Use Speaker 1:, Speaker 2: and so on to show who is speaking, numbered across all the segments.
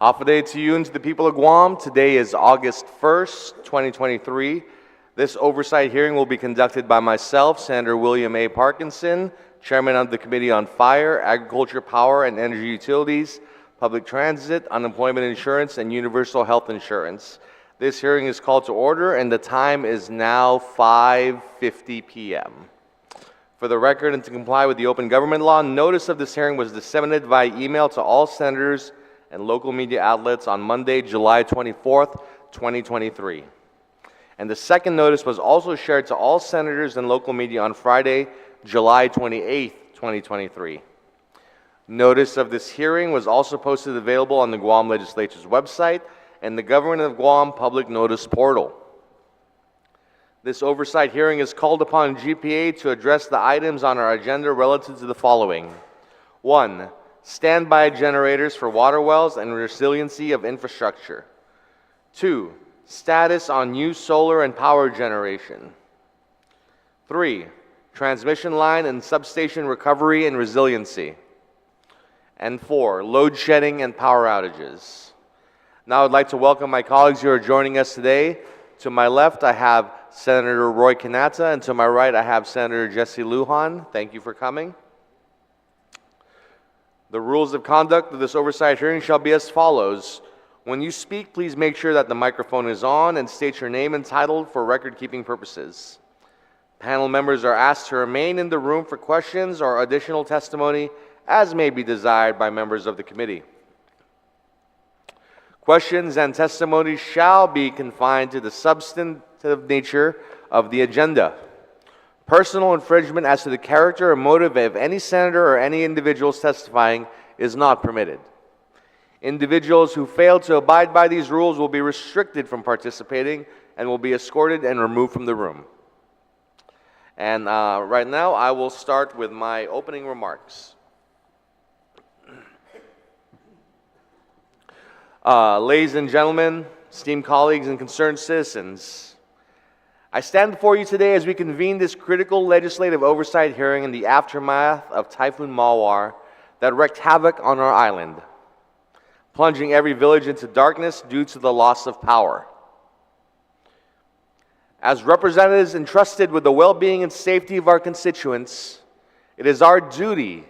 Speaker 1: Hafa Adai to you and to the people of Guam. Today is August 1st, 2023. This oversight hearing will be conducted by myself, Senator William A. Parkinson, Chairman of the Committee on Fire, Agriculture, Power, and Energy Utilities, Public Transit, Unemployment Insurance, and Universal Health Insurance. This hearing is called to order, and the time is now 5:50 p.m. For the record and to comply with the open government law, notice of this hearing was disseminated via email to all senators and local media outlets on Monday, July 24th, 2023. And the second notice was also shared to all senators and local media on Friday, July 28th, 2023. Notice of this hearing was also posted available on the Guam Legislature's website and the Government of Guam Public Notice portal. This oversight hearing is called upon GPA to address the items on our agenda relative to the following. 1. Standby generators for water wells and resiliency of infrastructure. 2. Status on new solar and power generation. 3. Transmission line and substation recovery and resiliency. And 4. Load shedding and power outages. Now I'd like to welcome my colleagues who are joining us today. To my left, I have Senator Roy Kanata, and to my right, I have Senator Jesse Lujan. Thank you for coming. The rules of conduct of this oversight hearing shall be as follows. When you speak, please make sure that the microphone is on and state your name and title for record-keeping purposes. Panel members are asked to remain in the room for questions or additional testimony as may be desired by members of the committee. Questions and testimony shall be confined to the substantive nature of the agenda. Personal infringement as to the character or motive of any senator or any individuals testifying is not permitted. Individuals who fail to abide by these rules will be restricted from participating and will be escorted and removed from the room. And right now, I will start with my opening remarks. Ladies and gentlemen, esteemed colleagues and concerned citizens, I stand before you today as we convene this critical legislative oversight hearing in the aftermath of Typhoon Mawar that wreaked havoc on our island, plunging every village into darkness due to the loss of power. As representatives entrusted with the well-being and safety of our constituents, it is our duty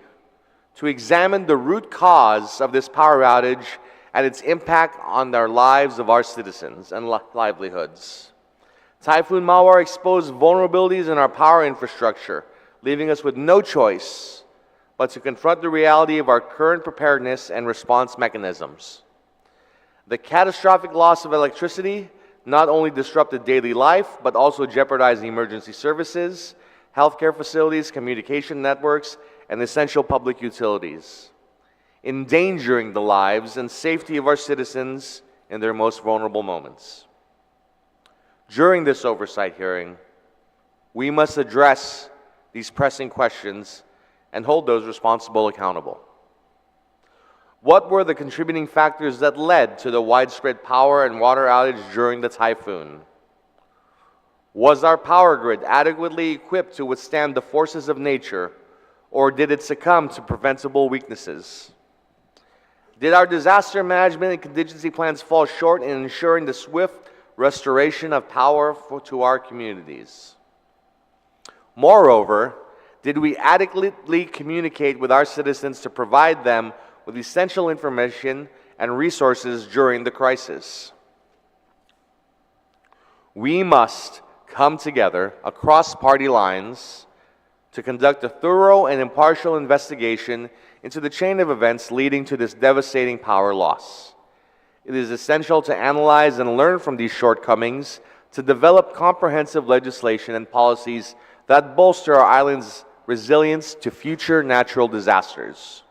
Speaker 1: to examine the root cause of this power outage and its impact on the lives of our citizens and livelihoods. Typhoon Mawar exposed vulnerabilities in our power infrastructure, leaving us with no choice but to confront the reality of our current preparedness and response mechanisms. The catastrophic loss of electricity not only disrupted daily life, but also jeopardized emergency services, healthcare facilities, communication networks, and essential public utilities, endangering the lives and safety of our citizens in their most vulnerable moments. During this oversight hearing, we must address these pressing questions and hold those responsible accountable. What were the contributing factors that led to the widespread power and water outage during the typhoon? Was our power grid adequately equipped to withstand the forces of nature, or did it succumb to preventable weaknesses? Did our disaster management and contingency plans fall short in ensuring the swift restoration of power to our communities? Moreover, did we adequately communicate with our citizens to provide them with essential information and resources during the crisis? We must come together across party lines to conduct a thorough and impartial investigation into the chain of events leading to this devastating power loss. It is essential to analyze and learn from these shortcomings to develop comprehensive legislation and policies that bolster our island's resilience to future natural disasters.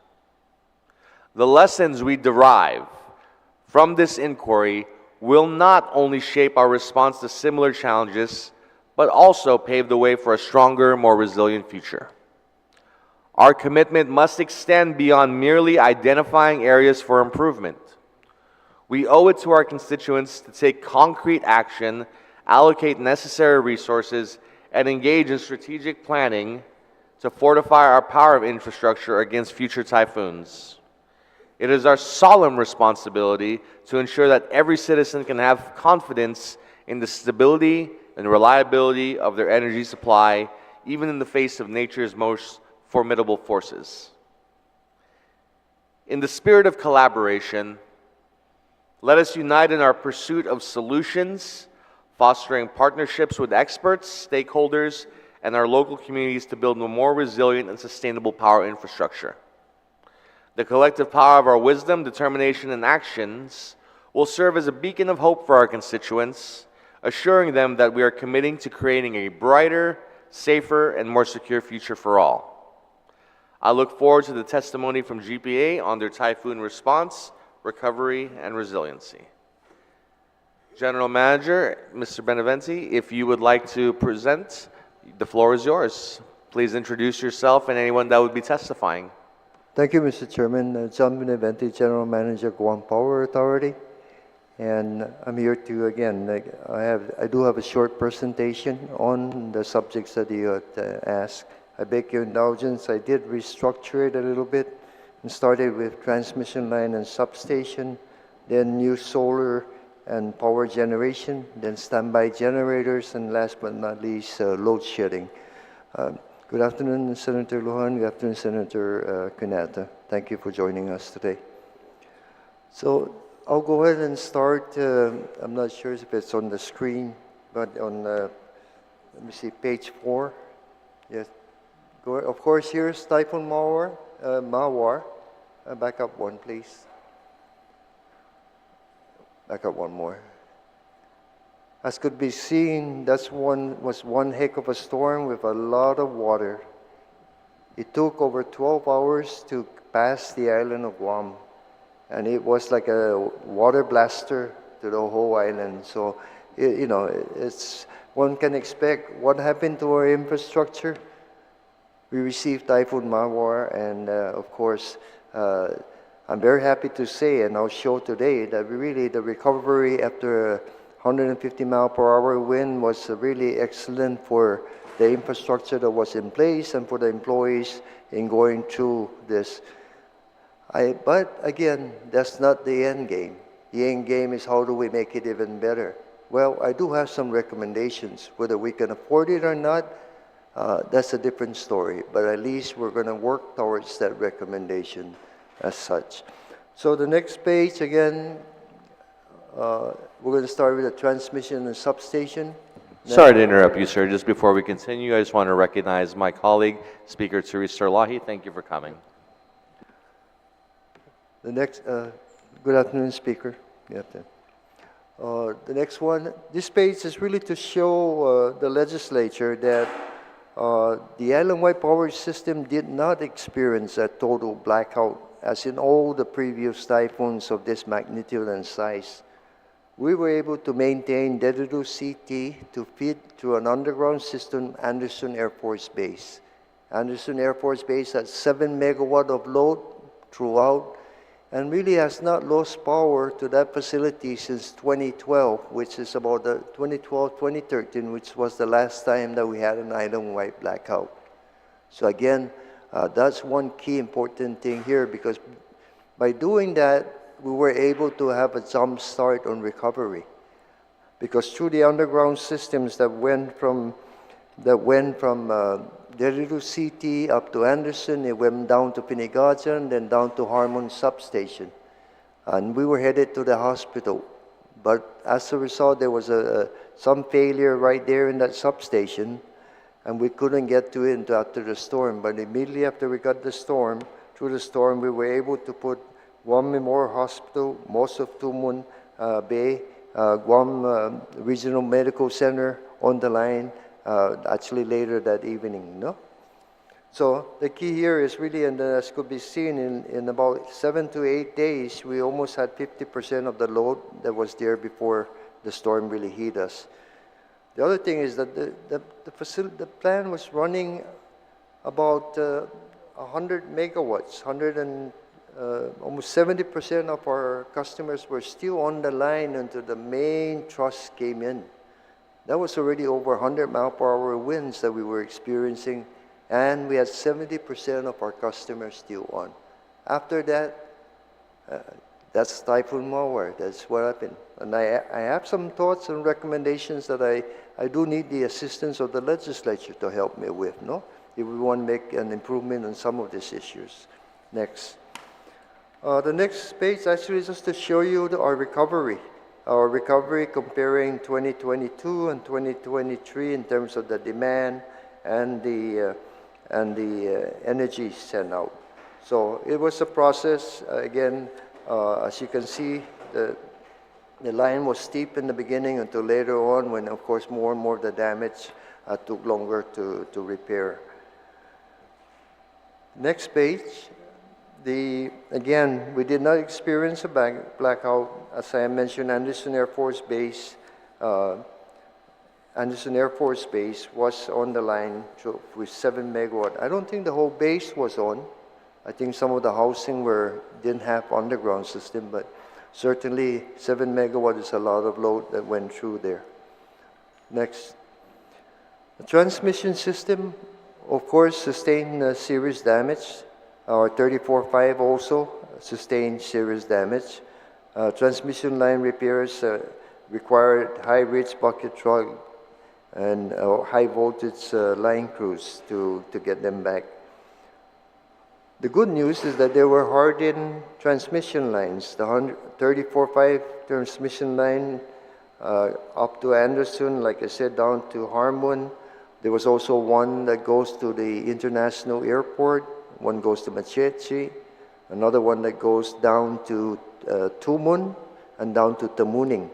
Speaker 1: The lessons we derive from this inquiry will not only shape our response to similar challenges, but also pave the way for a stronger, more resilient future. Our commitment must extend beyond merely identifying areas for improvement. We owe it to our constituents to take concrete action, allocate necessary resources, and engage in strategic planning to fortify our power infrastructure against future typhoons. It is our solemn responsibility to ensure that every citizen can have confidence in the stability and reliability of their energy supply, even in the face of nature's most formidable forces. In the spirit of collaboration, let us unite in our pursuit of solutions, fostering partnerships with experts, stakeholders, and our local communities to build a more resilient and sustainable power infrastructure. The collective power of our wisdom, determination, and actions will serve as a beacon of hope for our constituents, assuring them that we are committing to creating a brighter, safer, and more secure future for all. I look forward to the testimony from GPA on their typhoon response, recovery, and resiliency. General Manager, Mr. Beneventi, if you would like to present, the floor is yours. Please introduce yourself and anyone that would be testifying.
Speaker 2: Thank you, Mr. Chairman. John Beneventi, General Manager, Guam Power Authority. And I'm here to, again, I do have a short presentation on the subjects that you had asked. I beg your indulgence. I did restructure it a little bit and started with transmission line and substation, then new solar and power generation, then standby generators, and last but not least, load shedding. Good afternoon, Senator Lujan. Good afternoon, Senator Cuneta. Thank you for joining us today. So I'll go ahead and start. I'm not sure if it's on the screen, but on, let me see, page 4. Yes. Go ahead. Of course, here's Typhoon Mawar. Back up one, please. Back up one more. As could be seen, was one heck of a storm with a lot of water. It took over 12 hours to pass the island of Guam, and it was like a water blaster to the whole island. So, it's one can expect what happened to our infrastructure. We received Typhoon Mawar, and of course, I'm very happy to say, and I'll show today, that the recovery after 150 mile per hour wind was really excellent for the infrastructure that was in place and for the employees in going through this. But again, that's not the end game. The end game is how do we make it even better? Well, I do have some recommendations. Whether we can afford it or not, that's a different story. But at least we're going to work towards that recommendation as such. So the next page, again, we're going to start with the transmission and substation.
Speaker 1: Sorry to interrupt you, sir. Just before we continue, I just want to recognize my colleague, Speaker Teresa Lahi. Thank you for coming.
Speaker 2: The next, good afternoon, Speaker. Good afternoon. The next one, this page is really to show the legislature that the island-wide power system did not experience a total blackout as in all the previous typhoons of this magnitude and size. We were able to maintain Dededo CT to feed through an underground system, Anderson Air Force Base. Anderson Air Force Base has 7 megawatt of load throughout and really has not lost power to that facility since 2012, which is about 2012-2013, which was the last time that we had an island-wide blackout. So again, that's one key important thing here, because by doing that, we were able to have a jump start on recovery. Because through the underground systems that went from Dededo CT up to Anderson, it went down to Pinigajan, then down to Harmon substation. And we were headed to the hospital. But as a result, there was some failure right there in that substation, and we couldn't get to it until after the storm. But immediately after we got through the storm, we were able to put Guam Memorial Hospital, most of Tumun Bay, Guam Regional Medical Center on the line, actually later that evening. No? So the key here is really, and as could be seen, in about 7 to 8 days, we almost had 50% of the load that was there before the storm really hit us. The other thing is that the plant was running about 100 megawatts, almost 70% of our customers were still on the line until the main truss came in. That was already over 100 mile per hour winds that we were experiencing, and we had 70% of our customers still on. After that, That's typhoon malware. That's what happened. And I have some thoughts and recommendations that I do need the assistance of the legislature to help me with, no? If we want to make an improvement on some of these issues. Next. The next page actually is just to show you our recovery. Our recovery comparing 2022 and 2023 in terms of the demand and the energy sent out. So it was a process. Again, as you can see, the line was steep in the beginning until later on when, of course, more and more of the damage took longer to repair. Next page. Again, we did not experience a blackout. As I mentioned, Anderson Air Force Base was on the line with 7 megawatt. I don't think the whole base was on. I think some of the housing didn't have underground system, but certainly 7 megawatt is a lot of load that went through there. Next. The transmission system, of course, sustained serious damage. Our 34.5 also sustained serious damage. Transmission line repairs required high-reach bucket truck and high-voltage line crews to get them back. The good news is that there were hardened transmission lines. The 34.5 transmission line up to Anderson, like I said, down to Harmon. There was also one that goes to the international airport. One goes to Machete, another one that goes down to Tumon and down to Tamuning.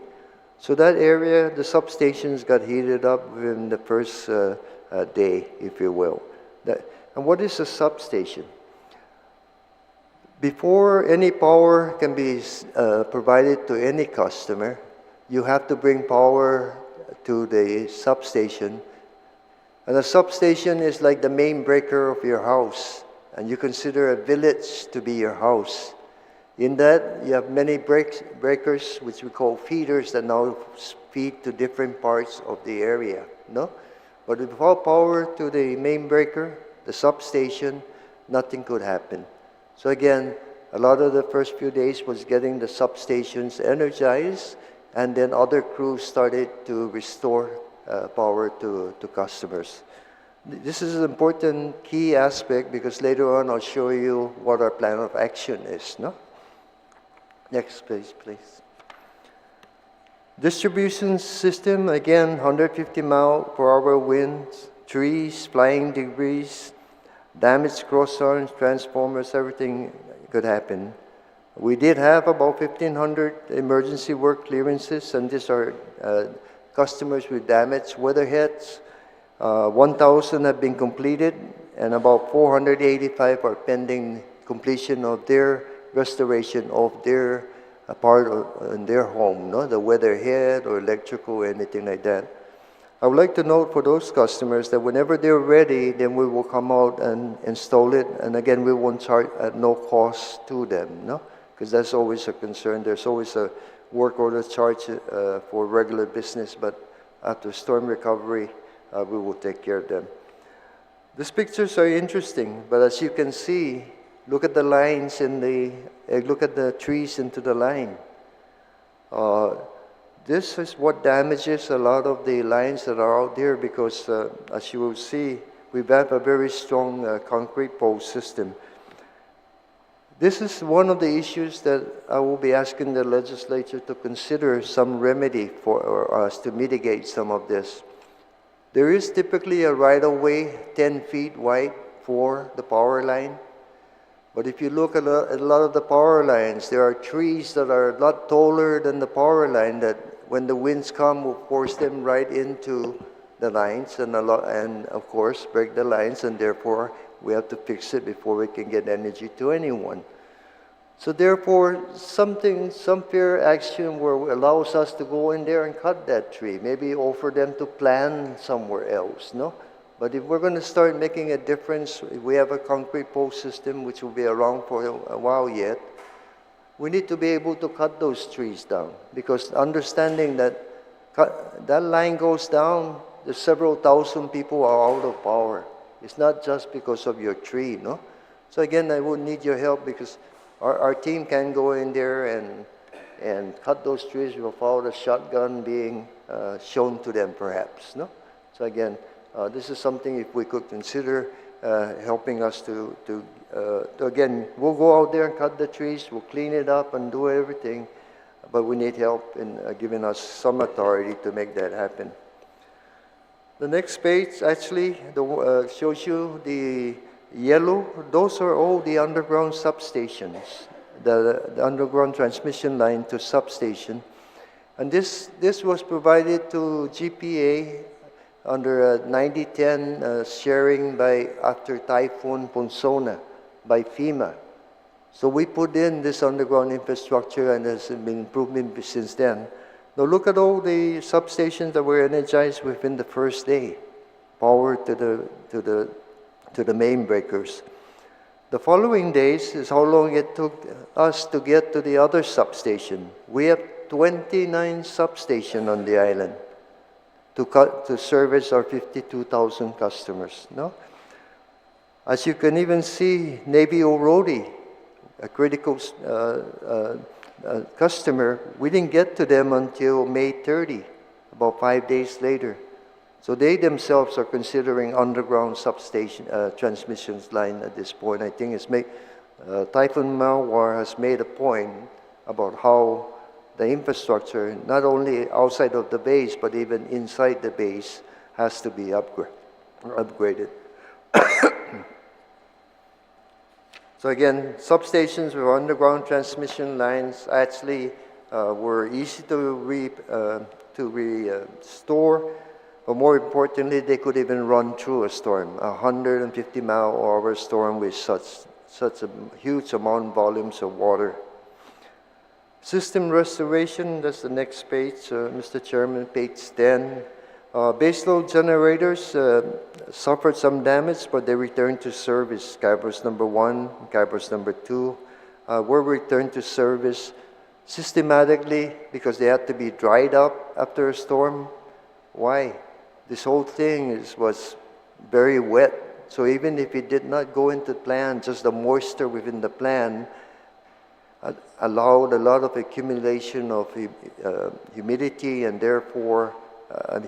Speaker 2: So that area, the substations got heated up within the first day, if you will. And what is a substation? Before any power can be provided to any customer, you have to bring power to the substation. And a substation is like the main breaker of your house. And you consider a village to be your house. In that, you have many breakers, which we call feeders, that now feed to different parts of the area, no? But without power to the main breaker, the substation, nothing could happen. So again, a lot of the first few days was getting the substations energized, and then other crews started to restore power to customers. This is an important key aspect because later on I'll show you what our plan of action is, no? Next page, please. Distribution system, again, 150 mile/hour winds, trees, flying debris, damaged cross arms, transformers, everything could happen. We did have about 1,500 emergency work clearances, and these are customers with damaged weatherheads. 1,000 have been completed, and about 485 are pending completion of their restoration of their part in their home, no? The weatherhead or electrical or anything like that. I would like to note for those customers that whenever they're ready, then we will come out and install it, and again, we won't charge at no cost to them, no? Because that's always a concern. There's always a work order charge for regular business, but after storm recovery, we will take care of them. These pictures are interesting, but as you can see, look at the lines look at the trees into the line. This is what damages a lot of the lines that are out there because, as you will see, we have a very strong concrete post system. This is one of the issues that I will be asking the legislature to consider some remedy for us to mitigate some of this. There is typically a right-of-way 10 feet wide for the power line. But if you look at a lot of the power lines, there are trees that are a lot taller than the power line that when the winds come will force them right into the lines and of course break the lines, and therefore we have to fix it before we can get energy to anyone. So therefore, some fair action where allows us to go in there and cut that tree, maybe offer them to plant somewhere else, no? But if we're going to start making a difference, if we have a concrete post system which will be around for a while yet, we need to be able to cut those trees down, because understanding that that line goes down, there's several thousand people are out of power. It's not just because of your tree, no? So again, I would need your help because our team can go in there and cut those trees without a shotgun being shown to them, perhaps. No. So again, this is something if we could consider helping us to again, we'll go out there and cut the trees, we'll clean it up and do everything, but we need help in giving us some authority to make that happen. The next page actually shows you the yellow. Those are all the underground substations, the underground transmission line to substation. And this was provided to GPA under a 90-10 sharing by after Typhoon Ponsona by FEMA. So we put in this underground infrastructure and there's been improvement since then. Now look at all the substations that were energized within the first day, power to the main breakers. The following days is how long it took us to get to the other substation. We have 29 substations on the island to service our 52,000 customers. No? As you can even see, Navy O'Rourke, a critical customer, we didn't get to them until May 30, about 5 days later. So they themselves are considering underground substation transmissions line at this point. I think it's Typhoon Mawar has made a point about how the infrastructure, not only outside of the base, but even inside the base, has to be upgraded. So again, substations with underground transmission lines actually were easy to restore, but more importantly, they could even run through a storm, a 150-mile-per-hour storm with such a huge amount volumes of water. System restoration, that's the next page, Mr. Chairman, page 10. Baseload generators suffered some damage, but they returned to service. Kairos number 1, Kairos number 2 were returned to service systematically because they had to be dried up after a storm. Why? This whole thing was very wet. So even if it did not go into plan, just the moisture within the plan allowed a lot of accumulation of humidity, and therefore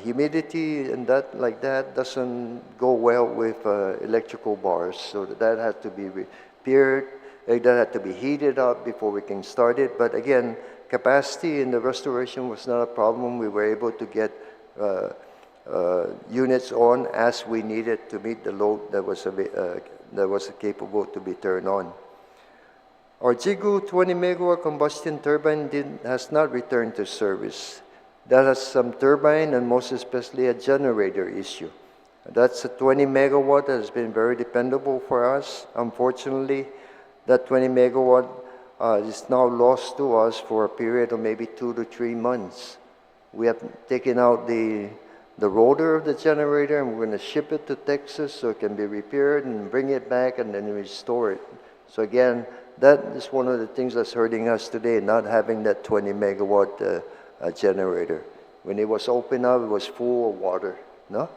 Speaker 2: humidity and that doesn't go well with electrical bars. So that had to be repaired. That had to be heated up before we can start it. But again, capacity in the restoration was not a problem. We were able to get units on as we needed to meet the load that was capable to be turned on. Our Jigu 20 megawatt combustion turbine has not returned to service. That has some turbine and most especially a generator issue. That's a 20 megawatt that has been very dependable for us. Unfortunately, that 20 megawatt is now lost to us for a period of maybe 2 to 3 months. We have taken out the rotor of the generator and we're going to ship it to Texas so it can be repaired and bring it back and then restore it. So again, that is one of the things that's hurting us today, not having that 20 megawatt generator. When it was opened up, it was full of water. No?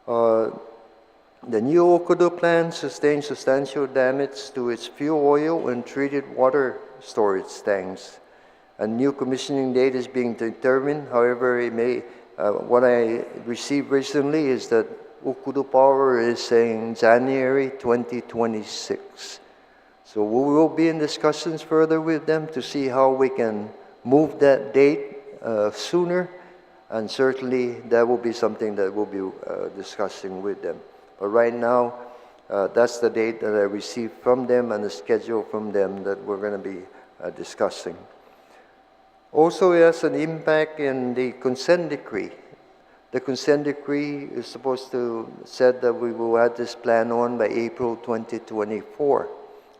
Speaker 2: The new Okudu plant sustained substantial damage to its fuel oil and treated water storage tanks. A new commissioning date is being determined. However, what I received recently is that Okudu Power is saying January 2026. So we will be in discussions further with them to see how we can move that date sooner, and certainly that will be something that we'll be discussing with them. But right now, that's the date that I received from them and the schedule from them that we're going to be discussing. Also, it has an impact in the consent decree. The consent decree is supposed to said that we will have this plan on by April 2024.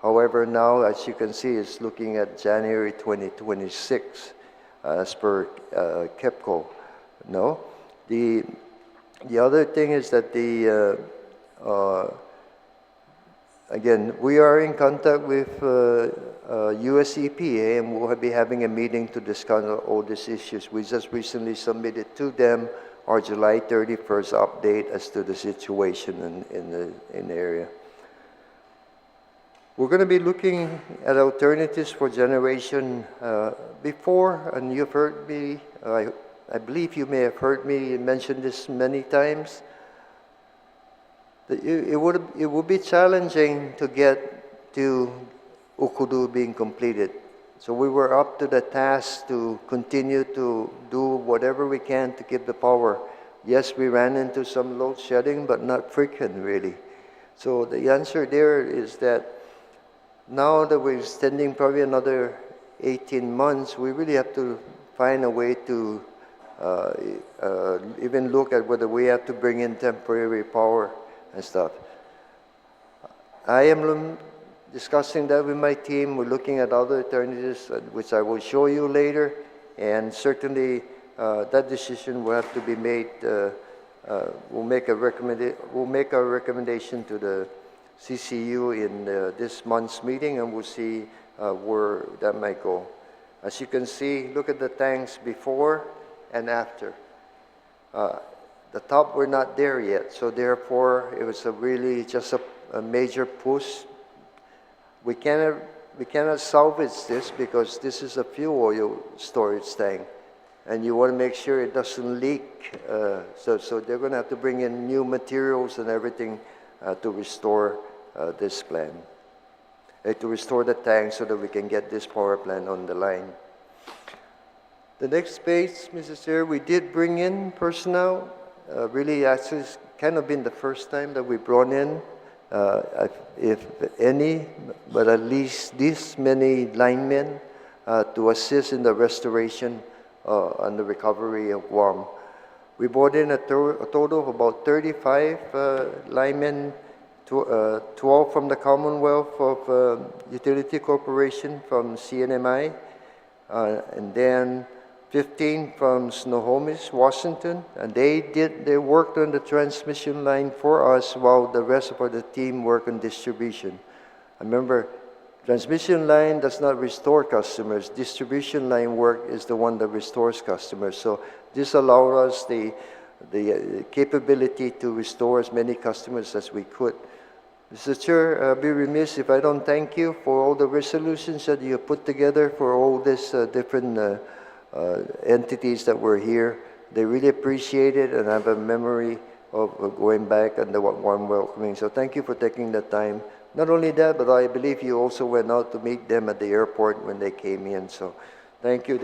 Speaker 2: However, now, as you can see, it's looking at January 2026 as per KEPCO. No? The other thing is that again, we are in contact with US EPA and we'll be having a meeting to discuss all these issues. We just recently submitted to them our July 31st update as to the situation in the area. We're going to be looking at alternatives for generation before, and you've heard me, I believe you may have heard me mention this many times. It would be challenging to get to Ukudu being completed. So we were up to the task to continue to do whatever we can to keep the power. Yes, we ran into some load shedding, but not frequent really. So the answer there is that now that we're extending probably another 18 months, we really have to find a way to even look at whether we have to bring in temporary power and stuff. I am discussing that with my team. We're looking at other alternatives, which I will show you later, and certainly that decision will have to be made. We'll make a recommendation to the CCU in this month's meeting, and we'll see where that might go. As you can see, look at the tanks before and after. The top were not there yet, so therefore it was really just a major push. We cannot salvage this because this is a fuel oil storage tank, and you want to make sure it doesn't leak. So they're going to have to bring in new materials and everything to restore this plant, to restore the tank so that we can get this power plant on the line. The next page, Mrs. Chair, we did bring in personnel. Really, actually, it's kind of been the first time that we brought in, if any, but at least this many linemen to assist in the restoration and the recovery of Guam. We brought in a total of about 35 linemen, 12 from the Commonwealth of Utility Corporation from CNMI, and then 15 from Snohomish, Washington, and they worked on the transmission line for us while the rest of the team worked on distribution. Remember, transmission line does not restore customers. Distribution line work is the one that restores customers. So this allowed us the capability to restore as many customers as we could. Mr. Chair, I'd be remiss if I don't thank you for all the resolutions that you put together for all these different entities that were here. They really appreciate it and have a memory of going back and the warm welcoming. So thank you for taking the time. Not only that, but I believe you also went out to meet them at the airport when they came in. So thank you.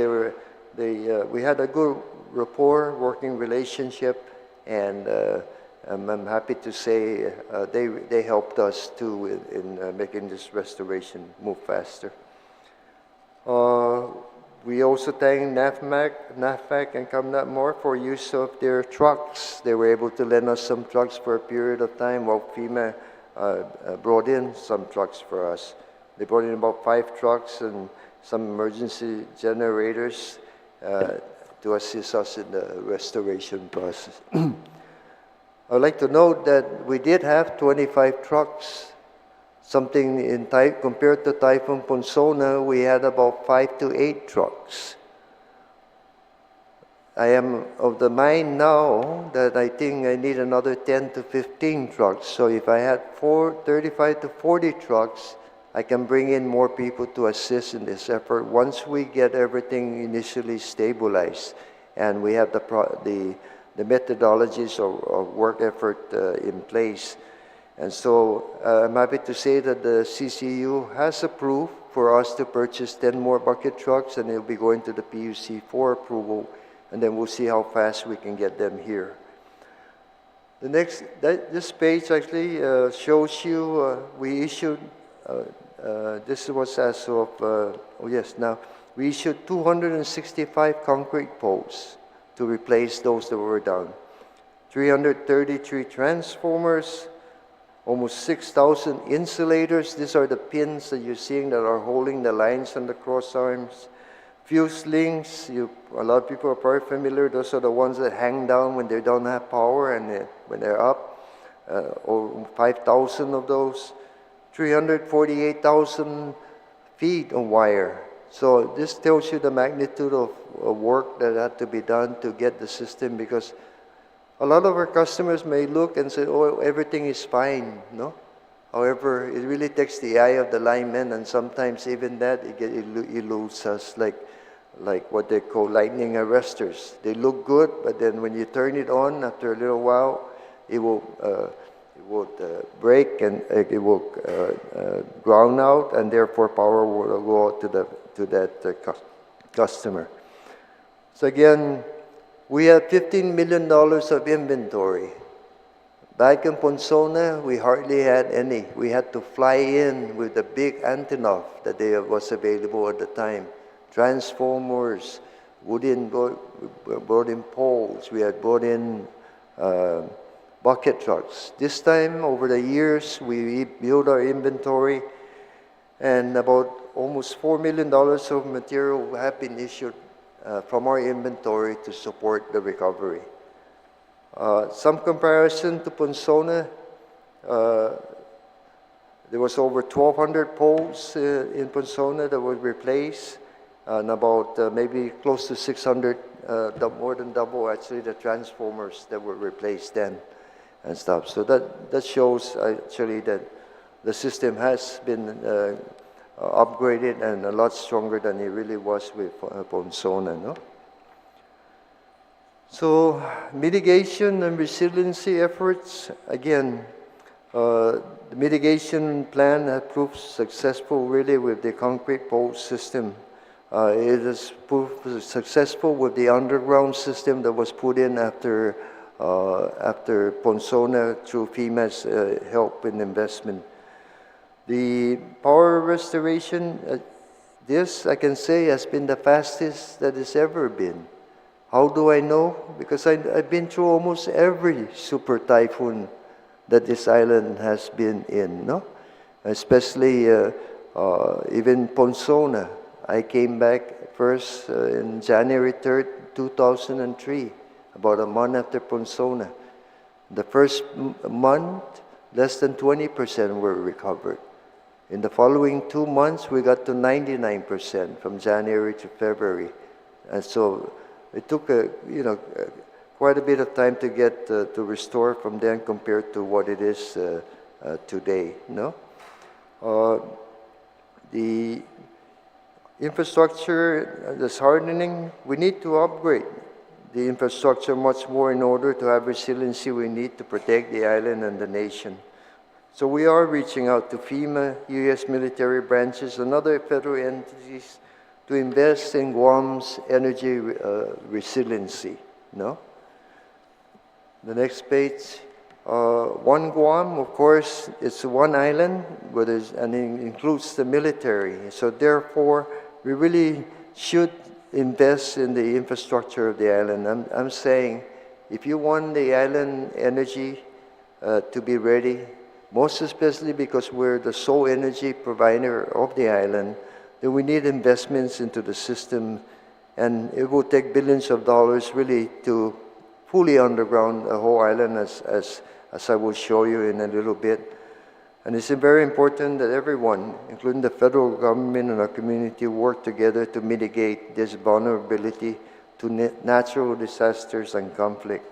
Speaker 2: We had a good rapport, working relationship, and I'm happy to say they helped us too in making this restoration move faster. We also thank NAFMAC and Kamnatmore for use of their trucks. They were able to lend us some trucks for a period of time while FEMA brought in some trucks for us. They brought in about 5 trucks and some emergency generators to assist us in the restoration process. I'd like to note that we did have 25 trucks. Something in compared to Typhoon Ponsona, we had about 5 to 8 trucks. I am of the mind now that I think I need another 10 to 15 trucks. So if I had 35 to 40 trucks, I can bring in more people to assist in this effort once we get everything initially stabilized and we have the methodologies of work effort in place. And so I'm happy to say that the CCU has approved for us to purchase 10 more bucket trucks, and it'll be going to the PUC for approval, and then we'll see how fast we can get them here. This page actually shows you we issued, this was as of, we issued 265 concrete poles to replace those that were down. 333 transformers, almost 6,000 insulators. These are the pins that you're seeing that are holding the lines on the cross arms. Fuse links, a lot of people are probably familiar. Those are the ones that hang down when they don't have power and when they're up. Or 5,000 of those. 348,000 feet of wire. So this tells you the magnitude of work that had to be done to get the system, because a lot of our customers may look and say, oh, everything is fine, no? However, it really takes the eye of the lineman, and sometimes even that it eludes us, like what they call lightning arresters. They look good, but then when you turn it on, after a little while, it will break and it will ground out, and therefore power will go out to that customer. So again, we have $15 million of inventory. Back in Ponsona, we hardly had any. We had to fly in with the big Antonov that was available at the time. Transformers, brought in poles. We had brought in bucket trucks. This time, over the years, we built our inventory, and about almost $4 million of material have been issued from our inventory to support the recovery. Some comparison to Ponsona, there was over 1,200 poles in Ponsona that were replaced, and about maybe close to 600, more than double actually, the transformers that were replaced then and stuff. So that shows actually that the system has been upgraded and a lot stronger than it really was with Ponsona, no? So mitigation and resiliency efforts, again, the mitigation plan has proved successful really with the concrete pole system. It has proved successful with the underground system that was put in after Ponsona through FEMA's help and investment. The power restoration, this I can say has been the fastest that it's ever been. How do I know? Because I've been through almost every super typhoon that this island has been in, no? Especially even Ponsona. I came back first in January 3rd, 2003, about a month after Ponsona. The first month, less than 20% were recovered. In the following 2 months, we got to 99% from January to February. And so it took quite a bit of time to get to restore from then compared to what it is today. No, the infrastructure that's hardening. We need to upgrade the infrastructure much more in order to have resiliency. We need to protect the island and the nation. So we are reaching out to FEMA, U.S. military branches, and other federal entities to invest in Guam's energy resiliency. No? The next page. One Guam, of course, it's one island, and it includes the military. So therefore, we really should invest in the infrastructure of the island. I'm saying, if you want the island energy to be ready, most especially because we're the sole energy provider of the island, then we need investments into the system, and it will take billions of dollars really to fully underground the whole island, as I will show you in a little bit. And it's very important that everyone, including the federal government and our community, work together to mitigate this vulnerability to natural disasters and conflict.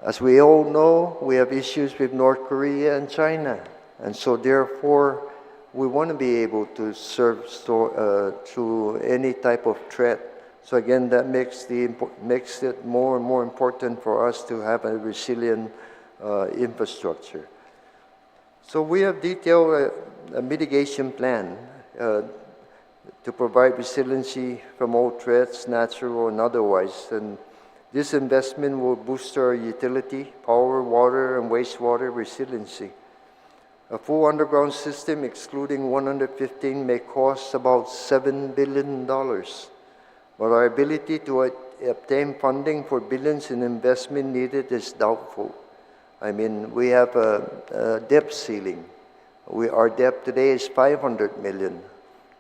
Speaker 2: As we all know, we have issues with North Korea and China, and so therefore we want to be able to serve through any type of threat. So again, that makes it more and more important for us to have a resilient infrastructure. So we have detailed a mitigation plan to provide resiliency from all threats, natural and otherwise. And this investment will boost our utility, power, water, and wastewater resiliency. A full underground system, excluding 115, may cost about $7 billion. But our ability to obtain funding for billions in investment needed is doubtful. I mean, we have a debt ceiling. Our debt today is $500 million.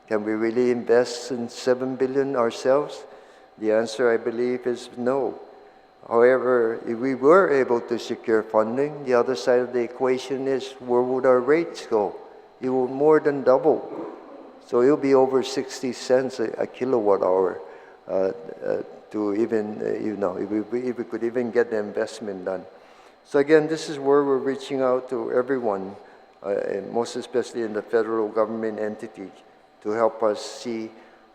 Speaker 2: Can we really invest in $7 billion ourselves? The answer, I believe, is no. However, if we were able to secure funding, the other side of the equation is, where would our rates go? It will more than double. So it'll be over 60 cents a kilowatt hour to even, if we could even get the investment done. So again, this is where we're reaching out to everyone. and most especially in the federal government entity, to help us see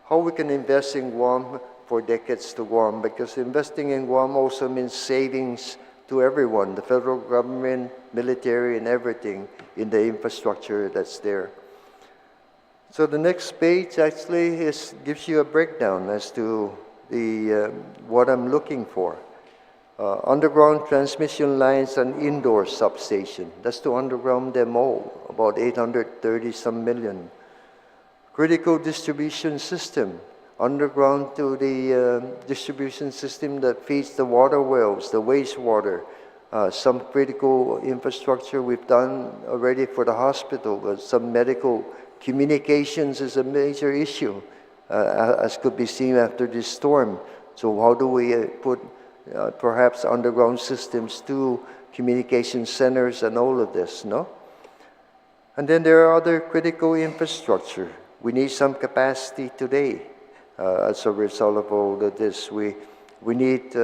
Speaker 2: how we can invest in Guam for decades to Guam, because investing in Guam also means savings to everyone, the federal government, military, and everything in the infrastructure that's there. So the next page actually gives you a breakdown as to what I'm looking for. Underground transmission lines and indoor substation. That's to underground them all, about 830 some million. Critical distribution system, underground to the distribution system that feeds the water wells, the wastewater, some critical infrastructure we've done already for the hospital, but some medical communications is a major issue, as could be seen after this storm. So how do we put perhaps underground systems to communication centers and all of this, no? And then there are other critical infrastructure. We need some capacity today as a result of all of this. We need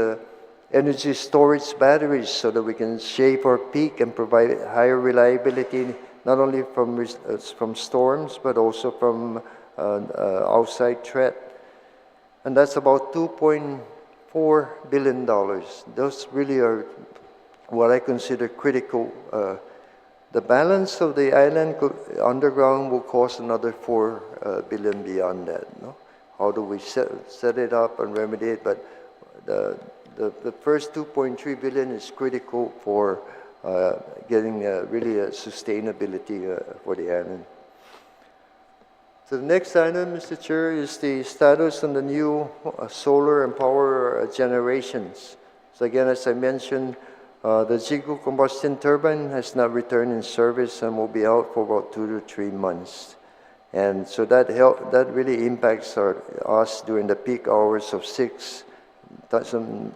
Speaker 2: energy storage batteries so that we can shape our peak and provide higher reliability, not only from storms, but also from outside threat. And that's about $2.4 billion. Those really are what I consider critical. The balance of the island underground will cost another $4 billion beyond that. No? How do we set it up and remedy it? But the first $2.3 billion is critical for getting really a sustainability for the island. So the next item, Mr. Chair, is the status on the new solar and power generations. So again, as I mentioned, the Jigu combustion turbine has not returned in service and will be out for about 2 to 3 months. And so that really impacts us during the peak hours of 6,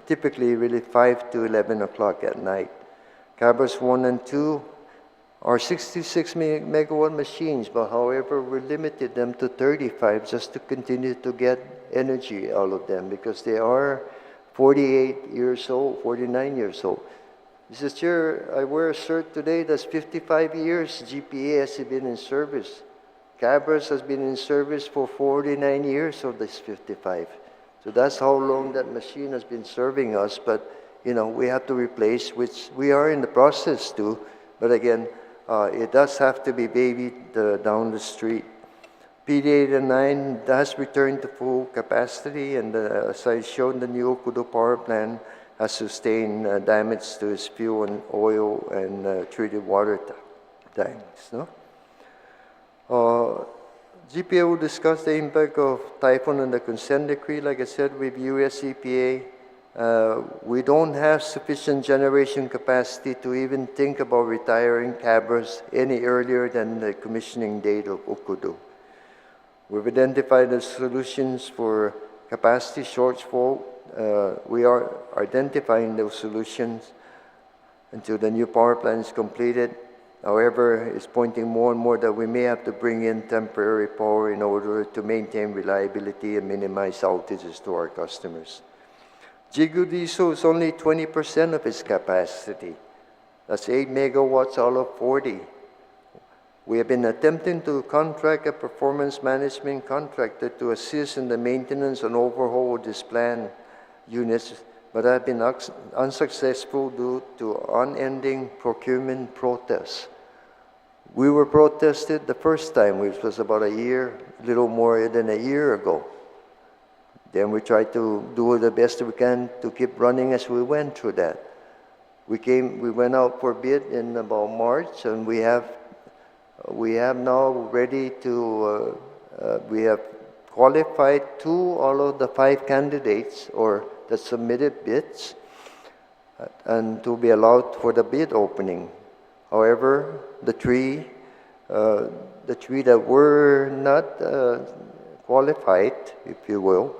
Speaker 2: typically really 5 to 11 o'clock at night. Cabras 1 and 2 are 66 megawatt machines, but however, we limited them to 35 just to continue to get energy out of them because they are 48 years old, 49 years old. Mr. Chair, I wear a shirt today that's 55 years GPA has been in service. Cabras has been in service for 49 years of this 55. So that's how long that machine has been serving us, but you know, we have to replace, which we are in the process to, but again, it does have to be babied down the street. PD-89 does return to full capacity, and as I showed, the new Okudo power plant has sustained damage to its fuel and oil and treated water tanks. No? GPA will discuss the impact of typhoon and the consent decree. Like I said, with US EPA, we don't have sufficient generation capacity to even think about retiring Cabras any earlier than the commissioning date of Okudo. We've identified the solutions for capacity shortfall. We are identifying those solutions until the new power plant is completed. However, it's pointing more and more that we may have to bring in temporary power in order to maintain reliability and minimize outages to our customers. Jigu Diesel is only 20% of its capacity. That's 8 megawatts out of 40. We have been attempting to contract a performance management contractor to assist in the maintenance and overhaul of this plant units, but have been unsuccessful due to unending procurement protests. We were protested the first time, which was about a little more than a year ago. Then we tried to do the best we can to keep running as we went through that. We went out for bid in about March, and we have now ready to, we have qualified 2 out of the 5 candidates or the submitted bids and to be allowed for the bid opening. However, the 3 that were not qualified, if you will,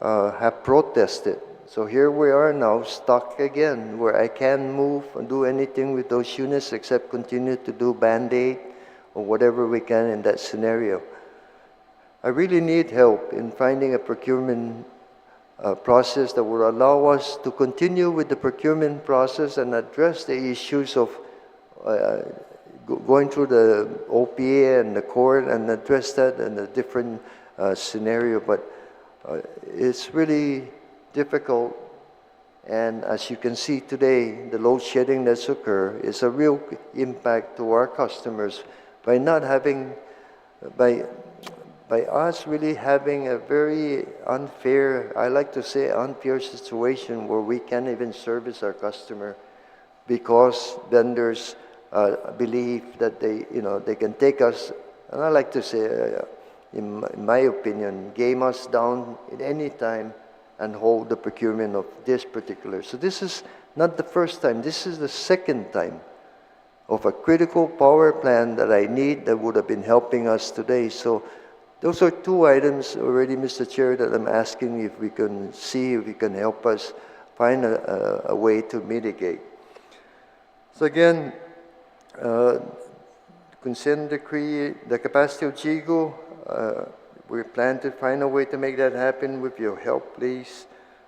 Speaker 2: have protested. So here we are now stuck again, where I can't move and do anything with those units except continue to do Band-Aid or whatever we can in that scenario. I really need help in finding a procurement process that will allow us to continue with the procurement process and address the issues of going through the OPA and the court and address that in a different scenario, but it's really difficult. And as you can see today, the load shedding that's occurred is a real impact to our customers by not having, by us really having a very unfair, I like to say unfair situation where we can't even service our customer because vendors believe that they can take us, and I like to say, in my opinion, game us down at any time and hold the procurement of this particular. So this is not the first time, this is the second time of a critical power plant that I need that would have been helping us today. So those are two items already, Mr. Chair, that I'm asking if we can see, if we can help us find a way to mitigate. So again, consent decree, the capacity of JIGO, we plan to find a way to make that happen with your help, please.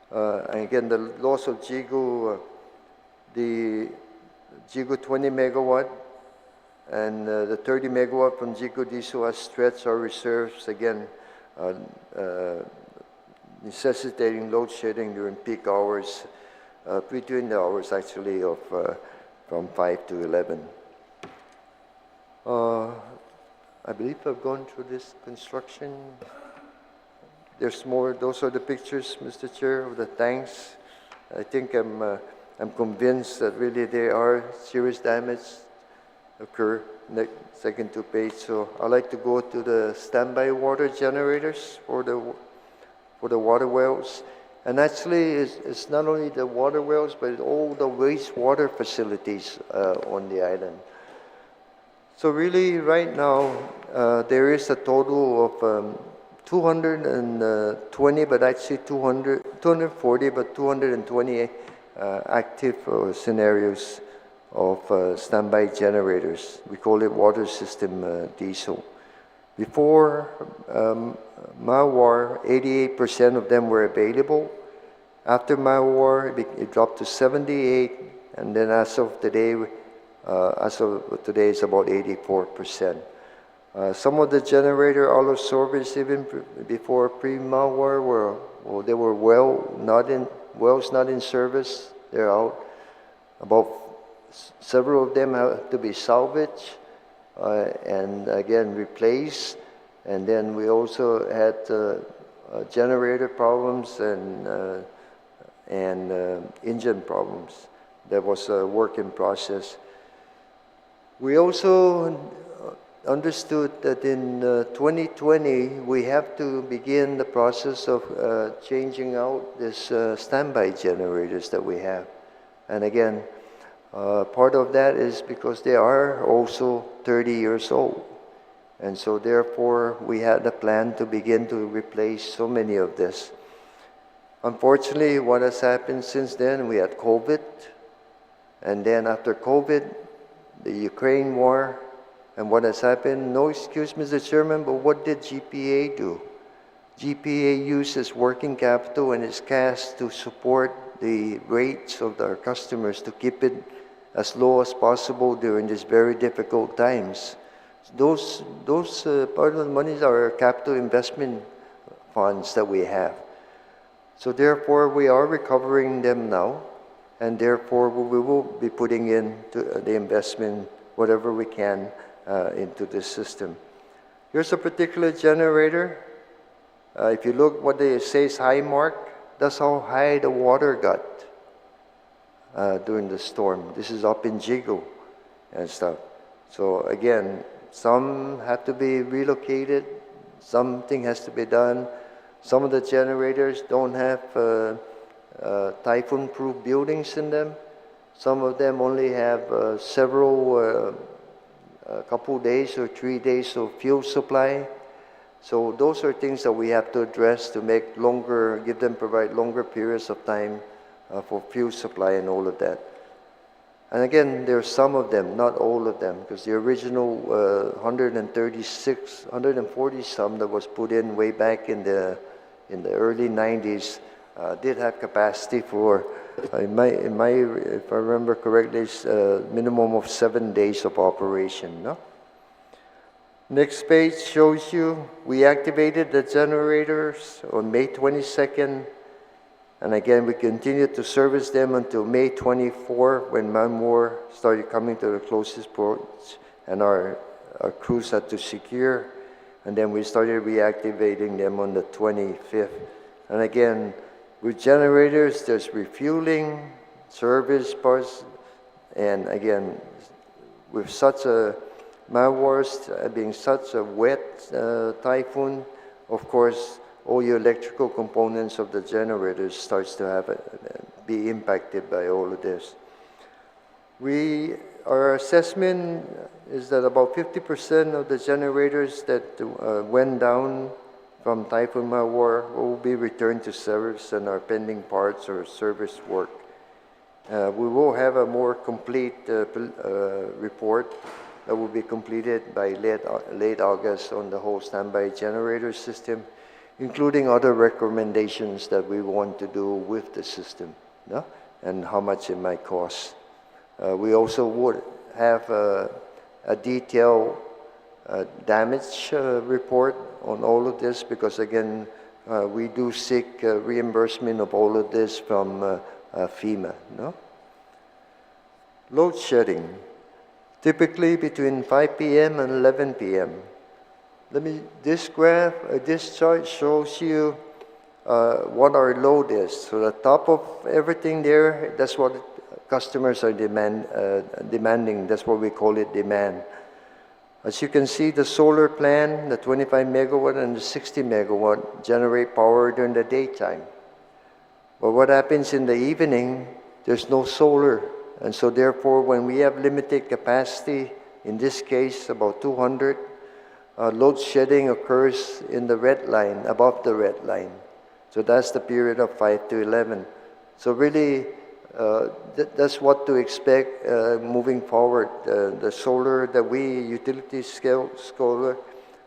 Speaker 2: And again, the loss of JIGO, the JIGO 20 megawatt and the 30 megawatt from JIGO diesel has stretched our reserves, again, necessitating load shedding during peak hours, between the hours actually of from 5 to 11. I believe I've gone through this construction. There's more. Those are the pictures, Mr. Chair, of the tanks. I think I'm convinced that really there are serious damage occur. Next, second to page. So I'd like to go to the standby water generators for the water wells. And actually, it's not only the water wells, but all the wastewater facilities on the island. So really, right now, there is a total of 220, but actually 240, but 220 active scenarios of standby generators. We call it water system diesel. Before Mawar, 88% of them were available. After Mawar, it dropped to 78, and then as of today, it's about 84%. Some of the generator out of service even before pre-Mawar they were wells not in service. They're out. About several of them have to be salvaged and again replaced. And then we also had generator problems and engine problems. That was a work in process. We also understood that in 2020 we have to begin the process of changing out this standby generators that we have. And again, part of that is because they are also 30 years old. And so therefore we had a plan to begin to replace so many of this. Unfortunately, what has happened since then, we had COVID. And then after COVID, the Ukraine war, and what has happened, no excuse, Mr. Chairman, but what did GPA do? GPA uses working capital and its cash to support the rates of our customers to keep it as low as possible during these very difficult times. Those part of the monies are capital investment funds that we have. So therefore, we are recovering them now, and therefore we will be putting in the investment, whatever we can, into this system. Here's a particular generator. If you look what it says high mark, that's how high the water got during the storm. This is up in JIGO and stuff. So again, some have to be relocated, something has to be done. Some of the generators don't have typhoon-proof buildings in them. Some of them only have a couple days or 3 days of fuel supply. So those are things that we have to address to make provide longer periods of time for fuel supply and all of that. And again, there are some of them, not all of them, because the original 140 some that was put in way back in the early 90s did have capacity for, if I remember correctly, it's a minimum of 7 days of operation. No? Next page shows you we activated the generators on May 22nd, and again we continued to service them until May 24 when Manmore started coming to the closest ports and our crews had to secure, and then we started reactivating them on the 25th. And again, with generators, there's refueling, service parts, and again, with such a Manmore's being such a wet typhoon, of course, all your electrical components of the generators starts to be impacted by all of this. Our assessment is that about 50% of the generators that went down from Typhoon Mawar will be returned to service and are pending parts or service work. We will have a more complete report that will be completed by late August on the whole standby generator system, including other recommendations that we want to do with the system, no? And how much it might cost. We also would have a detailed damage report on all of this because, again, we do seek reimbursement of all of this from FEMA. No? Load shedding, typically between 5 p.m. and 11 p.m. This graph, this chart shows you what our load is. So the top of everything there, that's what customers are demanding. That's what we call it, demand. As you can see, the solar plant, the 25 megawatt and the 60 megawatt generate power during the daytime. But what happens in the evening, there's no solar. And so therefore, when we have limited capacity, in this case about 200, load shedding occurs in the red line, above the red line. So that's the period of 5 to 11. So really, that's what to expect moving forward. The solar that utility scale solar,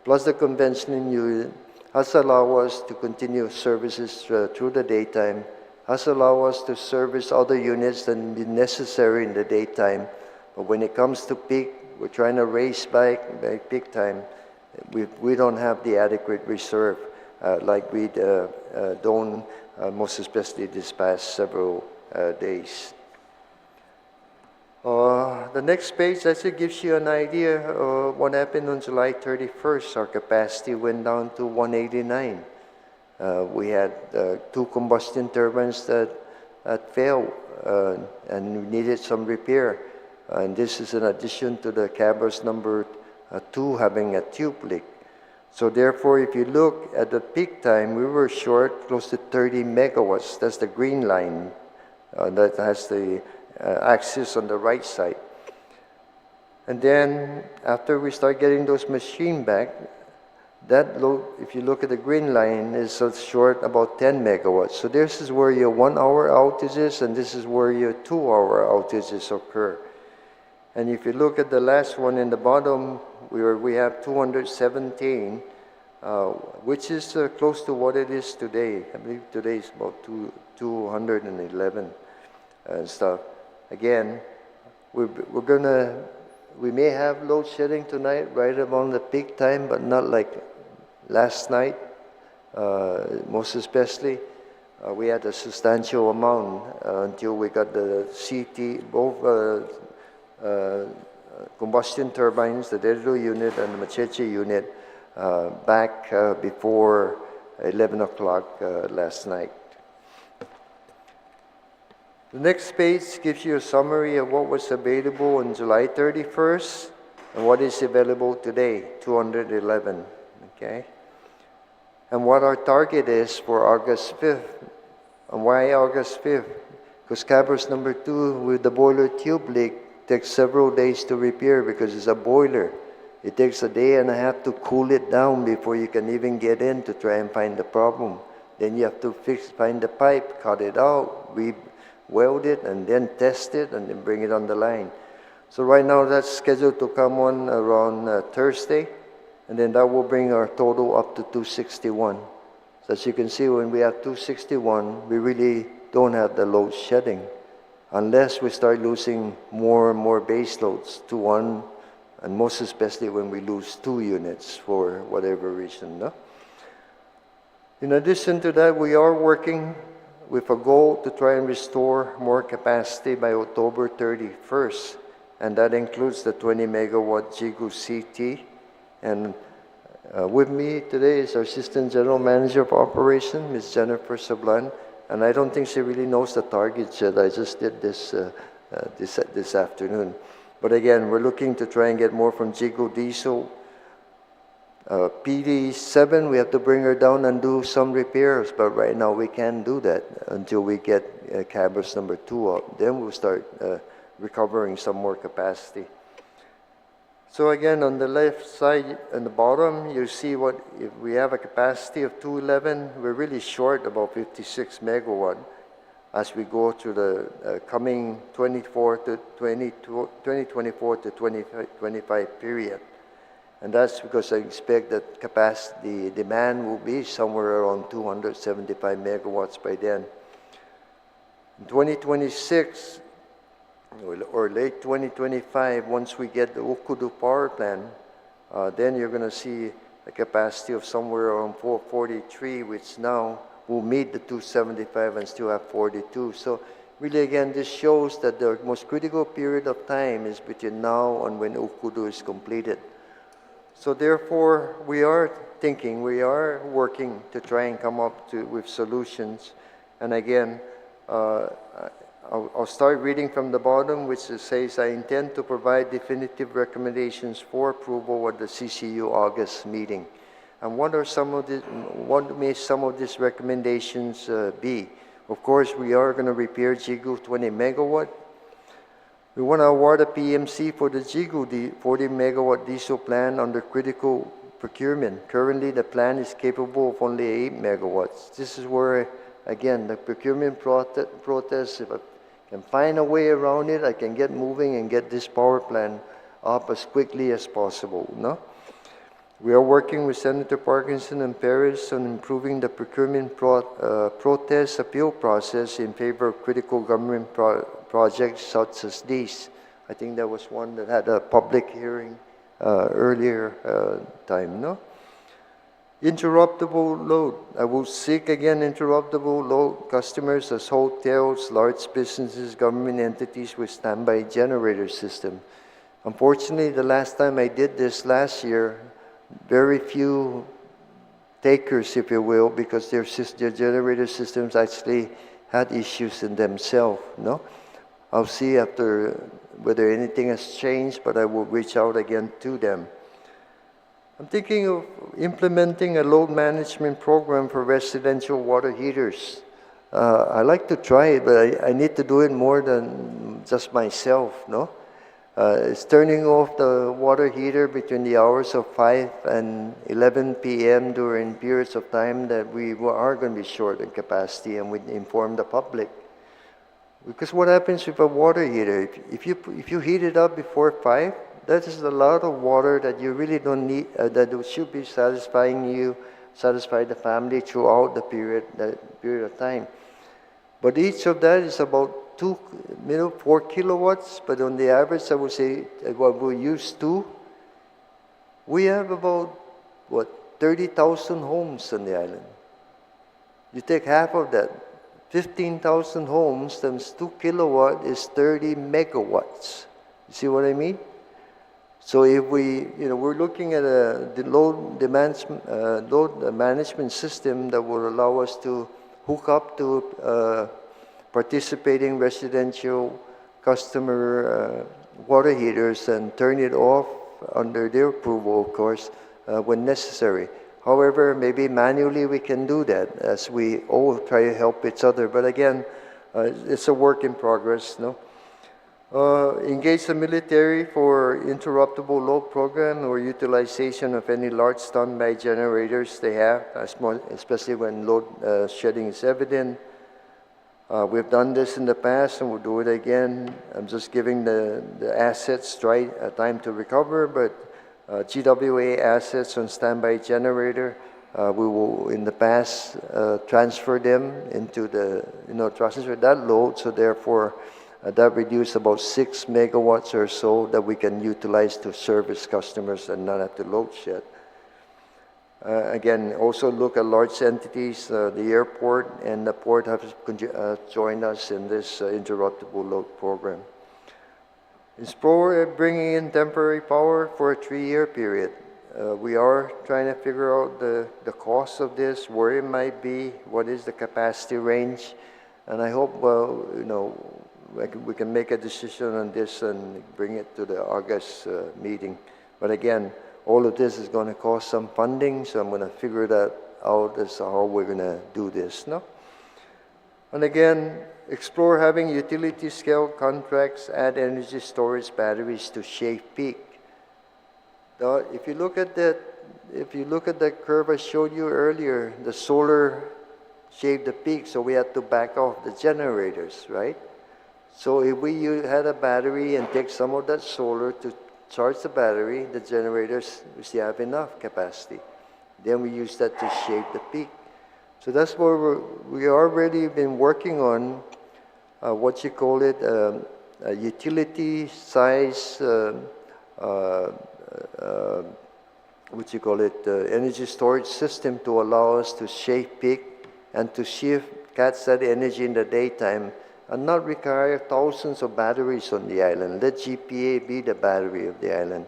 Speaker 2: plus the conventional unit, has allowed us to continue services through the daytime, has allowed us to service other units that be necessary in the daytime. But when it comes to peak, we're trying to race by peak time. We don't have the adequate reserve like we don't, most especially this past several days. The next page actually gives you an idea of what happened on July 31st. Our capacity went down to 189. We had 2 combustion turbines that failed and we needed some repair. And this is in addition to the Cabras number 2 having a tube leak. So therefore, if you look at the peak time, we were short close to 30 megawatts. That's the green line that has the axis on the right side. And then after we start getting those machines back, that load, if you look at the green line, is so short about 10 megawatts. So this is where your 1 hour outages and this is where your 2 hour outages occur. And if you look at the last one in the bottom, we have 217, which is close to what it is today. I believe today is about 211 and stuff. Again, we may have load shedding tonight right around the peak time, but not like last night. Most especially, we had a substantial amount until we got the CT, both combustion turbines, the Dedro unit and the Macheche unit, back before 11 o'clock last night. The next page gives you a summary of what was available on July 31st and what is available today, 211, okay? And what our target is for August 5th. And why August 5th? Because Cabras number 2 with the boiler tube leak takes several days to repair because it's a boiler. It takes a day and a half to cool it down before you can even get in to try and find the problem. Then you have to find the pipe, cut it out, weld it, and then test it, and then bring it on the line. So right now that's scheduled to come on around Thursday, and then that will bring our total up to 261. So as you can see, when we have 261, we really don't have the load shedding unless we start losing more and more base loads to one, and most especially when we lose 2 units for whatever reason. No? In addition to that, we are working with a goal to try and restore more capacity by October 31st, and that includes the 20 megawatt Jigu CT. And with me today is our Assistant General Manager of Operations, Ms. Jennifer Sablan, and I don't think she really knows the targets yet. I just did this this afternoon. But again, we're looking to try and get more from Jigu Diesel. PD7, we have to bring her down and do some repairs, but right now we can't do that until we get Cabras number 2 up. Then we'll start recovering some more capacity. So again, on the left side, on the bottom, you see what, if we have a capacity of 211, we're really short about 56 megawatt as we go through the coming 2024 to 2025 period. And that's because I expect that capacity demand will be somewhere around 275 megawatts by then. In 2026, or late 2025, once we get the Ukudu power plant, then you're going to see a capacity of somewhere around 443, which now will meet the 275 and still have 42. So really, again, this shows that the most critical period of time is between now and when Ukudu is completed. So therefore, we are thinking, we are working to try and come up with solutions. And again, I'll start reading from the bottom, which says, I intend to provide definitive recommendations for approval at the CCU August meeting. And what may some of these recommendations be? Of course, we are going to repair Jigu 20 megawatt. We want to award a PMC for the Jigu 40 megawatt diesel plant under critical procurement. Currently, the plant is capable of only 8 megawatts. This is where, again, the procurement protest, if I can find a way around it, I can get moving and get this power plant up as quickly as possible. No? We are working with Senator Parkinson and Paris on improving the procurement protest appeal process in favor of critical government projects such as these. I think there was one that had a public hearing earlier time. No? Interruptible load. I will seek again interruptible load customers as hotels, large businesses, government entities with standby generator system. Unfortunately, the last time I did this last year, very few takers, if you will, because their generator systems actually had issues in themselves. No? I'll see after whether anything has changed, but I will reach out again to them. I'm thinking of implementing a load management program for residential water heaters. I like to try it, but I need to do it more than just myself, no? It's turning off the water heater between the hours of 5 and 11 p.m. during periods of time that we are going to be short in capacity, and we inform the public. Because what happens with a water heater? If you heat it up before 5, that is a lot of water that you really don't need, that should be satisfy the family throughout that period of time. But each of that is about 4 kilowatts, but on the average, I would say, what we use 2, we have about, 30,000 homes on the island. You take half of that, 15,000 homes times 2 kilowatt is 30 megawatts. You see what I mean? So if we're looking at the load management system that will allow us to hook up to participating residential customer water heaters and turn it off under their approval, of course, when necessary. However, maybe manually we can do that as we all try to help each other. But again, it's a work in progress. No? Engage the military for interruptible load program or utilization of any large standby generators they have, especially when load shedding is evident. We've done this in the past and we'll do it again. I'm just giving the assets time to recover, but GWA assets on standby generator We will, in the past, transfer them into transfer that load, so therefore that reduced about 6 megawatts or so that we can utilize to service customers and not have to load shed. Again, also look at large entities. The airport and the port have joined us in this interruptible load program. Explore bringing in temporary power for a 3-year period. We are trying to figure out the cost of this, where it might be, what is the capacity range, and I hope we can make a decision on this and bring it to the August meeting. But again, all of this is going to cost some funding, so I'm going to figure that out as to how we're going to do this. No? And again, explore having utility scale contracts, add energy storage batteries to shave peak. If you look at that curve I showed you earlier, the solar shaved the peak, so we had to back off the generators, right? So if we had a battery and take some of that solar to charge the battery, the generators, we still have enough capacity. Then we use that to shave the peak. So that's where we already been working on a utility size, energy storage system to allow us to shave peak and to catch that energy in the daytime and not require thousands of batteries on the island. Let GPA be the battery of the island.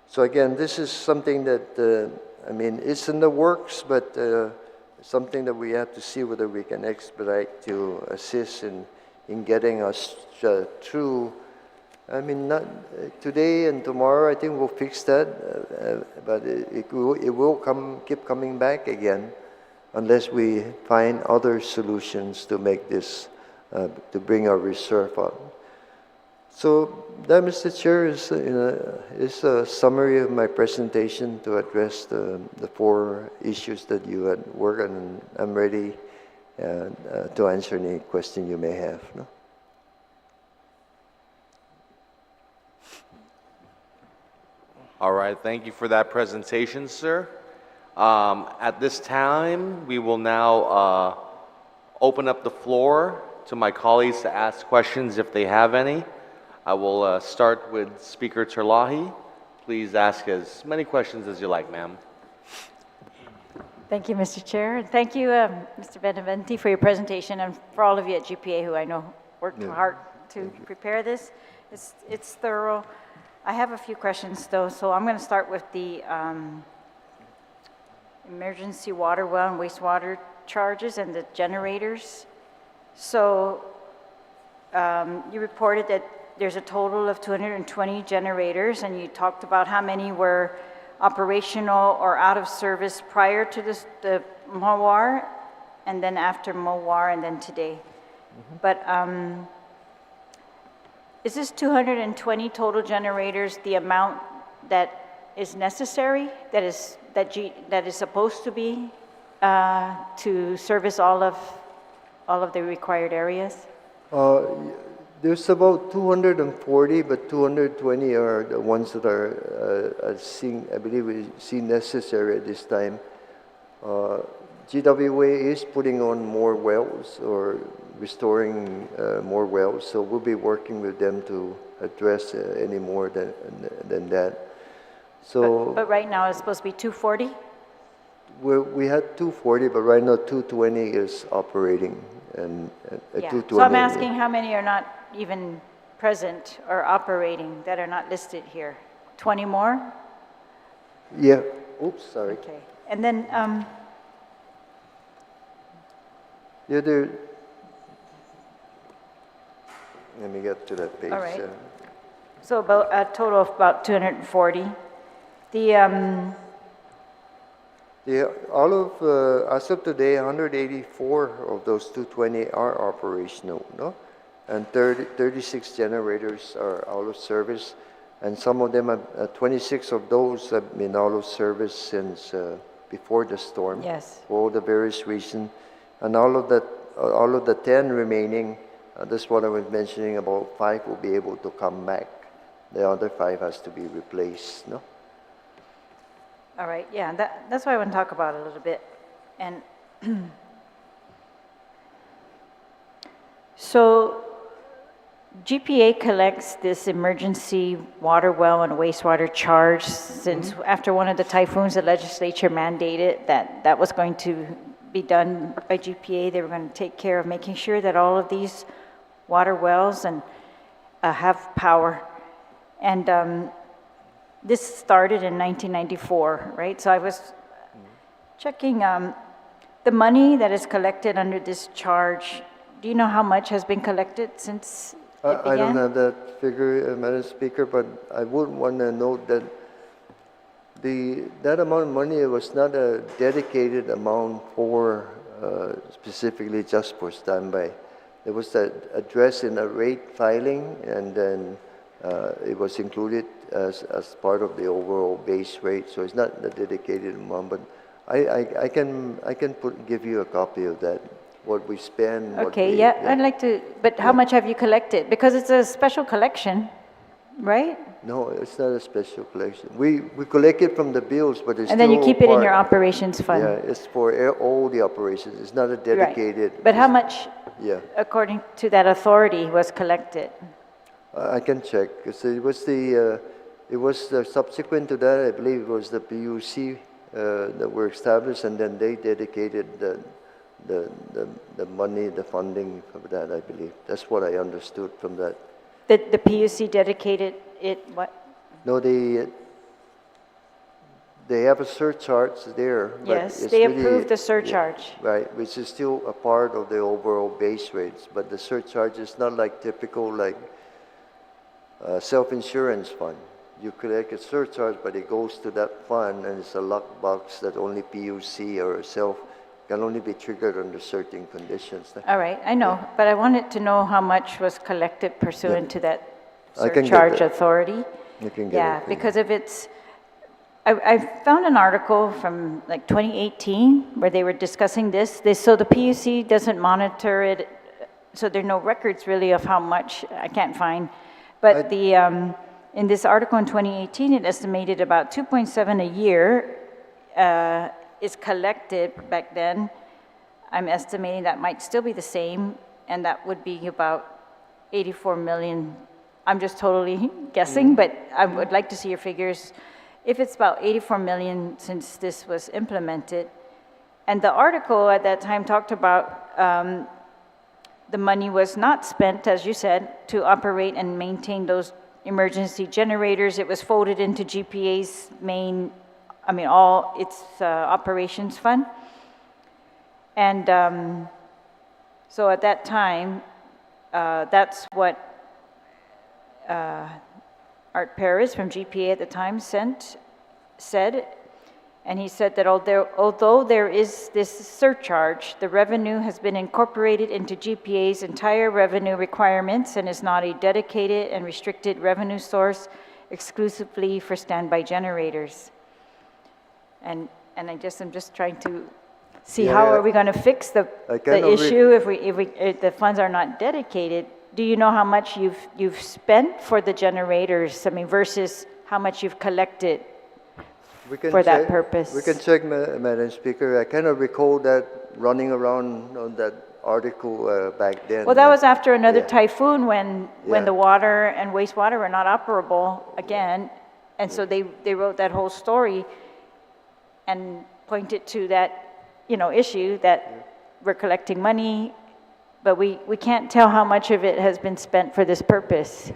Speaker 2: So again, this is something that, it's in the works, but something that we have to see whether we can expedite to assist in getting us through. Not today and tomorrow, I think we'll fix that, but it will keep coming back again unless we find other solutions to make this, to bring our reserve up. So that, Mr. Chair, is a summary of my presentation to address the 4 issues that you had worked on, and I'm ready to answer any question you may have. No?
Speaker 1: All right, thank you for that presentation, sir. At this time, we will now open up the floor to my colleagues to ask questions if they have any. I will start with Speaker Terlahi. Please ask as many questions as you like, ma'am.
Speaker 3: Thank you, Mr. Chair. Thank you, Mr. Benavente, for your presentation, and for all of you at GPA who I know worked hard to prepare this. It's thorough. I have a few questions, though, so I'm going to start with the emergency water well and wastewater charges and the generators. So you reported that there's a total of 220 generators, and you talked about how many were operational or out of service prior to the MOWAR, and then after MOWAR, and then today. Mm-hmm. But is this 220 total generators the amount that is necessary, that is supposed to be to service all of the required areas?
Speaker 2: There's about 240, but 220 are the ones that are I believe we see necessary at this time. GWA is putting on more wells or restoring more wells, so we'll be working with them to address any more than that. So,
Speaker 3: but right now it's supposed to be 240?
Speaker 2: We had 240, but right now 220 is operating. And
Speaker 3: yeah.
Speaker 2: 220.
Speaker 3: So I'm asking how many are not even present or operating that are not listed here? 20 more?
Speaker 2: Yeah. Oops, sorry.
Speaker 3: Okay. And then
Speaker 2: the other. Let me get to that page.
Speaker 3: All right. So about a total of about 240.
Speaker 2: All of as of today, 184 of those 220 are operational, no, and 36 generators are out of service, and some of them, 26 of those have been out of service since before the storm.
Speaker 3: Yes.
Speaker 2: For all the various reasons, and all of the 10 remaining. That's what I was mentioning. About 5 will be able to come back. The other 5 has to be replaced, no.
Speaker 3: All right, yeah, that's what I want to talk about a little bit. And so GPA collects this emergency water well and wastewater charge since after one of the typhoons, the legislature mandated that that was going to be done by GPA. They were going to take care of making sure that all of these water wells and have power. And this started in 1994, right? So I was checking the money that is collected under this charge. Do you know how much has been collected since it began?
Speaker 2: I don't have that figure, Madam Speaker, but I would want to note that that amount of money was not a dedicated amount for specifically just for standby. It was addressed in a rate filing, and then it was included as part of the overall base rate. So it's not a dedicated amount, but I can give you a copy of that. What we spend.
Speaker 3: Okay, yeah, I'd like to, but how much have you collected? Because it's a special collection, right?
Speaker 2: No, it's not a special collection. We collect it from the bills, but it's
Speaker 3: And then you
Speaker 2: still
Speaker 3: keep it in
Speaker 2: part-
Speaker 3: your operations fund?
Speaker 2: Yeah, it's for all the operations. It's not a
Speaker 3: Right.
Speaker 2: dedicated.
Speaker 3: But how much,
Speaker 2: Yeah,
Speaker 3: according to that authority, was collected?
Speaker 2: I can check. It was the subsequent to that, I believe it was the PUC that were established, and then they dedicated the money, the funding for that, I believe. That's what I understood from that.
Speaker 3: The PUC dedicated it, what?
Speaker 2: No, they have a surcharge there. But
Speaker 3: Yes,
Speaker 2: it's
Speaker 3: they
Speaker 2: really-
Speaker 3: approved the
Speaker 2: yeah,
Speaker 3: surcharge.
Speaker 2: right, which is still a part of the overall base rates, but the surcharge is not like typical self-insurance fund. You collect a surcharge, but it goes to that fund, and it's a lockbox that only PUC or self can only be triggered under certain conditions.
Speaker 3: All right, I know, but I wanted to know how much was collected pursuant to that
Speaker 2: I can get
Speaker 3: surcharge
Speaker 2: that.
Speaker 3: authority.
Speaker 2: You can get
Speaker 3: Yeah,
Speaker 2: it for you.
Speaker 3: because if it's, I found an article from like 2018 where they were discussing this. So the PUC doesn't monitor it, so there are no records really of how much, I can't find. But in this article in 2018, it estimated about 2.7 a year is collected back then. I'm estimating that might still be the same, and that would be about 84 million. I'm just totally guessing, but I would like to see your figures. If it's about 84 million since this was implemented, and the article at that time talked about the money was not spent, as you said, to operate and maintain those emergency generators. It was folded into GPA's main, all its operations fund. And so at that time, that's what Art Paris from GPA at the time said, and he said that although there is this surcharge, the revenue has been incorporated into GPA's entire revenue requirements and is not a dedicated and restricted revenue source exclusively for standby generators. And I'm just trying to see
Speaker 2: Yeah,
Speaker 3: how
Speaker 2: yeah.
Speaker 3: are we going to fix the issue if the funds are not dedicated. Do you know how much you've spent for the generators? Versus how much you've collected for that purpose?
Speaker 2: We can check, Madam Speaker. I cannot recall that running around on that article back then.
Speaker 3: Well, that was after another
Speaker 2: Yeah.
Speaker 3: typhoon when
Speaker 2: Yeah.
Speaker 3: the water and wastewater were not operable again. And so they wrote that whole story and pointed to that, issue that we're collecting money, but we can't tell how much of it has been spent for this purpose.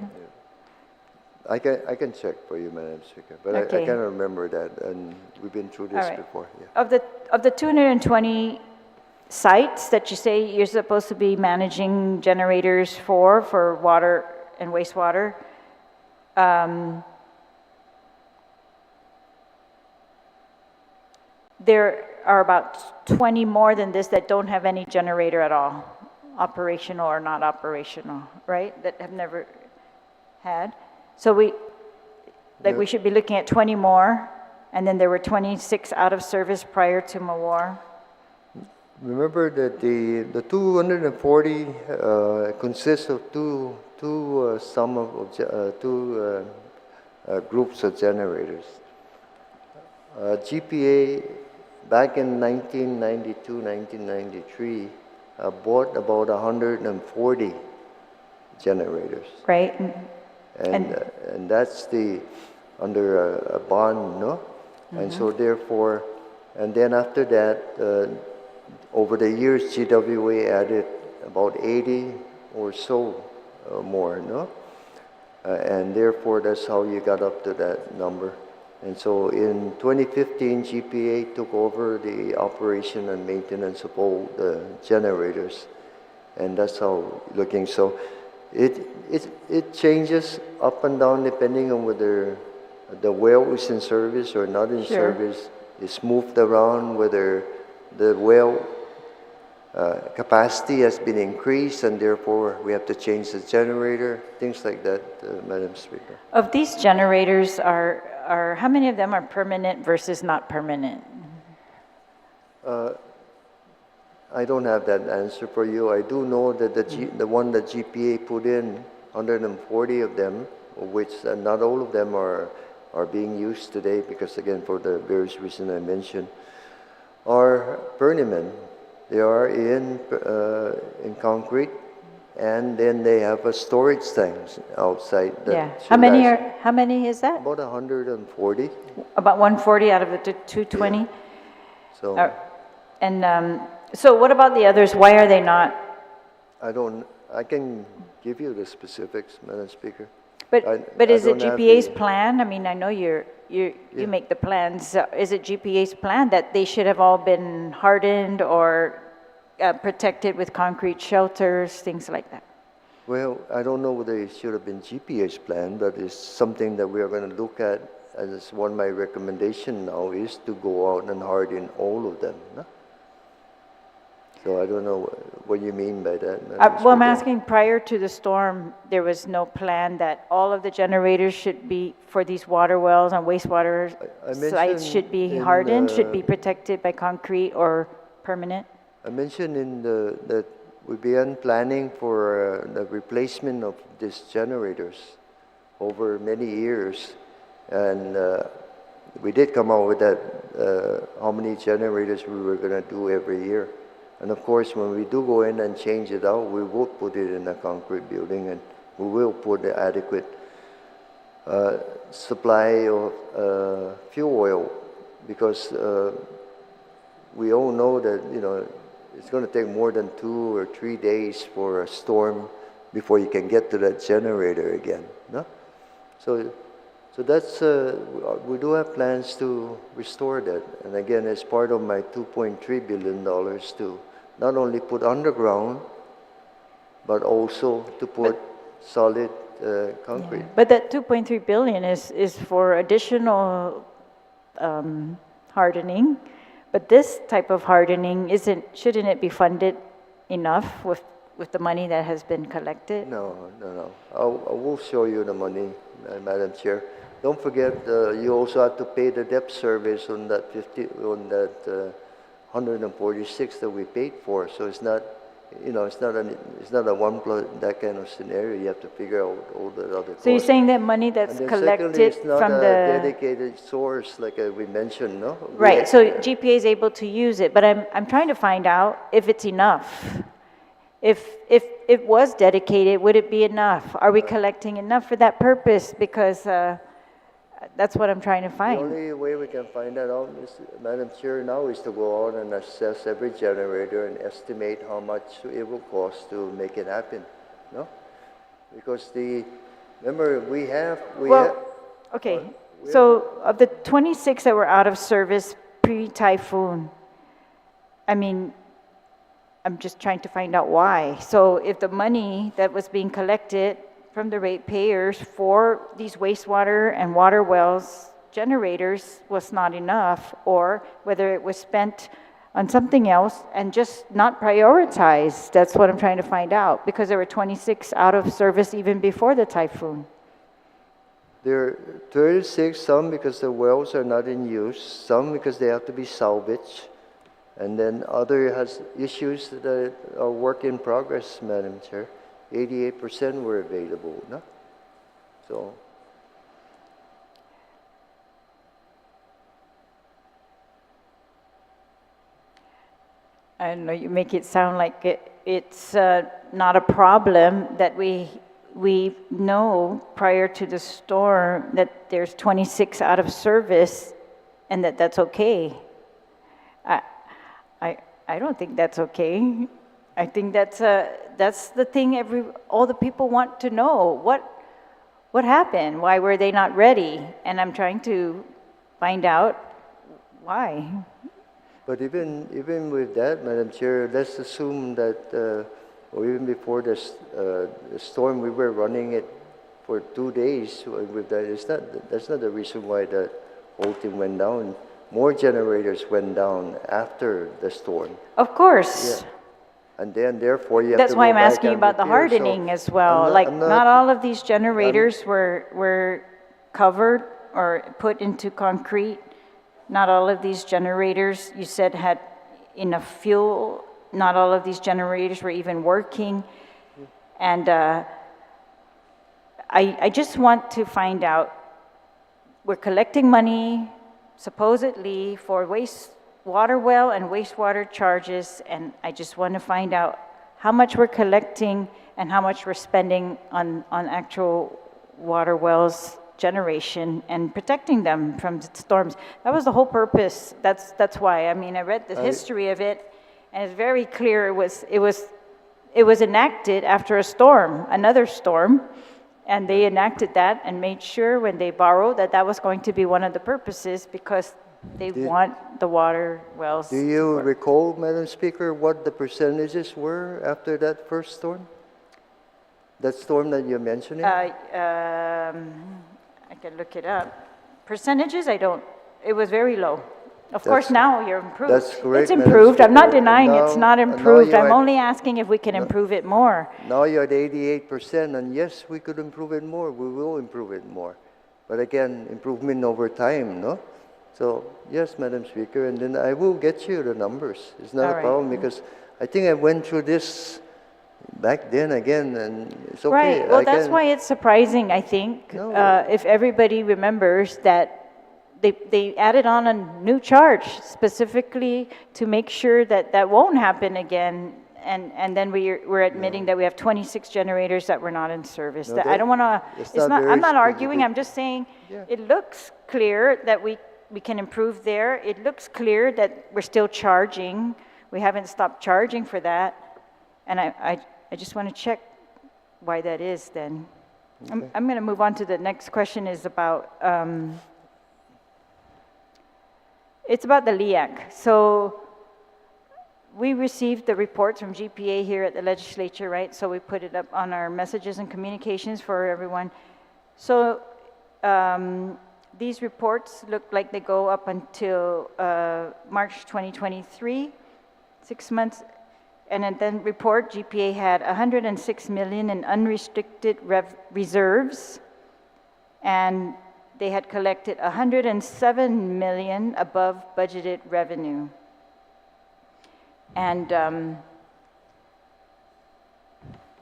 Speaker 2: I can check for you, Madam Speaker, but I
Speaker 3: Okay.
Speaker 2: cannot remember that, and we've been through this
Speaker 3: All right.
Speaker 2: before. Yeah.
Speaker 3: Of the 220 sites that you say you're supposed to be managing generators for water and wastewater, there are about 20 more than this that don't have any generator at all, operational or not operational, right? That have never had. So we should be looking at 20 more, and then there were 26 out of service prior to Mawar.
Speaker 2: Remember that the 240 consists of two groups of generators. GPA back in 1992, 1993 bought about 140 generators.
Speaker 3: Right?
Speaker 2: And that's under a bond, no? And so therefore, and then after that, over the years, GWA added about 80 or so more, no? And therefore, that's how you got up to that number. And so in 2015, GPA took over the operation and maintenance of all the generators. And that's how looking. So it changes up and down depending on whether the well is in service or not in service. It's moved around whether the well capacity has been increased and therefore we have to change the generator, things like that, Madam Speaker.
Speaker 3: Of these generators, how many of them are permanent versus not permanent?
Speaker 2: I don't have that answer for you. I do know that the one that GPA put in, 140 of them, of which not all of them are being used today because, again, for the various reasons I mentioned, are permanent. They are in concrete, and then they have a storage tanks outside. That
Speaker 3: How many is that?
Speaker 2: About 140.
Speaker 3: About 140 out of the 220?
Speaker 2: Yeah. So
Speaker 3: so what about the others? Why are they not?
Speaker 2: I can give you the specifics, Madam Speaker.
Speaker 3: But is it GPA's plan? I mean, I know you make the plans. Is it GPA's plan that they should have all been hardened or protected with concrete shelters, things like that?
Speaker 2: Well, I don't know whether it should have been GPA's plan, but it's something that we are going to look at. And it's one of my recommendation now is to go out and harden all of them. No? So I don't know what you mean by that.
Speaker 3: Well, I'm asking, prior to the storm, there was no plan that all of the generators should be, for these water wells and wastewater sites should be hardened, should be protected by concrete or permanent?
Speaker 2: I mentioned that we began planning for the replacement of these generators over many years. And we did come out with that, how many generators we were going to do every year. And of course, when we do go in and change it out, we will put it in a concrete building and we will put the adequate supply of fuel oil because we all know that, it's going to take more than 2 or 3 days for a storm before you can get to that generator again. No? So that's, we do have plans to restore that. And again, as part of my $2.3 billion to not only put underground, but also to put solid concrete.
Speaker 3: Yeah. But that 2.3 billion is for additional hardening. But this type of hardening shouldn't it be funded enough with the money that has been collected?
Speaker 2: No. I will show you the money, Madam Chair. Don't forget, you also have to pay the debt service on that 146 that we paid for. So it's not, it's not a one plus that kind of scenario. You have to figure out all the other costs.
Speaker 3: So you're saying that money that's collected
Speaker 2: it's not
Speaker 3: from
Speaker 2: a
Speaker 3: the
Speaker 2: dedicated source like we mentioned, no?
Speaker 3: Right. So GPA is able to use it, but I'm trying to find out if it's enough. If it was dedicated, would it be enough? Are we collecting enough for that purpose? Because that's what I'm trying to find.
Speaker 2: The only way we can find that out, Madam Chair, now is to go out and assess every generator and estimate how much it will cost to make it happen, no? Because remember, we have.
Speaker 3: Okay, so of the 26 that were out of service pre-typhoon, I mean, I'm just trying to find out why. So if the money that was being collected from the ratepayers for these wastewater and water wells generators was not enough, or whether it was spent on something else and just not prioritized. That's what I'm trying to find out, because there were 26 out of service even before the typhoon.
Speaker 2: There are 36, some because the wells are not in use, some because they have to be salvaged, and then other has issues that are work in progress, Madam Chair. 88% were available, no? So.
Speaker 3: I know you make it sound like it's not a problem that we know prior to the storm that there's 26 out of service and that's okay. I don't think that's okay. I think that's the thing all the people want to know. What happened? Why were they not ready? And I'm trying to find out why.
Speaker 2: But even with that, Madam Chair, let's assume that, or even before the storm, we were running it for 2 days. With that, that's not the reason why the whole thing went down. More generators went down after the storm.
Speaker 3: Of course.
Speaker 2: Yeah. And then, therefore, you have
Speaker 3: That's
Speaker 2: to
Speaker 3: why
Speaker 2: go
Speaker 3: I'm
Speaker 2: back
Speaker 3: asking
Speaker 2: and
Speaker 3: about the
Speaker 2: repair.
Speaker 3: hardening
Speaker 2: So
Speaker 3: as well. Not all of these generators were covered or put into concrete. Not all of these generators, you said, had enough fuel. Not all of these generators were even working. And I just want to find out, we're collecting money supposedly for water well and wastewater charges, and I just want to find out how much we're collecting and how much we're spending on actual water wells generation and protecting them from storms. That was the whole purpose. That's why. I mean, I read the history of it, and it's very clear. It was enacted after a storm, another storm, and they enacted that and made sure when they borrowed that was going to be one of the purposes, because they want the water wells.
Speaker 2: do you recall, Madam Speaker, what the percentages were after that first storm? That storm that you're mentioning?
Speaker 3: I can look it up. Percentages, I don't. It was very low. Of course, now you're improved.
Speaker 2: That's correct,
Speaker 3: It's
Speaker 2: Madam
Speaker 3: improved. I'm not
Speaker 2: Speaker.
Speaker 3: denying it's
Speaker 2: Now-
Speaker 3: not
Speaker 2: now
Speaker 3: improved.
Speaker 2: you're
Speaker 3: I'm
Speaker 2: at-
Speaker 3: only asking if we can improve it more.
Speaker 2: Now you're at 88%, and yes, we could improve it more. We will improve it more. But again, improvement over time, no? So, yes, Madam Speaker, and then I will get you the numbers. It's not
Speaker 3: All
Speaker 2: a
Speaker 3: right.
Speaker 2: problem, because I think I went through this back then again, and it's okay.
Speaker 3: Right. Well,
Speaker 2: I
Speaker 3: that's
Speaker 2: can-
Speaker 3: why it's surprising, I think,
Speaker 2: No.
Speaker 3: if everybody remembers that they added on a new charge specifically to make sure that won't happen again. And then we're admitting that we have 26 generators that were not in service.
Speaker 2: No,
Speaker 3: That- I
Speaker 2: that-
Speaker 3: don't want to,
Speaker 2: it's
Speaker 3: it's
Speaker 2: not
Speaker 3: not,
Speaker 2: very
Speaker 3: I'm not arguing,
Speaker 2: specific.
Speaker 3: I'm just saying,
Speaker 2: Yeah.
Speaker 3: it looks clear that we can improve there. It looks clear that we're still charging. We haven't stopped charging for that. And I just want to check why that is then. I'm going to move on to the next question, is about, it's about the Liac. So we received the reports from GPA here at the legislature, right? So we put it up on our messages and communications for everyone. So these reports look like they go up until March 2023, 6 months. And then report, GPA had 106 million in unrestricted reserves, and they had collected 107 million above budgeted revenue. And in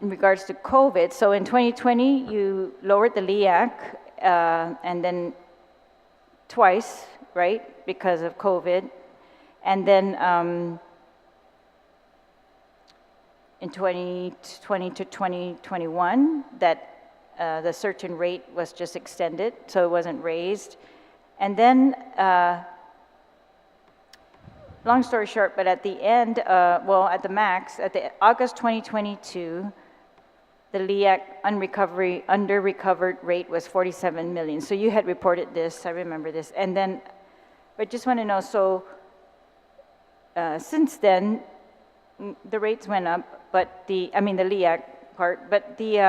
Speaker 3: regards to COVID, so in 2020, you lowered the Liac, and then twice, right, because of COVID. And then in 2020 to 2021, that the certain rate was just extended, so it wasn't raised. And then, long story short, but at the end, well, at the max, at the August 2022, the Liac under-recovered rate was 47 million. So you had reported this, I remember this. And then, but just want to know, so since then, the rates went up, but the Liac part, but the,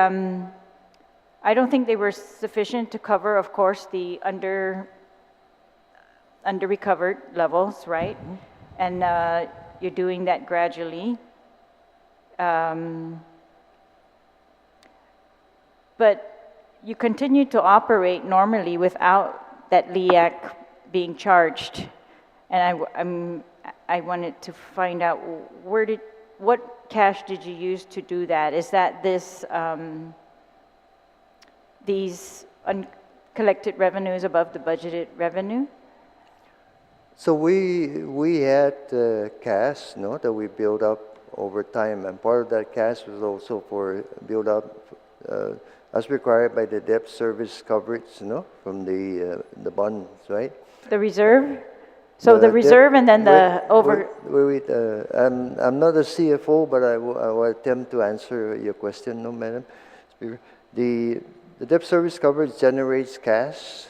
Speaker 3: I don't think they were sufficient to cover, of course, the under-recovered levels, right? And you're doing that gradually. But you continue to operate normally without that Liac being charged. And I wanted to find out, what cash did you use to do that? Is that this, these uncollected revenues above the budgeted revenue?
Speaker 2: So we had cash, no, that we built up over time, and part of that cash was also for build up as required by the debt service coverage, no, from the bonds, right?
Speaker 3: The reserve? So the reserve and then the over...
Speaker 2: Wait, I'm not a CFO, but I will attempt to answer your question, no, Madam Speaker. The debt service coverage generates cash,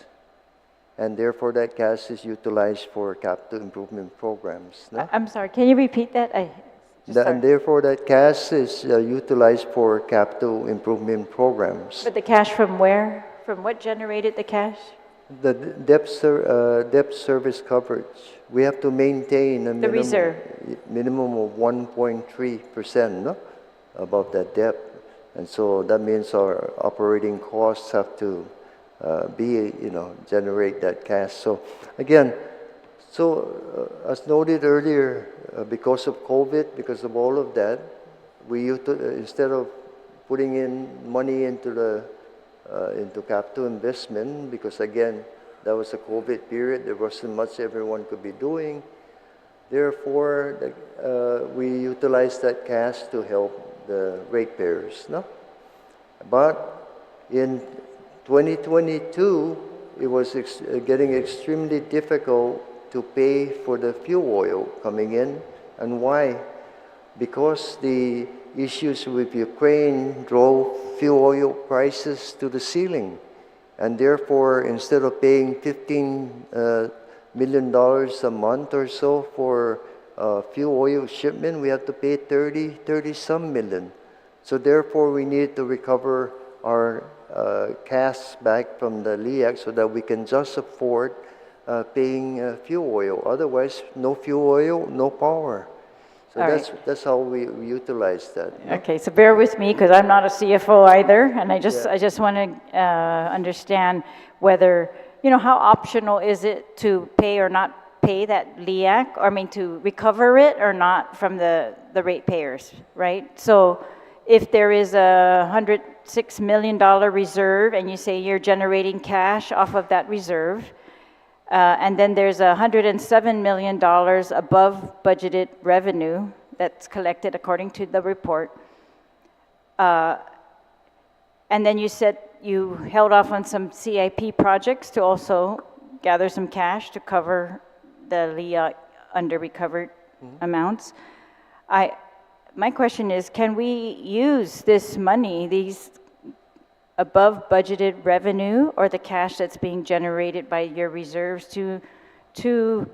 Speaker 2: and therefore that cash is utilized for capital improvement programs. No?
Speaker 3: I'm sorry, can you repeat that?
Speaker 2: And therefore that cash is utilized for capital improvement programs.
Speaker 3: But the cash from where? From what generated the cash?
Speaker 2: The debt service coverage. We have to maintain a minimum of 1.3%, no, above that debt. And so that means our operating costs have to generate that cash. So again, as noted earlier, because of COVID, because of all of that, instead of putting in money into capital investment, because again, that was a COVID period, there wasn't much everyone could be doing. Therefore, we utilized that cash to help the ratepayers, no? But in 2022, it was getting extremely difficult to pay for the fuel oil coming in. And why? Because the issues with Ukraine drove fuel oil prices to the ceiling. And therefore, instead of paying $15 million a month or so for fuel oil shipment, we have to pay 30-some million. So therefore, we need to recover our cash back from the Liac so that we can just afford paying fuel oil. Otherwise, no fuel oil, no power. So that's how we utilize that.
Speaker 3: Okay, so bear with me because I'm not a CFO either, and I just want to understand whether, how optional is it to pay or not pay that Liac, or I mean to recover it or not from the ratepayers, right? So if there is a $106 million reserve and you say you're generating cash off of that reserve, and then there's $107 million above budgeted revenue that's collected according to the report. And then you said you held off on some CIP projects to also gather some cash to cover the Liac under-recovered amounts. My question is, can we use this money, these above budgeted revenue, or the cash that's being generated by your reserves to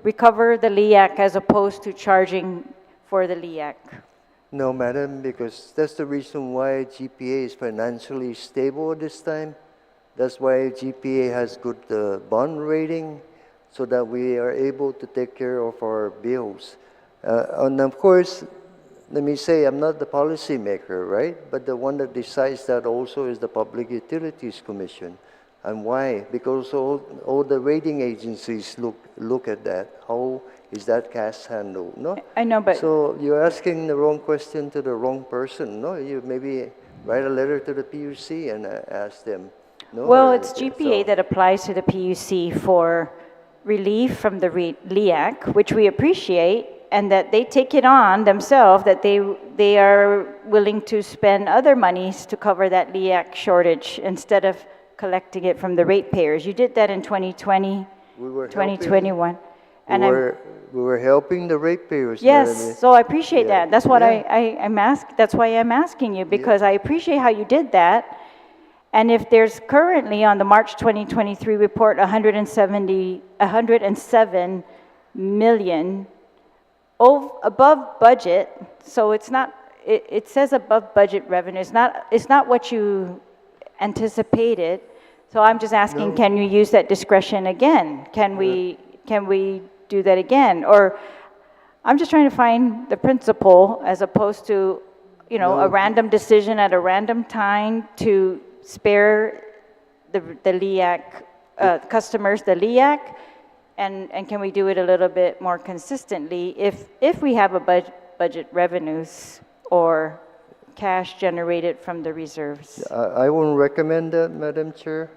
Speaker 3: recover the Liac as opposed to charging for the Liac?
Speaker 2: No, madam, because that's the reason why GPA is financially stable at this time. That's why GPA has good bond rating, so that we are able to take care of our bills. And of course, let me say, I'm not the policy maker, right? But the one that decides that also is the Public Utilities Commission. And why? Because all the rating agencies look at that. How is that cash handled? No?
Speaker 3: I know, but...
Speaker 2: So you're asking the wrong question to the wrong person. No, you maybe write a letter to the PUC and ask them. No?
Speaker 3: Well, it's GPA that applies to the PUC for relief from the Liac, which we appreciate, and that they take it on themselves, that they are willing to spend other monies to cover that Liac shortage instead of collecting it from the ratepayers. You did that in 2020, 2021.
Speaker 2: We were helping the ratepayers.
Speaker 3: Yes, so I appreciate that. That's what that's why I'm asking you, because I appreciate how you did that. And if there's currently on the March 2023 report 107 million above budget, so it's not, it says above budget revenue. It's not what you anticipated. So I'm just asking, can you use that discretion again? Can we do that again? Or I'm just trying to find the principle as opposed to, a random decision at a random time to spare the Liac customers the Liac. And can we do it a little bit more consistently if we have a budget revenues or cash generated from the reserves?
Speaker 2: I won't recommend that, Madam Chair.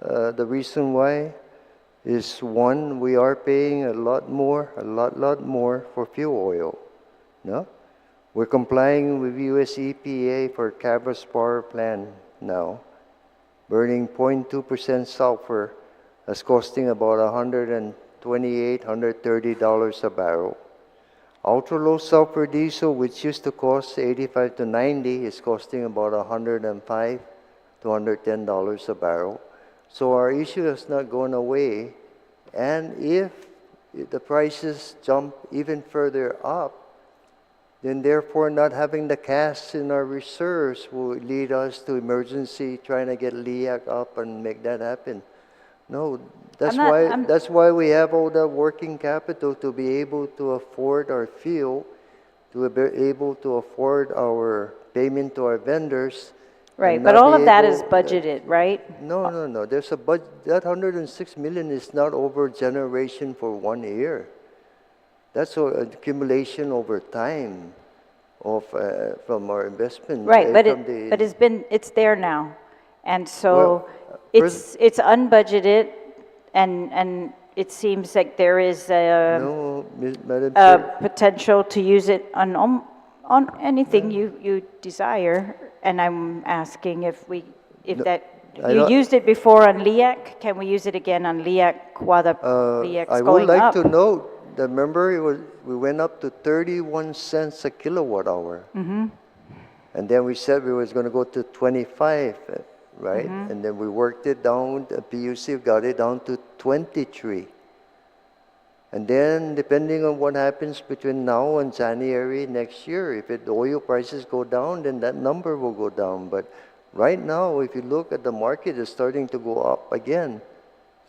Speaker 2: The reason why is one, we are paying a lot more for fuel oil. No? We're complying with US EPA for Cabras Power Plant now. Burning 0.2% sulfur is costing about $128, $130 a barrel. Ultra low sulfur diesel, which used to cost 85 to 90, is costing about $105 to $110 a barrel. So our issue has not gone away. And if the prices jump even further up, then therefore not having the cash in our reserves will lead us to emergency trying to get Liac up and make that happen. No, that's why we have all the working capital to be able to afford our fuel, to be able to afford our payment to our vendors.
Speaker 3: Right,
Speaker 2: and
Speaker 3: but
Speaker 2: not
Speaker 3: all
Speaker 2: be
Speaker 3: of that is
Speaker 2: able-
Speaker 3: budgeted, right?
Speaker 2: No. There's a budget. That 106 million is not over generation for 1 year. That's an accumulation over time of from our investment.
Speaker 3: Right, but
Speaker 2: from the-
Speaker 3: it's there now. And so
Speaker 2: Well,
Speaker 3: it's unbudgeted, and it seems like there is
Speaker 2: No, Madam
Speaker 3: a
Speaker 2: Chair.
Speaker 3: potential to use it on anything you desire. And I'm asking if
Speaker 2: I
Speaker 3: you
Speaker 2: don't-
Speaker 3: used it before on Liac, can we use it again on Liac while the Liac's
Speaker 2: I would
Speaker 3: going
Speaker 2: like
Speaker 3: up?
Speaker 2: to note that remember we went up to 31 cents a kilowatt hour.
Speaker 3: Mm-hmm.
Speaker 2: And then we said we was going to go to 25, right?
Speaker 3: Mm-hmm.
Speaker 2: And then we worked it down, the PUC got it down to 23. And then depending on what happens between now and January next year, if the oil prices go down, then that number will go down. But right now, if you look at the market, it's starting to go up again.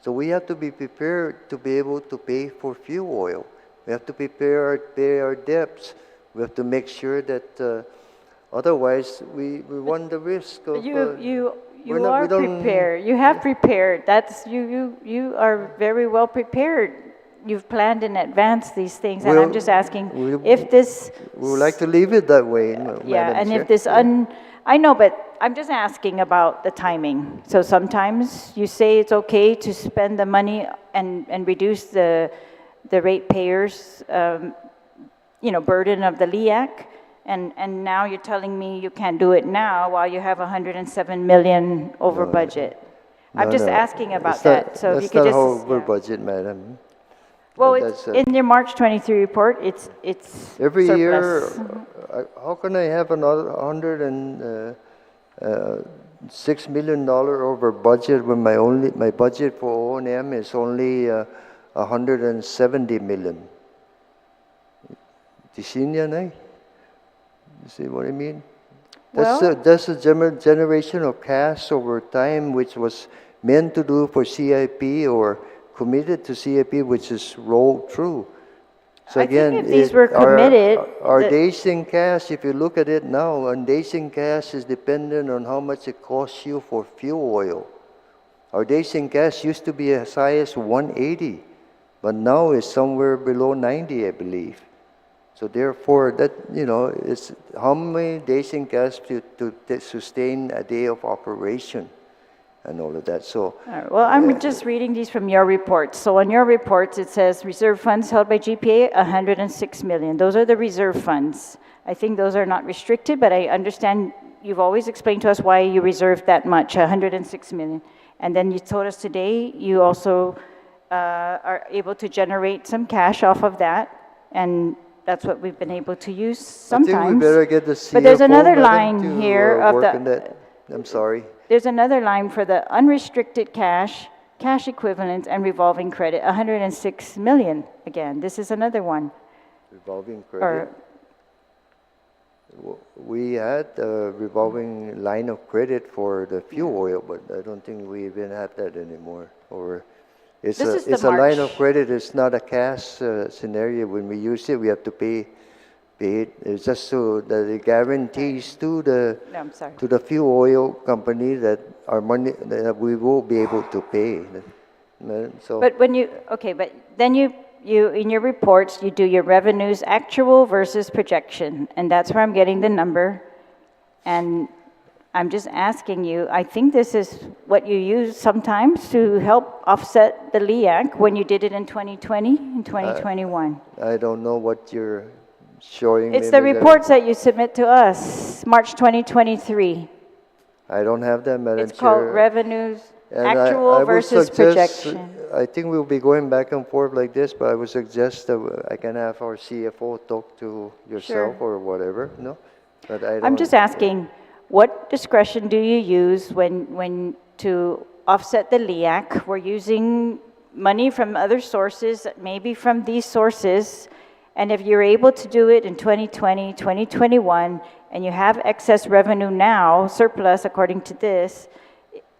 Speaker 2: So we have to be prepared to be able to pay for fuel oil. We have to pay our debts. We have to make sure that otherwise we run the risk of...
Speaker 3: You
Speaker 2: we're not-
Speaker 3: are
Speaker 2: we don't-
Speaker 3: prepared. You have prepared. That's you are very well prepared. You've planned in advance these things, and I'm
Speaker 2: Well,
Speaker 3: just asking
Speaker 2: we-
Speaker 3: if this.
Speaker 2: We would like to leave it that way,
Speaker 3: Yeah,
Speaker 2: Madam
Speaker 3: and
Speaker 2: Chair.
Speaker 3: if this I know, but I'm just asking about the timing. So sometimes you say it's okay to spend the money and reduce the ratepayers, burden of the Liac, and now you're telling me you can't do it now while you have 107 million over budget. I'm just asking about that. So if you could
Speaker 2: That's not
Speaker 3: just.
Speaker 2: how we're
Speaker 3: Yeah.
Speaker 2: budget, madam.
Speaker 3: Well,
Speaker 2: That's,
Speaker 3: in your March 23 report, it's
Speaker 2: Every year,
Speaker 3: surplus.
Speaker 2: how can I have another $106 million over budget when my budget for O&M is only 170 million? Do you see what I mean? That's a generation of cash over time, which was meant to do for CIP or committed to CIP, which is rolled through. So
Speaker 3: I think
Speaker 2: again,
Speaker 3: if these were committed,
Speaker 2: our
Speaker 3: that-
Speaker 2: days in cash, if you look at it now, and days in cash is dependent on how much it costs you for fuel oil. Our days in cash used to be as high as 180, but now it's somewhere below 90, I believe. So therefore, that, it's how many days in cash to sustain a day of operation and all of that. So
Speaker 3: All right, well, I'm just reading these from your reports. So on your reports, it says reserve funds held by GPA, 106 million. Those are the reserve funds. I think those are not restricted, but I understand you've always explained to us why you reserved that much, 106 million. And then you told us today you also are able to generate some cash off of that, and that's what we've been able to use sometimes.
Speaker 2: I think we better get the CFO,
Speaker 3: But there's another
Speaker 2: madam,
Speaker 3: line
Speaker 2: to,
Speaker 3: here of
Speaker 2: work
Speaker 3: the.
Speaker 2: on that. I'm sorry.
Speaker 3: There's another line for the unrestricted cash, cash equivalents, and revolving credit, 106 million. Again, this is another one.
Speaker 2: Revolving
Speaker 3: Or,
Speaker 2: credit. We had a revolving line of credit for the fuel oil, but I don't think we even have that anymore. Or it's
Speaker 3: This is the
Speaker 2: it's a line of
Speaker 3: March.
Speaker 2: credit. It's not a cash scenario. When we use it, we have to pay it. It's just so that it guarantees to the
Speaker 3: no, I'm sorry.
Speaker 2: to the fuel oil company that our money that we will be able to pay. So
Speaker 3: But when you, okay, but then you in your reports, you do your revenues actual versus projection, and that's where I'm getting the number. And I'm just asking you, I think this is what you use sometimes to help offset the Liac when you did it in 2020 and 2021.
Speaker 2: I don't know what you're showing me.
Speaker 3: It's the
Speaker 2: Ms.
Speaker 3: reports that you submit to us, March 2023.
Speaker 2: I don't have that, Madam
Speaker 3: It's called
Speaker 2: Chair.
Speaker 3: revenues,
Speaker 2: And
Speaker 3: actual
Speaker 2: I would
Speaker 3: versus
Speaker 2: suggest,
Speaker 3: projection.
Speaker 2: I think we'll be going back and forth like this, but I would suggest that I can have our CFO talk to yourself
Speaker 3: Sure.
Speaker 2: or whatever, no? But I
Speaker 3: I'm
Speaker 2: don't-
Speaker 3: just asking, what discretion do you use when to offset the Liac? We're using money from other sources, maybe from these sources, and if you're able to do it in 2020, 2021, and you have excess revenue now, surplus according to this,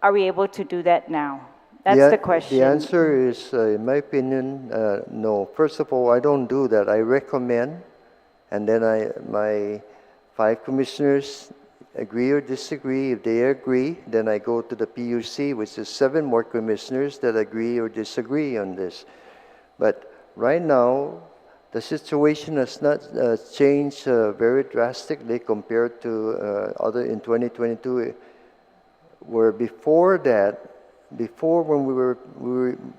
Speaker 3: are we able to do that now? That's the question.
Speaker 2: The answer is, in my opinion, no. First of all, I don't do that. I recommend, and then my 5 commissioners agree or disagree. If they agree, then I go to the PUC, which is 7 more commissioners that agree or disagree on this. But right now, the situation has not changed very drastically compared to other in 2022, where before that, before when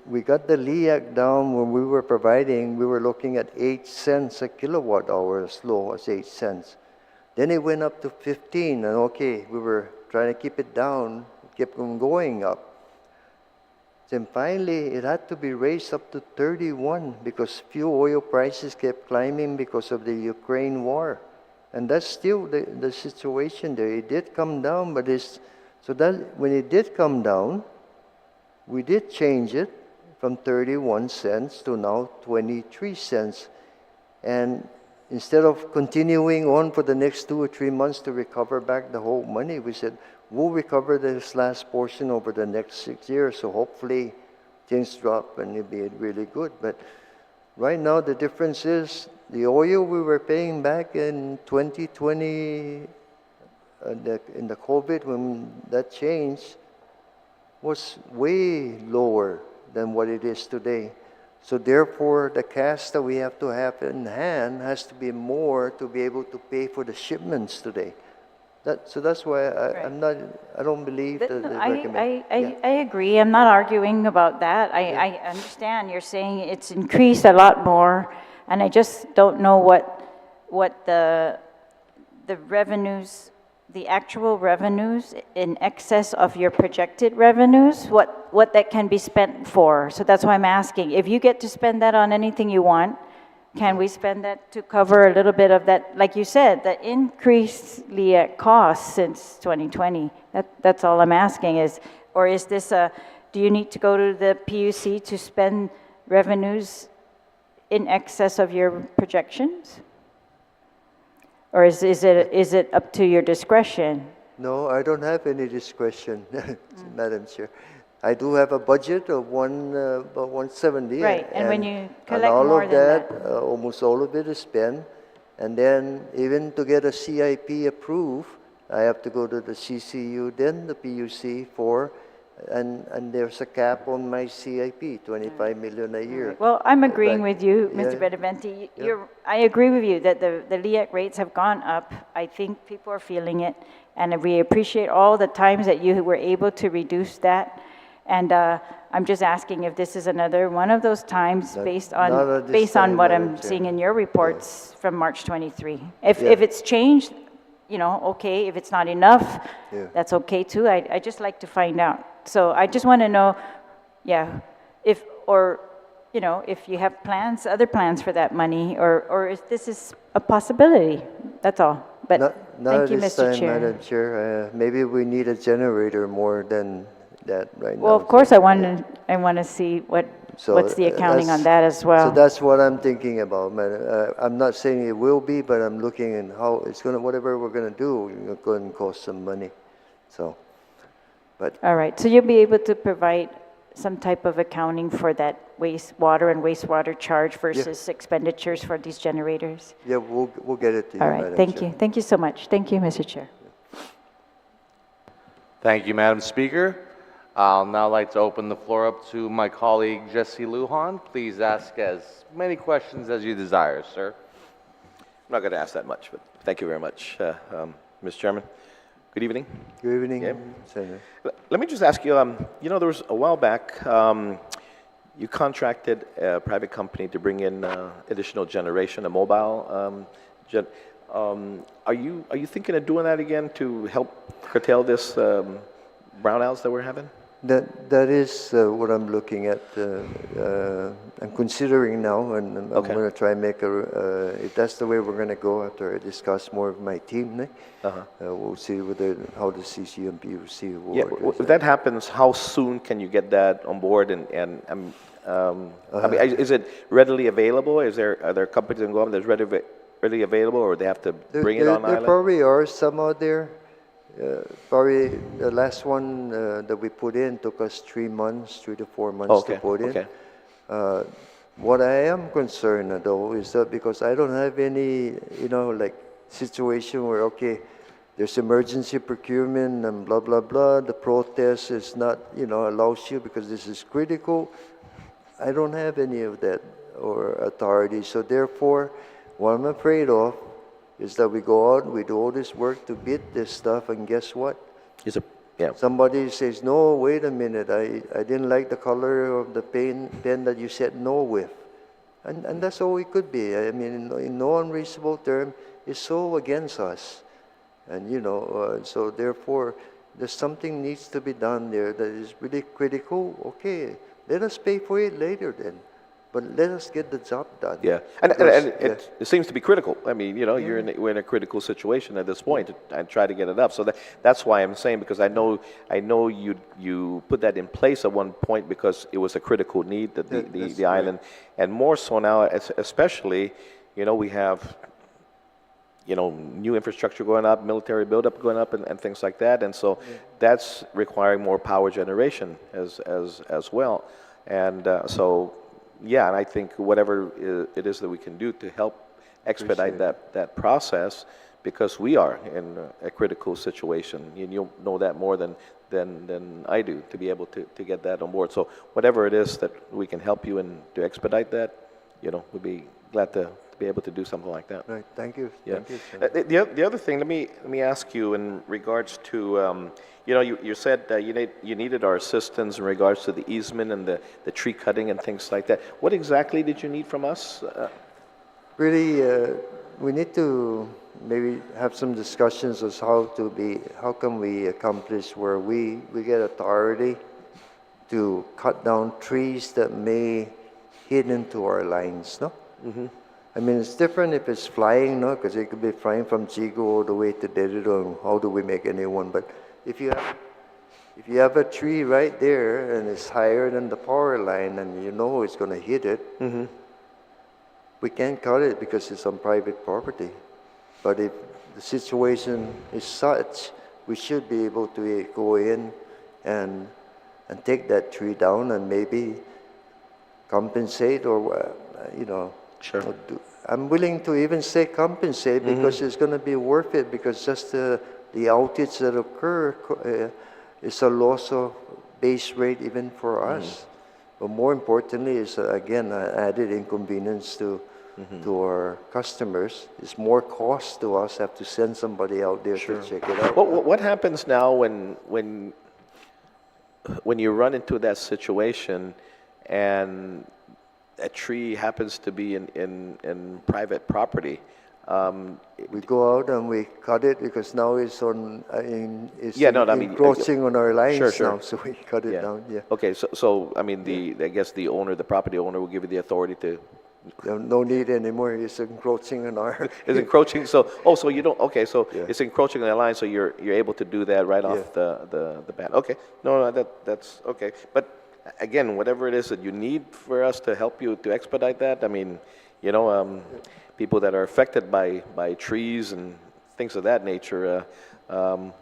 Speaker 2: we got the Liac down, when we were providing, we were looking at 8 cents a kilowatt hour, as low as 8 cents. Then it went up to 15, and okay, we were trying to keep it down, kept on going up. Then finally, it had to be raised up to 31 because fuel oil prices kept climbing because of the Ukraine war. And that's still the situation there. It did come down, but so that when it did come down, we did change it from 31 cents to now 23 cents. And instead of continuing on for the next 2 or 3 months to recover back the whole money, we said, we'll recover this last portion over the next 6 years. So hopefully things drop and it'll be really good. But right now the difference is the oil we were paying back in 2020, in the COVID, when that changed, was way lower than what it is today. So therefore, the cash that we have to have in hand has to be more to be able to pay for the shipments today. So that's why I don't believe that they recommend.
Speaker 3: I agree. I'm not arguing about that. I understand you're saying it's increased a lot more, and I just don't know what the revenues, the actual revenues in excess of your projected revenues, what that can be spent for. So that's why I'm asking. If you get to spend that on anything you want, can we spend that to cover a little bit of that, like you said, the increased Liac costs since 2020? That's all I'm asking is, or is this do you need to go to the PUC to spend revenues in excess of your projections? Or is it up to your discretion?
Speaker 2: No, I don't have any discretion, Madam Chair. I do have a budget of about 170.
Speaker 3: Right, and when you collect
Speaker 2: and all
Speaker 3: more
Speaker 2: of
Speaker 3: than
Speaker 2: that, almost all of it is spent. And then even to get a CIP approved, I have to go to the CCU, then the PUC and there's a cap on my CIP, 25 million a year.
Speaker 3: Well, I'm agreeing
Speaker 2: But-
Speaker 3: with you,
Speaker 2: yeah.
Speaker 3: Mr. Benavente. I agree with you that the Liac rates have gone up. I think people are feeling it, and we appreciate all the times that you were able to reduce that. And I'm just asking if this is another one of those times based
Speaker 2: not
Speaker 3: on
Speaker 2: at this time,
Speaker 3: what
Speaker 2: Madam
Speaker 3: I'm
Speaker 2: Chair.
Speaker 3: seeing in your reports from March 23. If
Speaker 2: Yeah.
Speaker 3: it's changed, okay. If it's not enough,
Speaker 2: Yeah.
Speaker 3: that's okay too. I just like to find out. So I just want to know, if you have other plans for that money, or if this is a possibility. That's all. But
Speaker 2: Not
Speaker 3: thank you,
Speaker 2: at this
Speaker 3: Mr.
Speaker 2: time,
Speaker 3: Chair.
Speaker 2: Madam Chair. Maybe we need a generator more than that right now.
Speaker 3: Well, of course, I want to see
Speaker 2: So
Speaker 3: what's the accounting on
Speaker 2: that's-
Speaker 3: that as well.
Speaker 2: So that's what I'm thinking about, Madam. I'm not saying it will be, but I'm looking at how it's going to, whatever we're going to do, it's going to cost some money. So, but
Speaker 3: All right, so you'll be able to provide some type of accounting for that wastewater and wastewater charge versus expenditures for these generators?
Speaker 2: yeah, we'll get it to you,
Speaker 3: All right,
Speaker 2: Madam
Speaker 3: thank
Speaker 2: Chair.
Speaker 3: you. Thank you so much. Thank you, Mr. Chair.
Speaker 1: Thank you, Madam Speaker. I'll now like to open the floor up to my colleague Jesse Lujan. Please ask as many questions as you desire, sir.
Speaker 4: I'm not going to ask that much, but thank you very much, Mr. Chairman. Good Good evening.
Speaker 2: Good evening,
Speaker 4: Yeah.
Speaker 2: Senator.
Speaker 4: Let me just ask you, there was a while back, you contracted a private company to bring in additional generation, a mobile are you thinking of doing that again to help curtail this brownouts that we're having?
Speaker 2: That is what I'm looking at. I'm considering now, and I'm
Speaker 4: Okay.
Speaker 2: going to try and make if that's the way we're going to go after I discuss more with my team, we'll see how the CCMP will see.
Speaker 4: Yeah, if that happens, how soon can you get that on board? And I mean, is it readily available? Are there companies in Guam that's readily available, or they have to bring it on
Speaker 2: There
Speaker 4: island?
Speaker 2: probably are some out there. Probably the last one that we put in took us 3 to 4 months to put in.
Speaker 4: Okay.
Speaker 2: What I am concerned though is that because I don't have any, like situation where, okay, there's emergency procurement and blah, blah, blah. The protest is not, allows you because this is critical. I don't have any of that or authority. So therefore, what I'm afraid of is that we go out, we do all this work to bid this stuff, and guess what?
Speaker 4: Yeah.
Speaker 2: Somebody says, no, wait a minute, I didn't like the color of the pen that you said no with. And that's all it could be. I mean, in no unreasonable term, it's so against us. And, so therefore, there's something needs to be done there that is really critical. Okay, let us pay for it later then. But let us get the job done.
Speaker 4: Yeah, and it seems to be critical. I mean, we're in a critical situation at this point, and try to get it up. So that's why I'm saying, because I know you put that in place at one point because it was a critical need that the island, and more so now, especially, we have new infrastructure going up, military buildup going up, and things like that, and so that's requiring more power generation as well, and so. Yeah, and I think whatever it is that we can do to help expedite that process, because we are in a critical situation, and you'll know that more than I do, to be able to get that on board. So whatever it is that we can help you and to expedite that, we'd be glad to be able to do something like that.
Speaker 2: Right. Thank you.
Speaker 4: Yeah.
Speaker 2: Thank you,
Speaker 4: The other thing, let me ask you in regards to, you said that you needed our assistance in regards to the easement and the tree cutting and things like that. What exactly did you need from us?
Speaker 2: Really, we need to maybe have some discussions as how can we accomplish where we get authority to cut down trees that may hit into our lines, no? Mm-hmm. I mean, it's different if it's flying, no? Because it could be flying from Chico all the way to Dedito, and how do we make a new one? But if you have a tree right there and it's higher than the power line and it's going to hit it, we can't cut it because it's on private property. But if the situation is such, we should be able to go in and take that tree down and maybe compensate or,
Speaker 4: Sure.
Speaker 2: I'm willing to even say compensate because it's going to be worth it, because just the outage that occur is a loss of base rate even for us. But more importantly is, again, added inconvenience to our customers. It's more cost to us, have to send somebody out there to check it out.
Speaker 4: What happens now when you run into that situation and a tree happens to be in private property?
Speaker 2: We go out and we cut it because now it's encroaching on our lines
Speaker 4: Sure.
Speaker 2: now, so we cut it down. Yeah.
Speaker 4: Okay, so I mean, I guess the property owner will give you the authority to.
Speaker 2: No need anymore. It's encroaching on our.
Speaker 4: It's encroaching. So you don't. Okay, so it's encroaching on the line. So you're able to do that right off the bat. Okay, no, that's okay. But again, whatever it is that you need for us to help you to expedite that, I mean, people that are affected by trees and things of that nature,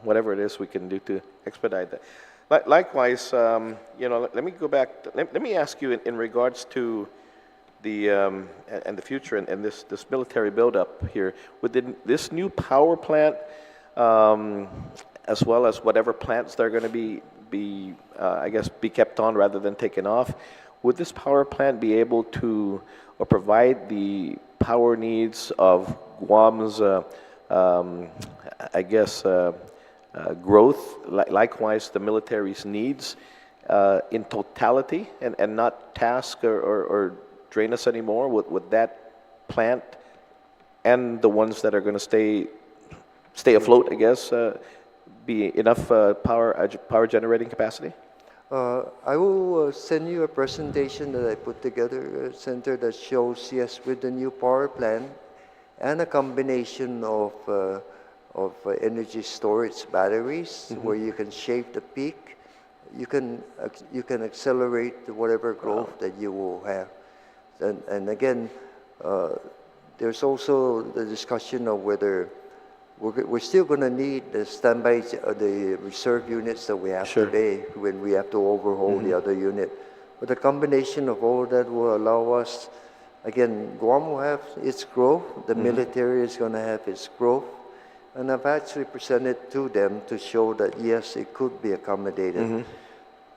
Speaker 4: whatever it is we can do to expedite that. Likewise, let me go back. Let me ask you in regards to the and the future and this military buildup here with this new power plant, as well as whatever plants they're going to be kept on rather than taken off. Would this power plant be able to provide the power needs of Guam's, growth, likewise the military's needs in totality, and not task or drain us anymore? Would that plant and the ones that are going to stay afloat, I guess, be enough power generating capacity?
Speaker 2: I will send you a presentation that I put together, Senator, that shows, yes, with the new power plant and a combination of energy storage batteries, where you can shape the peak, you can accelerate whatever growth that you will have. And again, there's also the discussion of whether we're still going to need the standby, the reserve units that we have today when we have to overhaul the other unit. But the combination of all that will allow us, again, Guam will have its growth, the military is going to have its growth, and I've actually presented to them to show that, yes, it could be accommodated.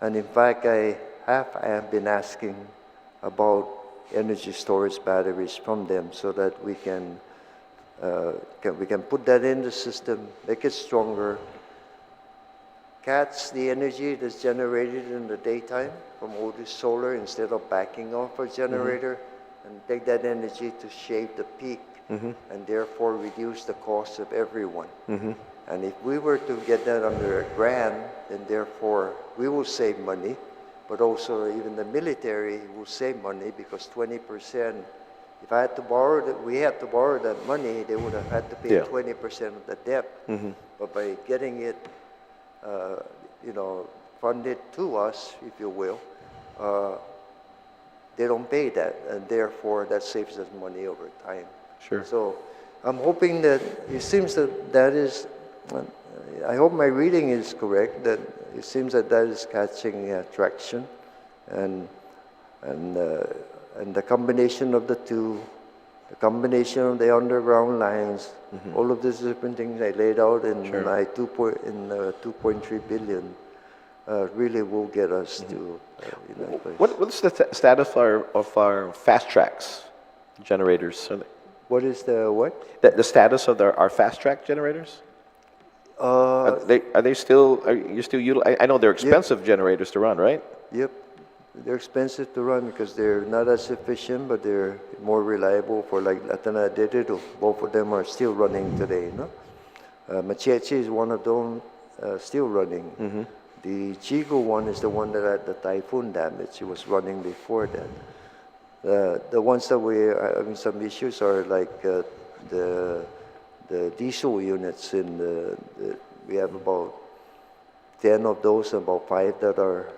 Speaker 2: And in fact, I have been asking about energy storage batteries from them so that we can put that in the system, make it stronger, catch the energy that's generated in the daytime from all this solar instead of backing off a generator, and take that energy to shape the peak, and therefore reduce the cost of everyone. And if we were to get that under a grant, then therefore we will save money, but also even the military will save money, because 20%, if I had to borrow that, we had to borrow that money, they would have had to pay 20% of the debt. But by getting it, funded to us, if you will, they don't pay that, and therefore that saves us money over time.
Speaker 4: Sure.
Speaker 2: So I'm hoping that it seems that is. I hope my reading is correct. That it seems that is catching traction, and the combination of the two, the combination of the underground lines, all of these different things I laid out in my 2.3 billion, really will get us to that place.
Speaker 4: What's the status of our fast tracks generators?
Speaker 2: What is the what?
Speaker 4: The status of our fast track generators? Are they still? Are you still utilizing? I know they're expensive generators to run, right?
Speaker 2: Yep. They're expensive to run because they're not as efficient, but they're more reliable for like Latana Dedito. Both of them are still running today, no? Machechi is one of them still running. The Chigo one is the one that had the typhoon damage. It was running before that. The ones that we are having some issues are like the diesel units we have about 10 of those, about 5 that are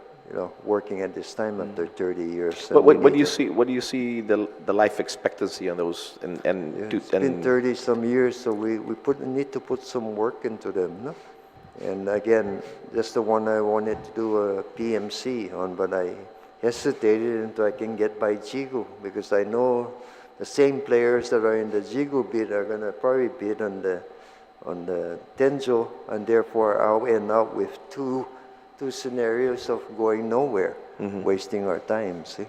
Speaker 2: working at this time after 30 years.
Speaker 4: But what do you see? What do you see the life expectancy on those?
Speaker 2: It's been 30 some years, so we need to put some work into them. No? And again, that's the one I wanted to do a PMC on, but I hesitated until I can get by Jigo, because I know the same players that are in the Jigo bid are going to probably bid on the Tenjo, and therefore I'll end up with two scenarios of going nowhere, wasting our time, see?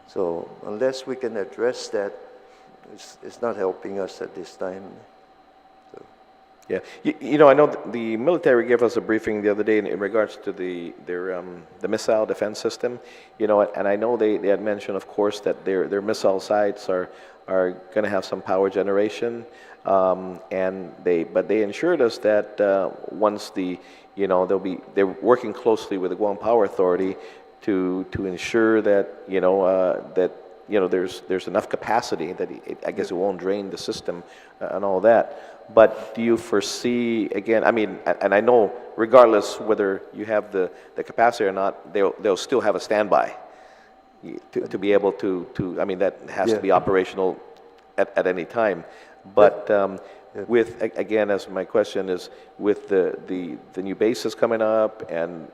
Speaker 2: So unless we can address that, it's not helping us at this time. So.
Speaker 4: Yeah, I know the military gave us a briefing the other day in regards to the missile defense system, and I know they had mentioned, of course, that their missile sites are going to have some power generation, but they assured us that once they're working closely with the Guam Power Authority to ensure that there's enough capacity that I guess it won't drain the system and all that. But do you foresee, again, I mean, and I know regardless whether you have the capacity or not, they'll still have a standby to be able to I mean, that has to be operational at any time. But with, again, as my question is, with the new bases coming up and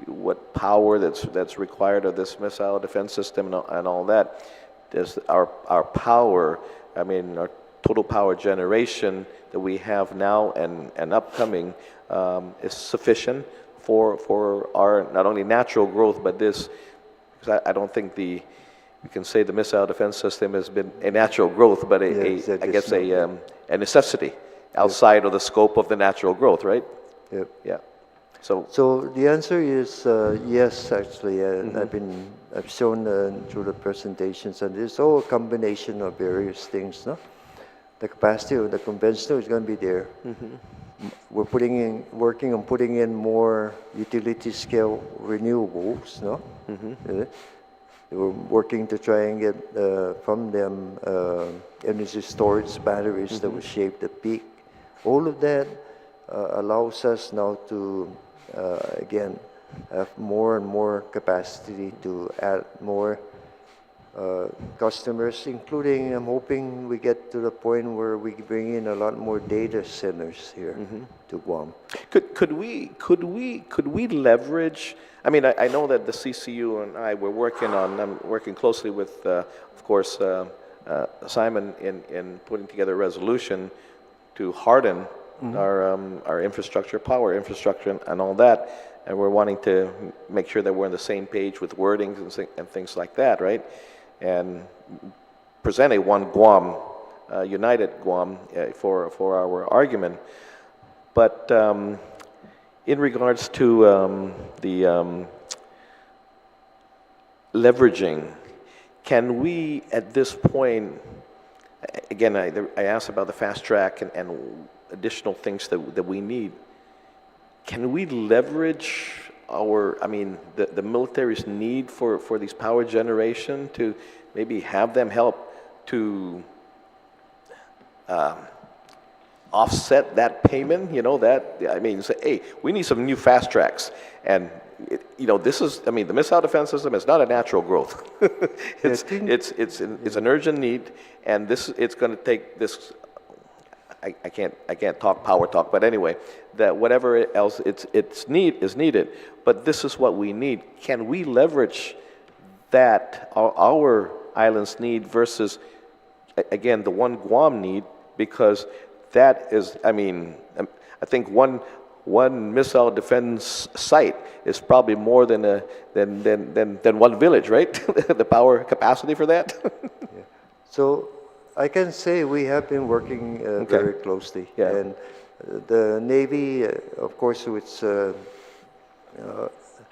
Speaker 4: what power that's required of this missile defense system and all that, does our power, I mean, our total power generation that we have now and upcoming is sufficient for our not only natural growth, but this, because I don't think we can say the missile defense system has been a natural growth, but a necessity outside of the scope of the natural growth, right?
Speaker 2: Yep.
Speaker 4: Yeah. So,
Speaker 2: So the answer is yes, actually, and I've shown through the presentations, and it's all a combination of various things. No, the capacity of the conventional is going to be there. We're working on putting in more utility scale renewables. No, we're working to try and get from them energy storage batteries that will shape the peak. All of that allows us now to again have more and more capacity to add more customers, including I'm hoping we get to the point where we bring in a lot more data centers here to Guam.
Speaker 4: could we leverage? I mean, I know that the CCU and I were working on. I'm working closely with, of course, Simon in putting together a resolution to harden our infrastructure, power infrastructure, and all that. And we're wanting to make sure that we're on the same page with wordings and things like that, right? And present a one Guam, united Guam, for our argument. But in regards to the leveraging, can we at this point, again, I asked about the fast track and additional things that we need. Can we leverage the military's need for these power generation to maybe have them help to offset that payment? Say, hey, we need some new fast tracks. And, this is, the missile defense system is not a natural growth. It's an urgent need, and it's going to take this. I can't talk power talk, but anyway, that whatever else is needed. But this is what we need. Can we leverage that our island's need versus, again, the one Guam need? Because that is, I think one missile defense site is probably more than one village, right? The power capacity for that.
Speaker 2: Yeah. So I can say we have been working very closely.
Speaker 4: Yeah.
Speaker 2: And the Navy, of course, which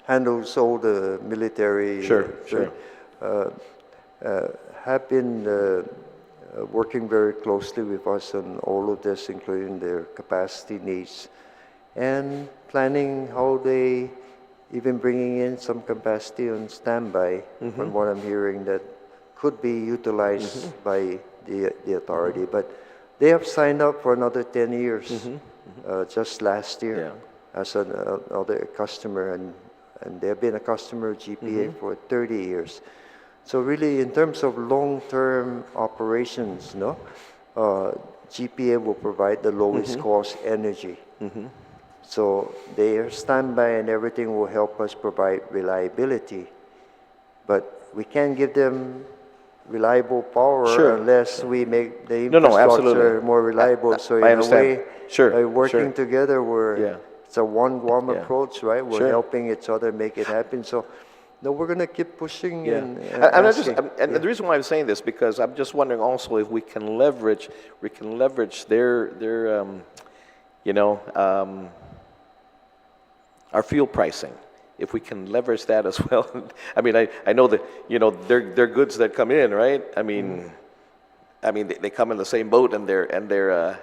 Speaker 2: handles all the military,
Speaker 4: Sure.
Speaker 2: have been working very closely with us on all of this, including their capacity needs, and planning how they even bringing in some capacity on standby, from what I'm hearing, that could be utilized by the authority. But they have signed up for another 10 years, just last year, as another customer, and they have been a customer of GPA for 30 years. So really, in terms of long-term operations, GPA will provide the lowest cost energy. So their standby and everything will help us provide reliability. But we can't give them reliable power unless we make the infrastructure more reliable. So in a way, by working together, it's a one Guam approach, right? We're helping each other make it happen. So we're going to keep pushing and
Speaker 4: the reason why I'm saying this, because I'm just wondering also if we can leverage their our fuel pricing, if we can leverage that as well. I know that they're goods that come in, right? They come in the same boat, and they're a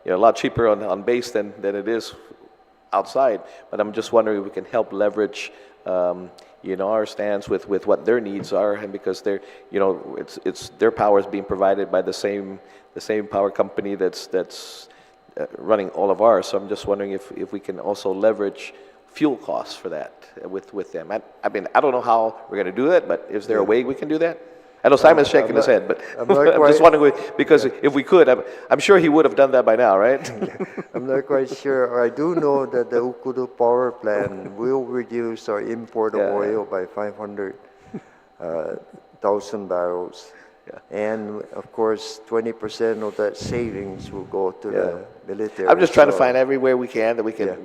Speaker 4: lot cheaper on base than it is outside. But I'm just wondering if we can help leverage our stance with what their needs are, and because they're it's their power is being provided by the same power company that's running all of ours. So I'm just wondering if we can also leverage fuel costs for that with them. I don't know how we're going to do that, but is there a way we can do that? I know Simon's shaking his head, but I'm just wondering, because if we could, I'm sure he would have done that by now, right?
Speaker 2: I'm not quite sure. I do know that the Ukudu power plant will reduce our import of oil by 500,000 barrels. And of course, 20% of that savings will go to the military.
Speaker 4: I'm just trying to find everywhere we can that we can,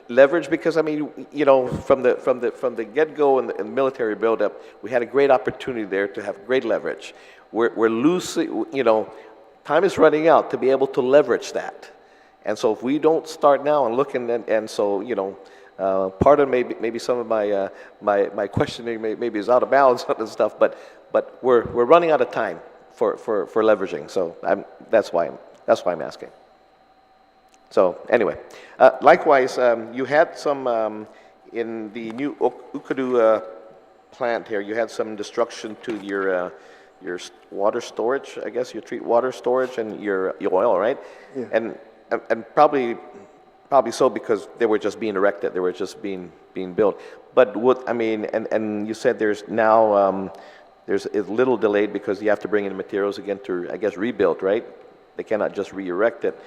Speaker 4: leverage, because from the get-go and the military buildup, we had a great opportunity there to have great leverage. We're losing, time is running out to be able to leverage that. And so if we don't start now and looking, and so, you know, part of maybe some of my questioning maybe is out of bounds on this stuff, but we're running out of time for leveraging. So that's why I'm asking. So anyway, likewise, you had some in the new Ukadu plant here. You had some destruction to your water storage. I guess you treat water storage and your oil, right?
Speaker 2: Yeah.
Speaker 4: And probably so because they were just being erected. They were just being built. But what I mean, and you said there's now there's a little delayed because you have to bring in materials again to, I guess, rebuild, right? They cannot just re-erect it.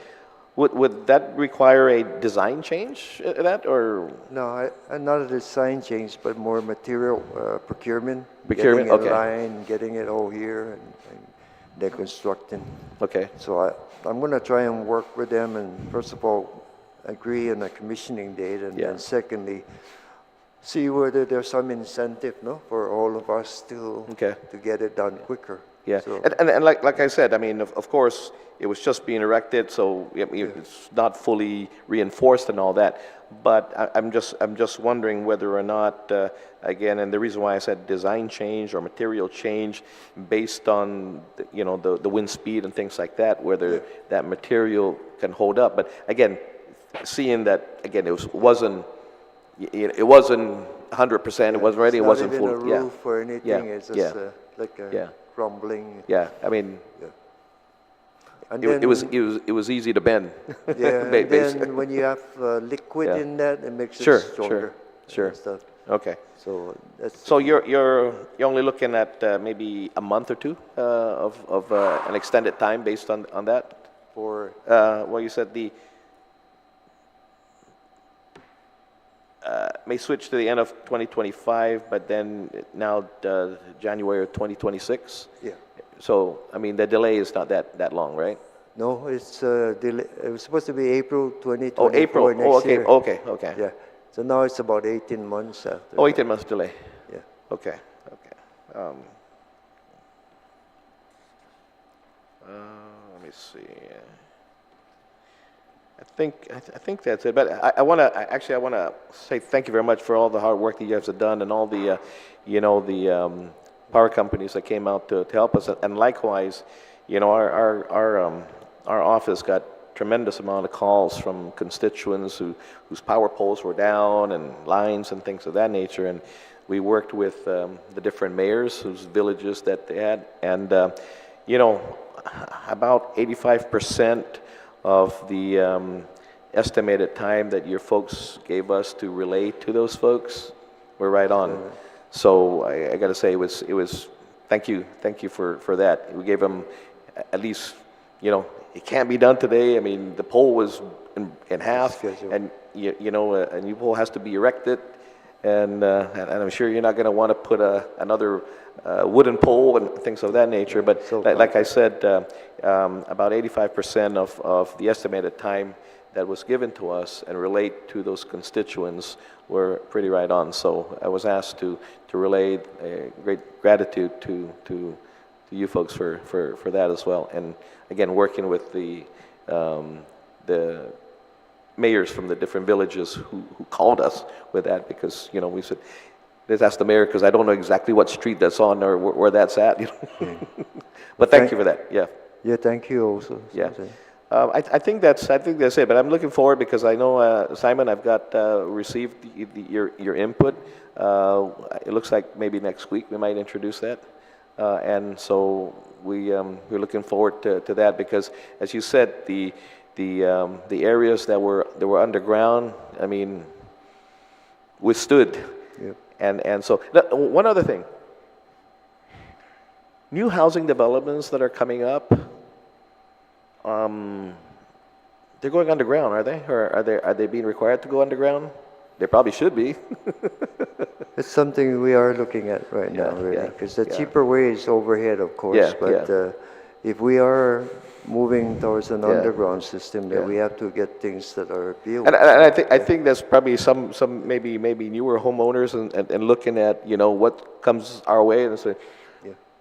Speaker 4: Would that require a design change, that, or?
Speaker 2: No, not a design change, but more material procurement.
Speaker 4: Procurement,
Speaker 2: getting
Speaker 4: okay.
Speaker 2: Line, getting it all here, and then constructing.
Speaker 4: Okay.
Speaker 2: So I'm going to try and work with them, and first of all, agree on a commissioning date, and
Speaker 4: Yeah.
Speaker 2: then secondly, see whether there's some incentive, no, for all of us to get it done quicker.
Speaker 4: Yeah,
Speaker 2: So,
Speaker 4: and like I said, I mean, of course, it was just being erected, so it's not fully reinforced and all that. But I'm just wondering whether or not, again, and the reason why I said design change or material change based on the wind speed and things like that, whether that material can hold up. But again, seeing that again, it wasn't 100%. It wasn't ready. It wasn't full.
Speaker 2: Not even a roof or anything. It's just like a crumbling.
Speaker 4: Yeah, I mean,
Speaker 2: And
Speaker 4: it was easy to bend.
Speaker 2: Yeah, and then when you have liquid
Speaker 4: Yeah.
Speaker 2: in that, it makes
Speaker 4: Sure,
Speaker 2: it stronger.
Speaker 4: sure.
Speaker 2: And stuff.
Speaker 4: Okay.
Speaker 2: So that's
Speaker 4: So you're only looking at maybe a month or two of an extended time based on that.
Speaker 2: for
Speaker 4: Well, you said the may switch to the end of 2025, but then now January of 2026.
Speaker 2: yeah.
Speaker 4: So I mean the delay is not that long, right?
Speaker 2: No, it's it was supposed to be April 2024
Speaker 4: Oh, April.
Speaker 2: next
Speaker 4: Oh, okay,
Speaker 2: year.
Speaker 4: okay.
Speaker 2: Yeah. So now it's about 18 months after.
Speaker 4: Oh, 18 months delay.
Speaker 2: Yeah.
Speaker 4: Okay. Let me see. I think that's it. But I want to say thank you very much for all the hard work that you guys have done and all the the power companies that came out to help us. And likewise, our office got tremendous amount of calls from constituents whose power poles were down and lines and things of that nature. And we worked with the different mayors whose villages that they had, and about 85% of the estimated time that your folks gave us to relay to those folks were right on. So I got to say it was thank you for that. We gave them at least it can't be done today. I mean, the pole was in half, and a new pole has to be erected, and I'm sure you're not going to want to put another wooden pole and things of that nature. But like I said, about 85% of the estimated time that was given to us and relate to those constituents were pretty right on. So I was asked to relay great gratitude to you folks for that as well. And again, working with the mayors from the different villages who called us with that, because we said, let's ask the mayor because I don't know exactly what street that's on or where that's at. But thank you for that. Yeah.
Speaker 2: Yeah, thank you also.
Speaker 4: Yeah. I think that's it. But I'm looking forward because I know Simon, I've got received your input. It looks like maybe next week we might introduce that, and so we're looking forward to that because, as you said, the areas that were underground, I mean, withstood.
Speaker 2: Yep.
Speaker 4: And so one other thing. New housing developments that are coming up, they're going underground, are they? Or are they being required to go underground? They probably should be.
Speaker 2: It's something we are looking at right now, really, because the cheaper way is overhead, of course. If we are moving towards an underground system, then we have to get things that are built.
Speaker 4: And I think there's probably some maybe newer homeowners and looking at what comes our way and say,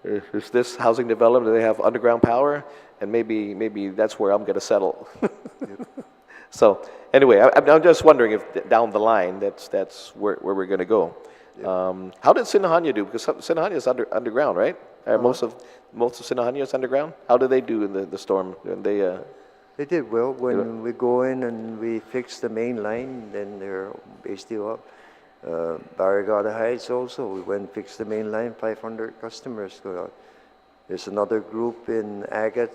Speaker 4: is this housing development? Do they have underground power? And maybe that's where I'm going to settle. So anyway, I'm just wondering if down the line that's where we're going to go. How did Sinahanya do? Because Sinahanya is underground, right? Most of Sinahanya is underground. How do they do in the storm? When
Speaker 2: They did well. When we go in and we fix the main line, then they're basically up. Barrigada Heights also, we went and fixed the main line, 500 customers go out. There's another group in Agat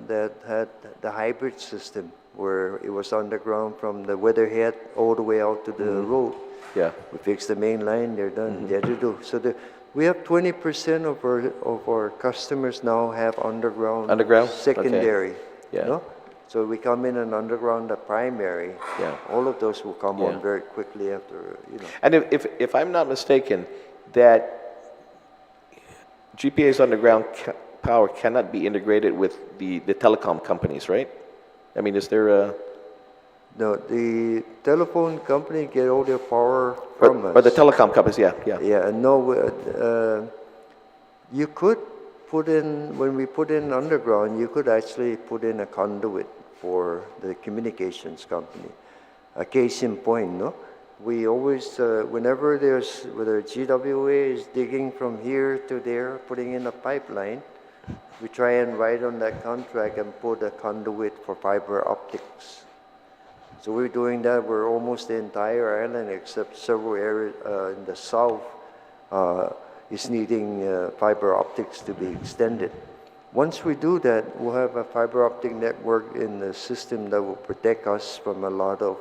Speaker 2: that had the hybrid system where it was underground from the weatherhead all the way out to the road.
Speaker 4: Yeah.
Speaker 2: We fixed the main line, they're done. They had to do. So we have 20% of our customers now have underground secondary.
Speaker 4: Okay. Yeah.
Speaker 2: You know? So we come in and underground the primary.
Speaker 4: Yeah.
Speaker 2: All of those will come on very quickly after, you know.
Speaker 4: And if I'm not mistaken, that GPA's underground power cannot be integrated with the telecom companies, right? I mean, is there a...
Speaker 2: No, the telephone company get all their power from us.
Speaker 4: Or the telecom companies, yeah.
Speaker 2: Yeah, no, you could put in, when we put in underground, you could actually put in a conduit for the communications company. A case in point, no? We always, whenever there's, whether GWA is digging from here to there, putting in a pipeline, we try and write on that contract and put a conduit for fiber optics. So we're doing that. We're almost the entire island, except several areas in the south, is needing fiber optics to be extended. Once we do that, we'll have a fiber optic network in the system that will protect us from a lot of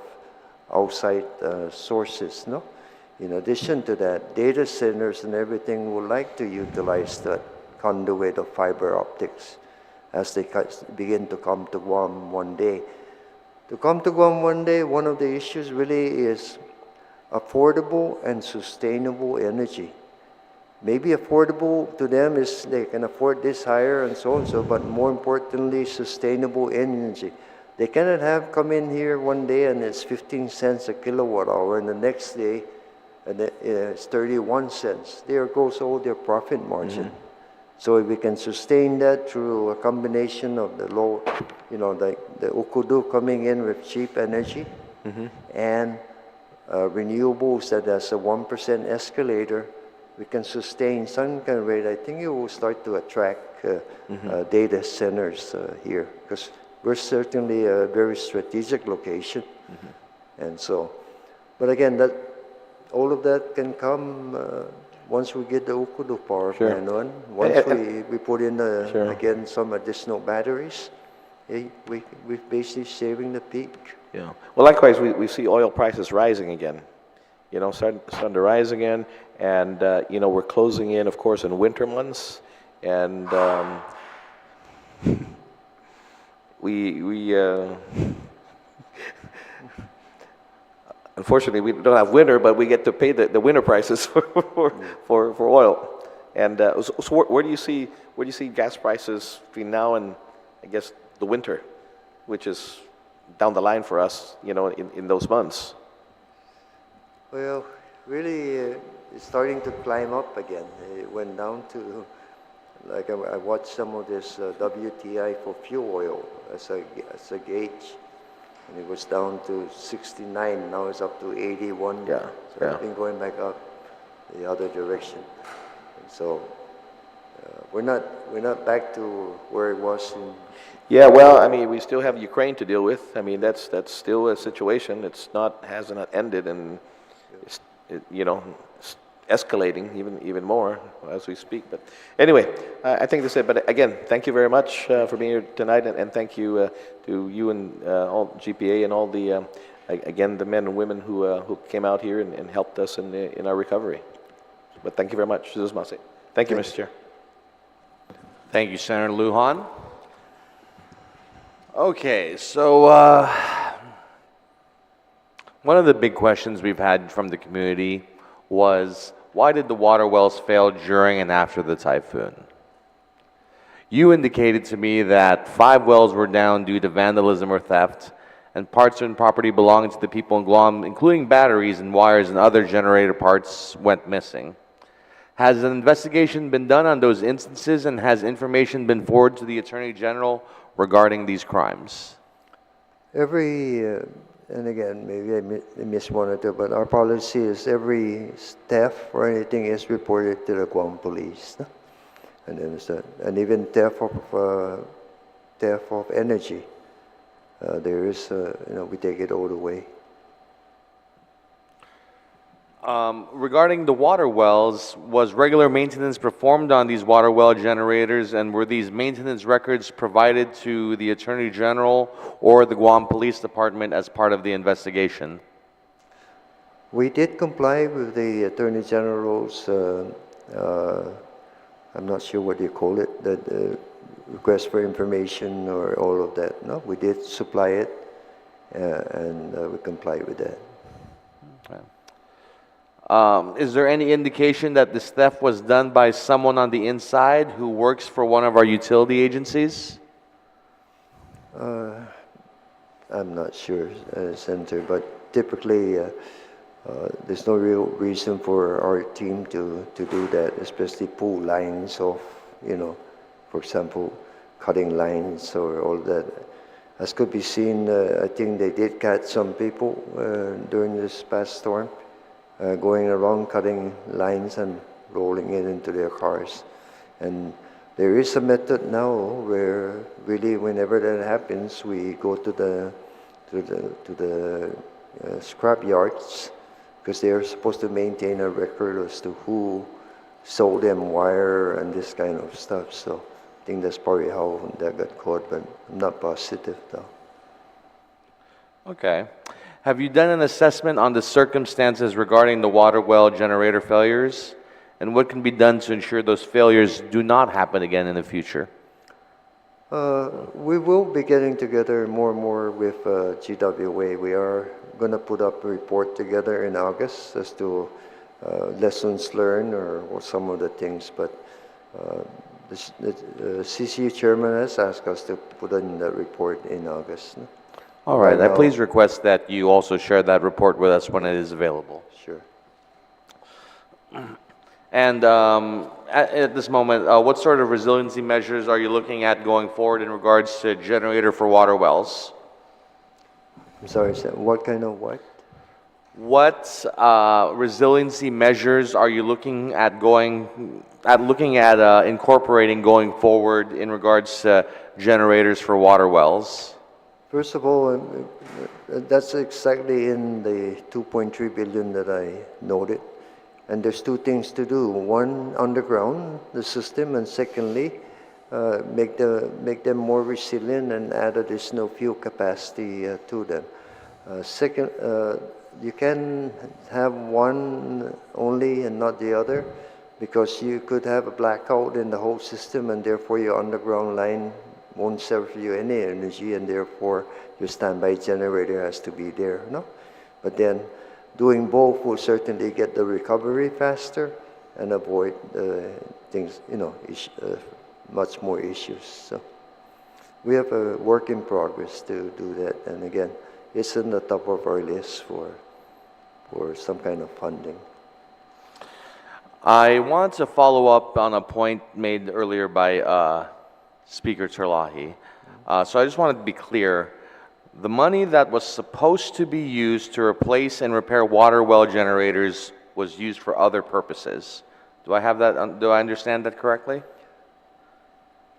Speaker 2: outside sources. No, in addition to that, data centers and everything would like to utilize that conduit of fiber optics as they begin to come to Guam one day. To come to Guam one day, one of the issues really is affordable and sustainable energy. Maybe affordable to them is they can afford this higher and so on, so, but more importantly, sustainable energy. They cannot have come in here one day and it's 15 cents a kilowatt hour, and the next day it's 31 cents. There goes all their profit margin. So if we can sustain that through a combination of the low, you know, the Ukudu coming in with cheap energy and renewables that has a 1% escalator, we can sustain some kind of rate. I think it will start to attract data centers here, because we're certainly a very strategic location. And so, but again, that all of that can come once we get the Ukudu power plant on. Once we put in, again, some additional batteries, we're basically saving the peak.
Speaker 4: Yeah. Well, likewise, we see oil prices rising again. You know, starting to rise again, and you know, we're closing in, of course, in winter months, and unfortunately, we don't have winter, but we get to pay the winter prices for oil. And so where do you see gas prices between now and, I guess, the winter, which is down the line for us, you know, in those months?
Speaker 2: Well, really, it's starting to climb up again. It went down to, like I watched some of this WTI for fuel oil as a gauge, and it was down to 69. Now it's up to 81.
Speaker 4: Yeah,
Speaker 2: so it's been going back up the other direction. And so we're not back to where it was in.
Speaker 4: Yeah, well, I mean, we still have Ukraine to deal with. I mean, that's still a situation. Hasn't ended, and you know, escalating even more as we speak. But anyway, I think that's it. But again, thank you very much for being here tonight, and thank you to you and all GPA and all the again the men and women who came out here and helped us in our recovery. But thank you very much. Thank you, Mr. Chair.
Speaker 1: Thank you, Senator Lujan. Okay, so one of the big questions we've had from the community was, why did the water wells fail during and after the typhoon? You indicated to me that 5 wells were down due to vandalism or theft, and parts and property belonging to the people in Guam, including batteries and wires and other generator parts, went missing. Has an investigation been done on those instances, and has information been forwarded to the Attorney General regarding these crimes?
Speaker 2: And again, maybe I missed one or two, but our policy is every theft or anything is reported to the Guam police. No? And then and even theft of energy. There is, we take it all the way.
Speaker 1: Regarding the water wells, was regular maintenance performed on these water well generators, and were these maintenance records provided to the Attorney General or the Guam Police Department as part of the investigation?
Speaker 2: We did comply with the Attorney General's, I'm not sure what you call it, the request for information or all of that. No, we did supply it, and we complied with that.
Speaker 1: Okay. Is there any indication that this theft was done by someone on the inside who works for one of our utility agencies?
Speaker 2: I'm not sure, Senator, but typically there's no real reason for our team to do that, especially pull lines off, for example, cutting lines or all that. As could be seen, I think they did catch some people during this past storm. Going around cutting lines and rolling it into their cars. And there is a method now where really whenever that happens, we go to the scrap yards because they are supposed to maintain a record as to who sold them wire and this kind of stuff. So I think that's probably how that got caught, but I'm not positive though.
Speaker 1: Okay. Have you done an assessment on the circumstances regarding the water well generator failures, and what can be done to ensure those failures do not happen again in the future?
Speaker 2: We will be getting together more and more with GWA. We are going to put up a report together in August as to lessons learned or some of the things, but the CCU chairman has asked us to put in that report in August.
Speaker 1: All right. I please request that you also share that report with us when it is available.
Speaker 2: Sure.
Speaker 1: And at this moment, what sort of resiliency measures are you looking at going forward in regards to generator for water wells?
Speaker 2: I'm sorry, sir. What kind of what?
Speaker 1: What resiliency measures are you looking at incorporating going forward in regards to generators for water wells?
Speaker 2: First of all, that's exactly in the 2.3 billion that I noted. And there's two things to do. One, underground the system, and secondly, make them more resilient and add additional fuel capacity to them. Second, you can have one only and not the other, because you could have a blackout in the whole system, and therefore your underground line won't serve you any energy, and therefore your standby generator has to be there. No, but then doing both will certainly get the recovery faster and avoid things, much more issues. So we have a work in progress to do that, and again, it's in the top of our list for some kind of funding.
Speaker 1: I want to follow up on a point made earlier by Speaker Terlahi. So I just wanted to be clear. The money that was supposed to be used to replace and repair water well generators was used for other purposes. Do I have that? Do I understand that correctly?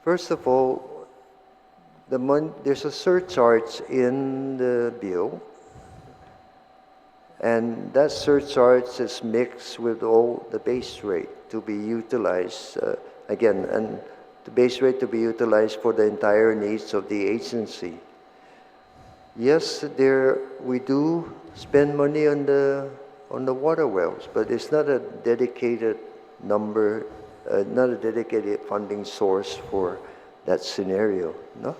Speaker 2: First of all, there's a surcharge in the bill, and that surcharge is mixed with all the base rate to be utilized again, and the base rate to be utilized for the entire needs of the agency. Yes, we do spend money on the water wells, but it's not a dedicated number, not a dedicated funding source for that scenario. No.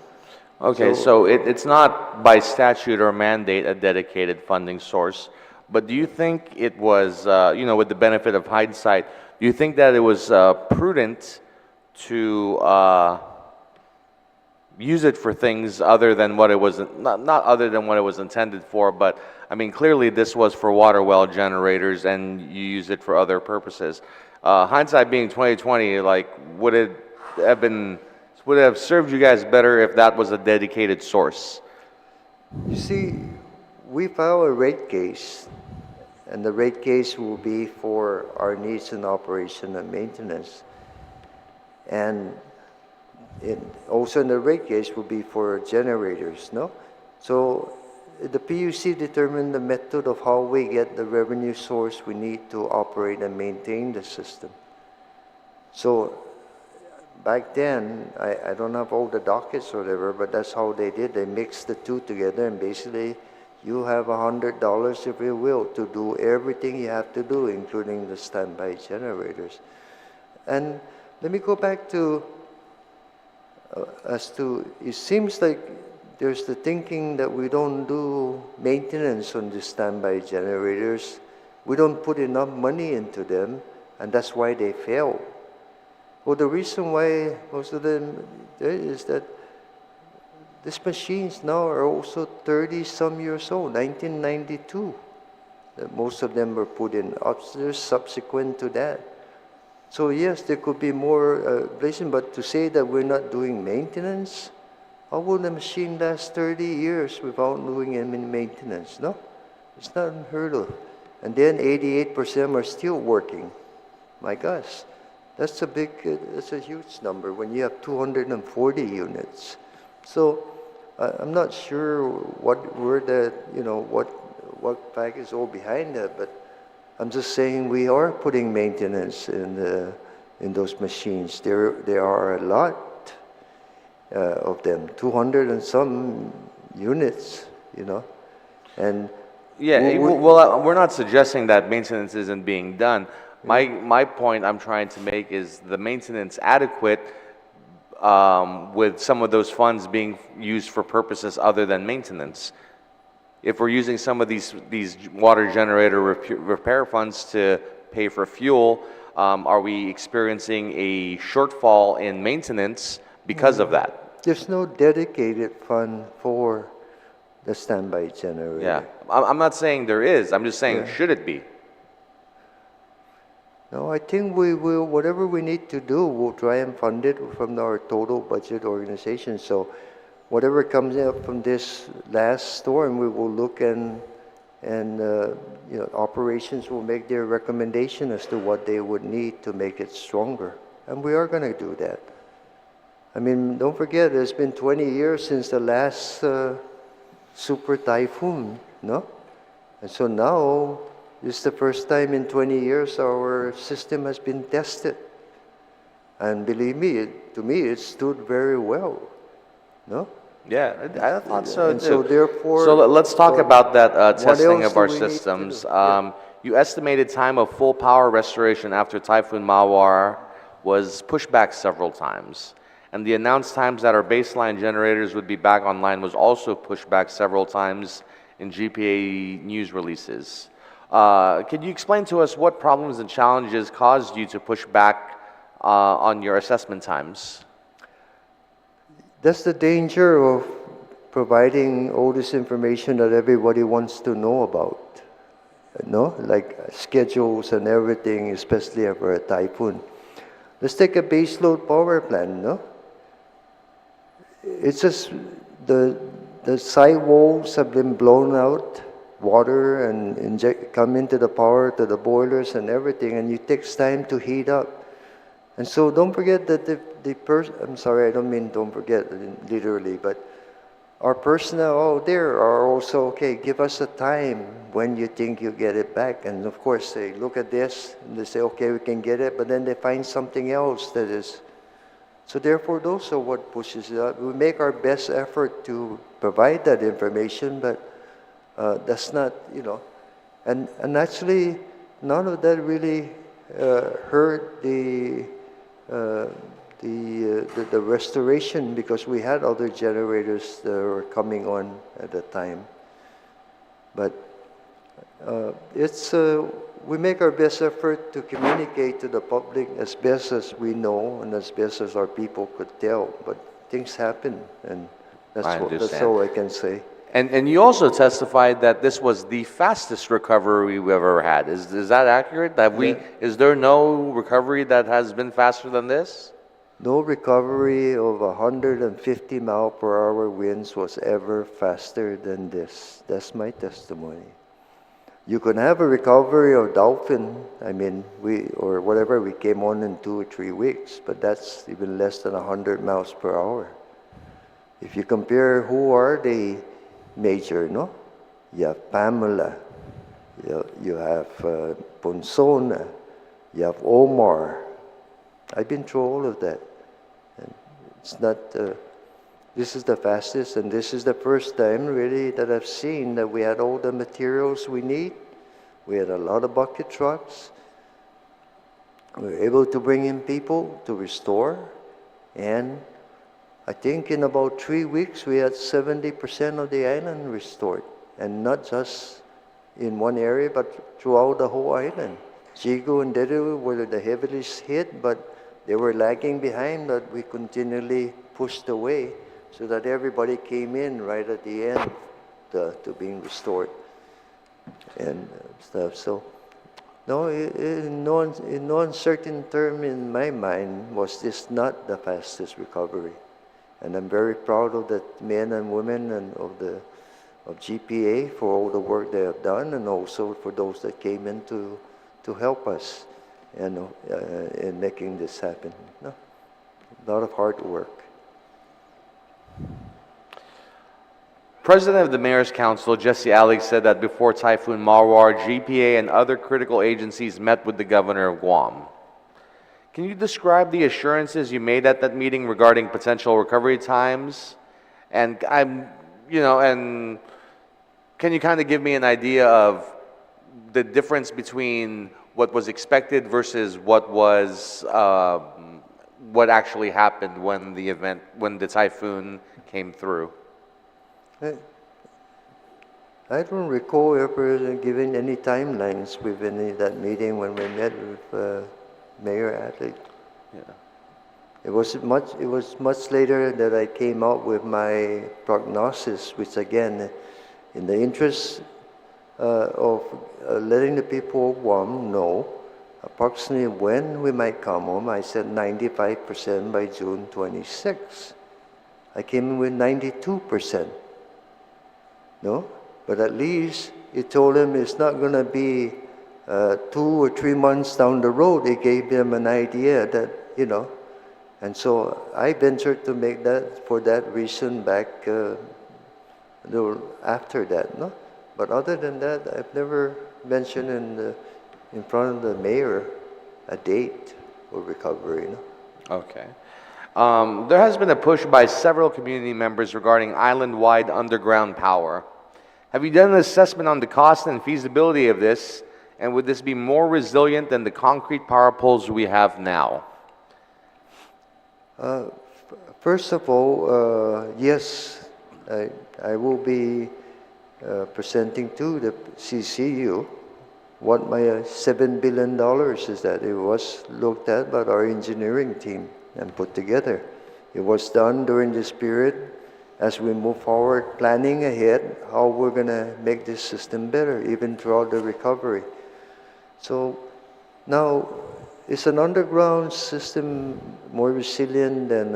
Speaker 1: Okay, so it's not by statute or mandate a dedicated funding source, but do you think it was, with the benefit of hindsight, do you think that it was prudent to use it for things other than what it was, not other than what it was intended for, but I mean, clearly this was for water well generators and you use it for other purposes. Hindsight being 2020, like, would it have served you guys better if that was a dedicated source?
Speaker 2: You see, we file a rate case, and the rate case will be for our needs in operation and maintenance. And also in the rate case will be for generators, no? So the PUC determined the method of how we get the revenue source we need to operate and maintain the system. So back then, I don't have all the dockets or whatever, but that's how they did. They mixed the two together, and basically you have $100, if you will, to do everything you have to do, including the standby generators. And let me go back to, it seems like there's the thinking that we don't do maintenance on the standby generators. We don't put enough money into them, and that's why they fail. Well, the reason why most of them is that these machines now are also 30-some years old, 1992. That most of them were put in upstairs subsequent to that. So yes, there could be more blazing, but to say that we're not doing maintenance, how will the machine last 30 years without doing any maintenance? No, it's not unheard of. And then 88% are still working. My gosh, that's a huge number when you have 240 units. So I'm not sure what fact is all behind that, but I'm just saying we are putting maintenance in those machines. There are a lot of them, 200 and some units, and
Speaker 1: Yeah, well, we're not suggesting that maintenance isn't being done. My point I'm trying to make is the maintenance adequate with some of those funds being used for purposes other than maintenance. If we're using some of these water generator repair funds to pay for fuel, are we experiencing a shortfall in maintenance because of that?
Speaker 2: There's no dedicated fund for the standby generator.
Speaker 1: Yeah, I'm not saying there is. I'm just saying, should it be?
Speaker 2: No, I think we will, whatever we need to do, we'll try and fund it from our total budget organization. So whatever comes up from this last storm, we will look and operations will make their recommendation as to what they would need to make it stronger. And we are going to do that. I mean, don't forget, it's been 20 years since the last super typhoon, no? And so now, this is the first time in 20 years our system has been tested. And believe me, to me, it stood very well, no?
Speaker 1: Yeah, I thought so
Speaker 2: And
Speaker 1: too.
Speaker 2: so therefore...
Speaker 1: So let's talk about that testing
Speaker 2: else
Speaker 1: of
Speaker 2: do
Speaker 1: our
Speaker 2: we need to
Speaker 1: systems.
Speaker 2: do?
Speaker 1: You estimated time of full power restoration after Typhoon Mawar was pushed back several times. And the announced times that our baseline generators would be back online was also pushed back several times in GPA news releases. Can you explain to us what problems and challenges caused you to push back on your assessment times?
Speaker 2: That's the danger of providing all this information that everybody wants to know about, no? Like schedules and everything, especially after a typhoon. Let's take a baseload power plant, no? It's just the side walls have been blown out, water and come into the power to the boilers and everything, and it takes time to heat up. And so don't forget that I'm sorry, I don't mean don't forget literally, but our personnel out there are also, okay, give us a time when you think you get it back. And of course, they look at this and they say, okay, we can get it, but then they find something else that is. So therefore, those are what pushes it up. We make our best effort to provide that information, but that's not, and actually, none of that really hurt the restoration because we had other generators that were coming on at the time. But we make our best effort to communicate to the public as best as we know and as best as our people could tell. But things happen, and that's all I can say.
Speaker 1: And you also testified that this was the fastest recovery we've ever had. Is that accurate? Is there no recovery that has been faster than this?
Speaker 2: No recovery of 150 mile per hour winds was ever faster than this. That's my testimony. You can have a recovery of dolphin, or whatever, we came on in 2 or 3 weeks, but that's even less than 100 miles per hour. If you compare who are the major, no? You have Pamela, you have Ponsona, you have Omar. I've been through all of that. And it's not, this is the fastest, and this is the first time really that I've seen that we had all the materials we need. We had a lot of bucket trucks. We were able to bring in people to restore, and I think in about 3 weeks we had 70% of the island restored, and not just in one area, but throughout the whole island. Jigo and Deru were the heaviest hit, but they were lagging behind, but we continually pushed away so that everybody came in right at the end to being restored and stuff. So, no, in no uncertain term in my mind was this not the fastest recovery. And I'm very proud of the men and women and of GPA for all the work they have done, and also for those that came in to help us in making this happen. No, a lot of hard work.
Speaker 1: President of the Mayor's Council, Jesse Alex, said that before Typhoon Mawar, GPA and other critical agencies met with the governor of Guam. Can you describe the assurances you made at that meeting regarding potential recovery times? And and can you kind of give me an idea of the difference between what was expected versus what was what actually happened when the typhoon came through?
Speaker 2: I don't recall ever giving any timelines with that meeting when we met with Mayor Adley.
Speaker 1: Yeah.
Speaker 2: It was much later that I came out with my prognosis, which again, in the interest of letting the people of Guam know approximately when we might come home. I said 95% by June 26. I came in with 92%. No? But at least it told them it's not going to be 2 or 3 months down the road. It gave them an idea that, and so I ventured to make that for that reason back a little after that. No? But other than that, I've never mentioned in front of the mayor a date for recovery. No?
Speaker 1: Okay. There has been a push by several community members regarding island-wide underground power. Have you done an assessment on the cost and feasibility of this, and would this be more resilient than the concrete power poles we have now?
Speaker 2: First of all, yes, I will be presenting to the CCU what my $7 billion is that. It was looked at by our engineering team and put together. It was done during this period as we move forward, planning ahead how we're going to make this system better, even throughout the recovery. So now, is an underground system more resilient than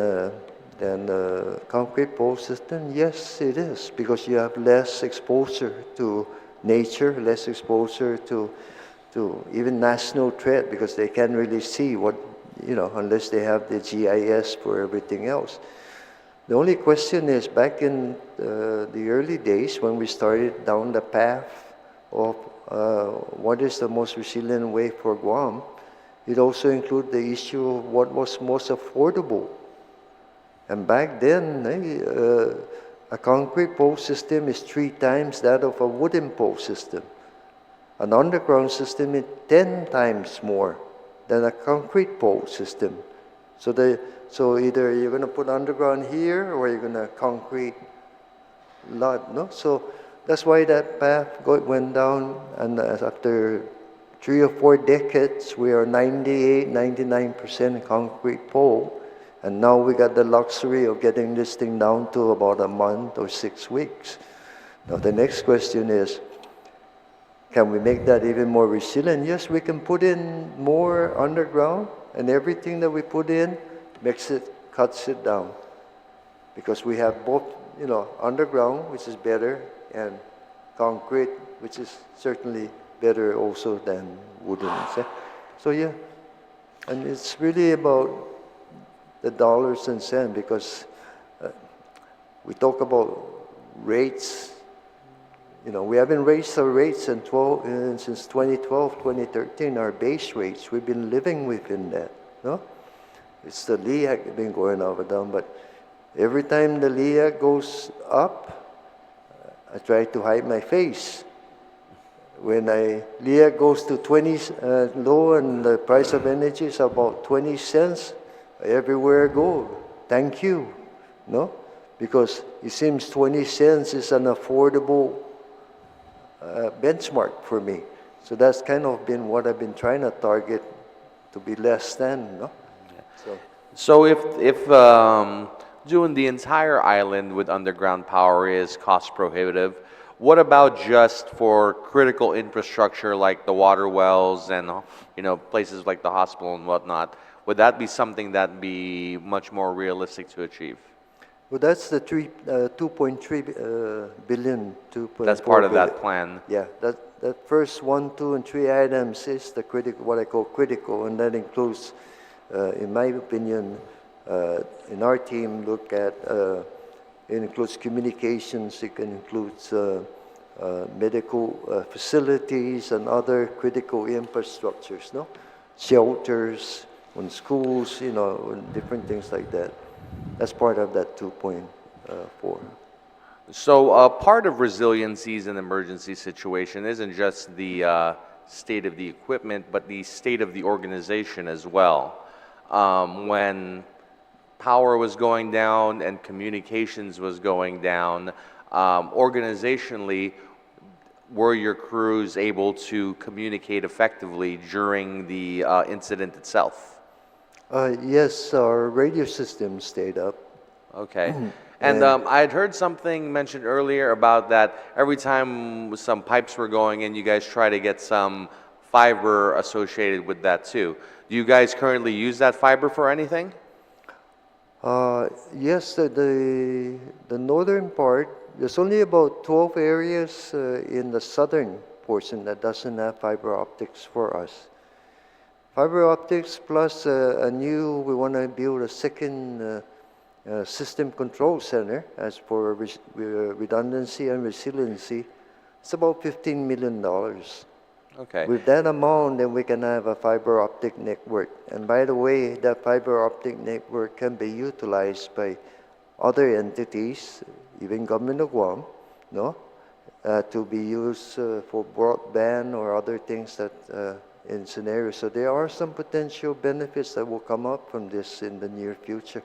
Speaker 2: a concrete pole system? Yes, it is, because you have less exposure to nature, less exposure to even national threat, because they can't really see what, unless they have the GIS for everything else. The only question is, back in the early days when we started down the path of what is the most resilient way for Guam, it also included the issue of what was most affordable. And back then, a concrete pole system is 3 times that of a wooden pole system. An underground system is 10 times more than a concrete pole system. So either you're going to put underground here or you're going to concrete lot, no? So that's why that path went down, and after 3 or 4 decades, we are 98, 99% concrete pole, and now we got the luxury of getting this thing down to about a month or 6 weeks. Now the next question is, can we make that even more resilient? Yes, we can put in more underground, and everything that we put in cuts it down. Because we have both, underground, which is better, and concrete, which is certainly better also than wooden. So yeah, and it's really about the dollars and cents, because we talk about rates. We haven't raised our rates since 2012, 2013, our base rates. We've been living within that, no? It's the Liac been going up and down, but every time the Liac goes up, I try to hide my face. When Liac goes to 20 low and the price of energy is about 20 cents, everywhere I go, thank you, no? Because it seems 20 cents is an affordable benchmark for me. So that's kind of been what I've been trying to target, to be less than, no?
Speaker 1: So if doing the entire island with underground power is cost prohibitive, what about just for critical infrastructure like the water wells and places like the hospital and whatnot? Would that be something that'd be much more realistic to achieve?
Speaker 2: Well, that's the 2.3 billion, 2.4
Speaker 1: That's part of
Speaker 2: billion.
Speaker 1: that plan.
Speaker 2: Yeah, that first 1, 2, and 3 items is the critical, what I call critical, and that includes, in my opinion, in our team, it includes communications, it includes medical facilities and other critical infrastructures, no? Shelters, and schools, and different things like that. That's part of that 2.4.
Speaker 1: So part of resiliencies in emergency situation isn't just the state of the equipment, but the state of the organization as well. When power was going down and communications was going down, organizationally, were your crews able to communicate effectively during the incident itself?
Speaker 2: Yes, our radio system stayed up.
Speaker 1: Okay. And I had heard something mentioned earlier about that every time some pipes were going in, you guys try to get some fiber associated with that too. Do you guys currently use that fiber for anything?
Speaker 2: Yes, the northern part, there's only about 12 areas in the southern portion that doesn't have fiber optics for us. Fiber optics plus we want to build a second system control center as for redundancy and resiliency. It's about $15 million.
Speaker 1: Okay.
Speaker 2: With that amount, then we can have a fiber optic network. And by the way, that fiber optic network can be utilized by other entities, even government of Guam, no, to be used for broadband or other things that in scenarios. So there are some potential benefits that will come up from this in the near future.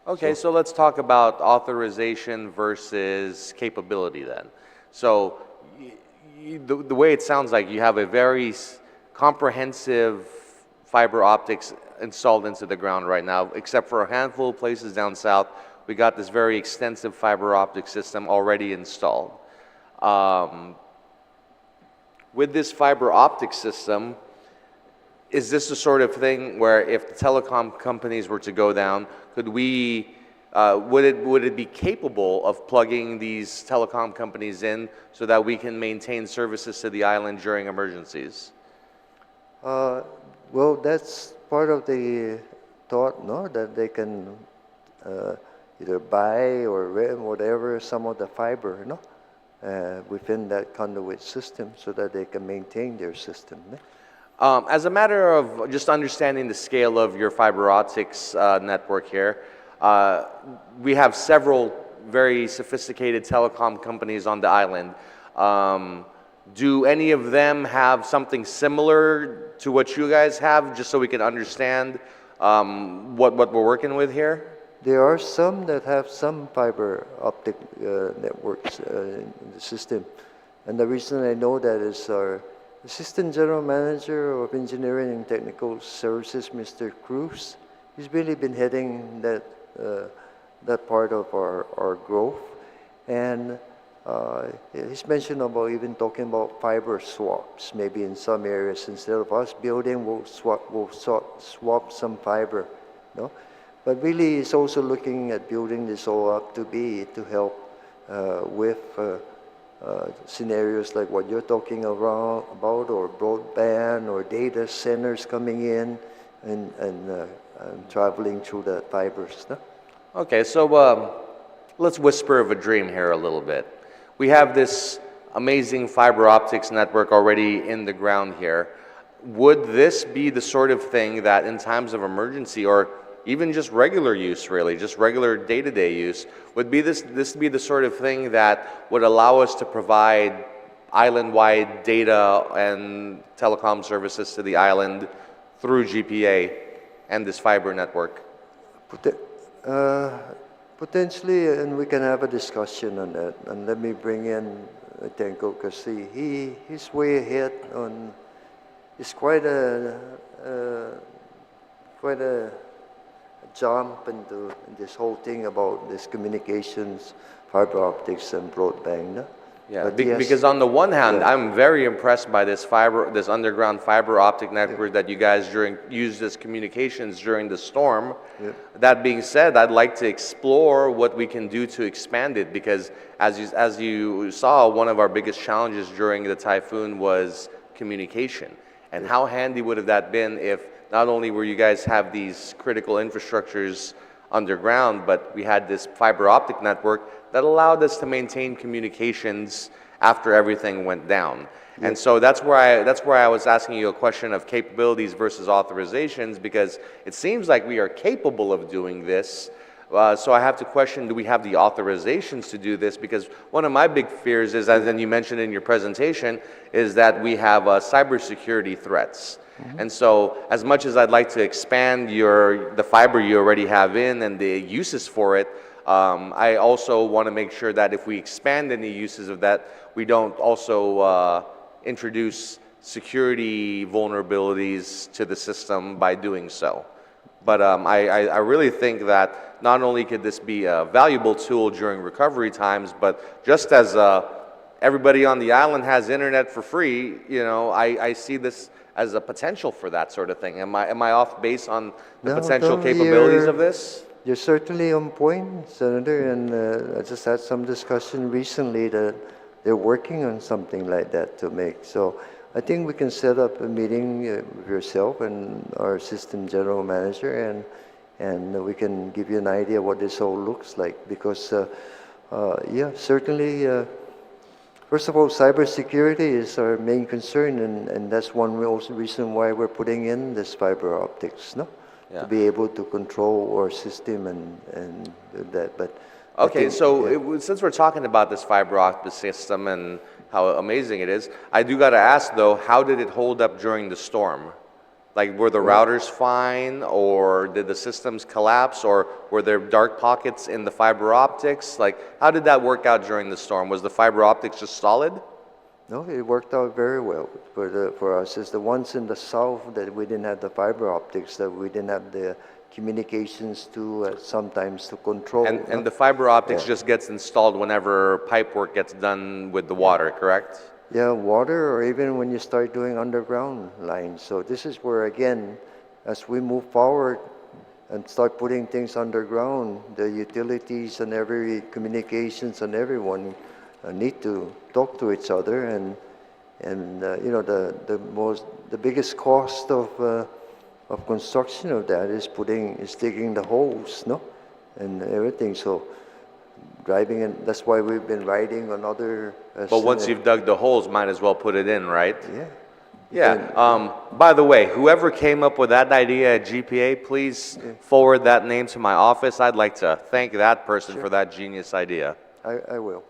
Speaker 1: Okay, so let's talk about authorization versus capability then. So the way it sounds like you have a very comprehensive fiber optics installed into the ground right now, except for a handful of places down south, we got this very extensive fiber optic system already installed. With this fiber optic system, is this the sort of thing where if the telecom companies were to go down, could we, would it be capable of plugging these telecom companies in so that we can maintain services to the island during emergencies?
Speaker 2: Well, that's part of the thought, no, that they can either buy or rent, whatever, some of the fiber, no, within that conduit system so that they can maintain their system. No?
Speaker 1: As a matter of just understanding the scale of your fiber optics network here, we have several very sophisticated telecom companies on the island. Do any of them have something similar to what you guys have, just so we can understand what we're working with here?
Speaker 2: There are some that have some fiber optic networks in the system. And the reason I know that is our Assistant General Manager of Engineering and Technical Services, Mr. Cruz. He's really been heading that part of our growth. And he's mentioned about even talking about fiber swaps. Maybe in some areas, instead of us building, we'll swap some fiber. No? But really, it's also looking at building this all up to help with scenarios like what you're talking about, or broadband, or data centers coming in and traveling through the fibers. No?
Speaker 1: Okay, so let's whisper of a dream here a little bit. We have this amazing fiber optics network already in the ground here. Would this be the sort of thing that in times of emergency, or even just regular use really, just regular day-to-day use, would be this be the sort of thing that would allow us to provide island-wide data and telecom services to the island through GPA and this fiber network?
Speaker 2: Potentially, and we can have a discussion on that. And let me bring in Tenko, because he's way ahead on. It's quite a jump into this whole thing about this communications, fiber optics, and broadband. No?
Speaker 1: Yeah,
Speaker 2: But yes,
Speaker 1: because on the one hand,
Speaker 2: yeah.
Speaker 1: I'm very impressed by this underground fiber optic network that you guys used as communications during the storm.
Speaker 2: Yeah.
Speaker 1: That being said, I'd like to explore what we can do to expand it, because as you saw, one of our biggest challenges during the typhoon was communication. And how handy would have that been if not only were you guys have these critical infrastructures underground, but we had this fiber optic network that allowed us to maintain communications after everything went down. And so that's where I was asking you a question of capabilities versus authorizations, because it seems like we are capable of doing this. So I have to question, do we have the authorizations to do this? Because one of my big fears is, as you mentioned in your presentation, is that we have cybersecurity threats. And so as much as I'd like to expand the fiber you already have in and the uses for it, I also want to make sure that if we expand any uses of that, we don't also introduce security vulnerabilities to the system by doing so. But I really think that not only could this be a valuable tool during recovery times, but just as everybody on the island has internet for free, you know, I see this as a potential for that sort of thing. Am I off base on the potential capabilities of this?
Speaker 2: You're certainly on point, Senator, and I just had some discussion recently that they're working on something like that to make. So I think we can set up a meeting with yourself and our Assistant General Manager, and we can give you an idea what this all looks like. Because, yeah, certainly, first of all, cybersecurity is our main concern, and that's one reason why we're putting in this fiber optics, no?
Speaker 1: Yeah.
Speaker 2: To be able to control our system and do that. But I
Speaker 1: Okay,
Speaker 2: think,
Speaker 1: so
Speaker 2: yeah.
Speaker 1: since we're talking about this fiber optic system and how amazing it is, I do got to ask though, how did it hold up during the storm? Like, were the routers fine, or did the systems collapse, or were there dark pockets in the fiber optics? Like, how did that work out during the storm? Was the fiber optics just solid?
Speaker 2: No, it worked out very well for us. It's the ones in the south that we didn't have the fiber optics, that we didn't have the communications to sometimes to control.
Speaker 1: And the fiber optics just gets installed whenever pipe work gets done with the water, correct?
Speaker 2: Yeah, water, or even when you start doing underground lines. So this is where, again, as we move forward and start putting things underground, the utilities and every communications and everyone need to talk to each other, and you know, the biggest cost of construction of that is digging the holes, no, and everything. So driving, and that's why we've been riding on other.
Speaker 1: But once you've dug the holes, might as well put it in, right?
Speaker 2: Yeah.
Speaker 1: Yeah. By the way, whoever came up with that idea at GPA, please forward that name to my office. I'd like to thank that person for that genius idea.
Speaker 2: I will.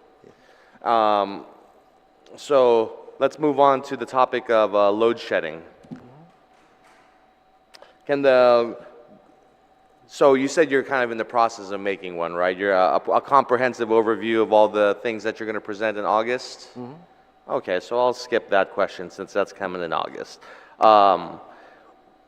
Speaker 1: So let's move on to the topic of load shedding. So you said you're kind of in the process of making one, right? You're a comprehensive overview of all the things that you're going to present in August? Okay, so I'll skip that question since that's coming in August.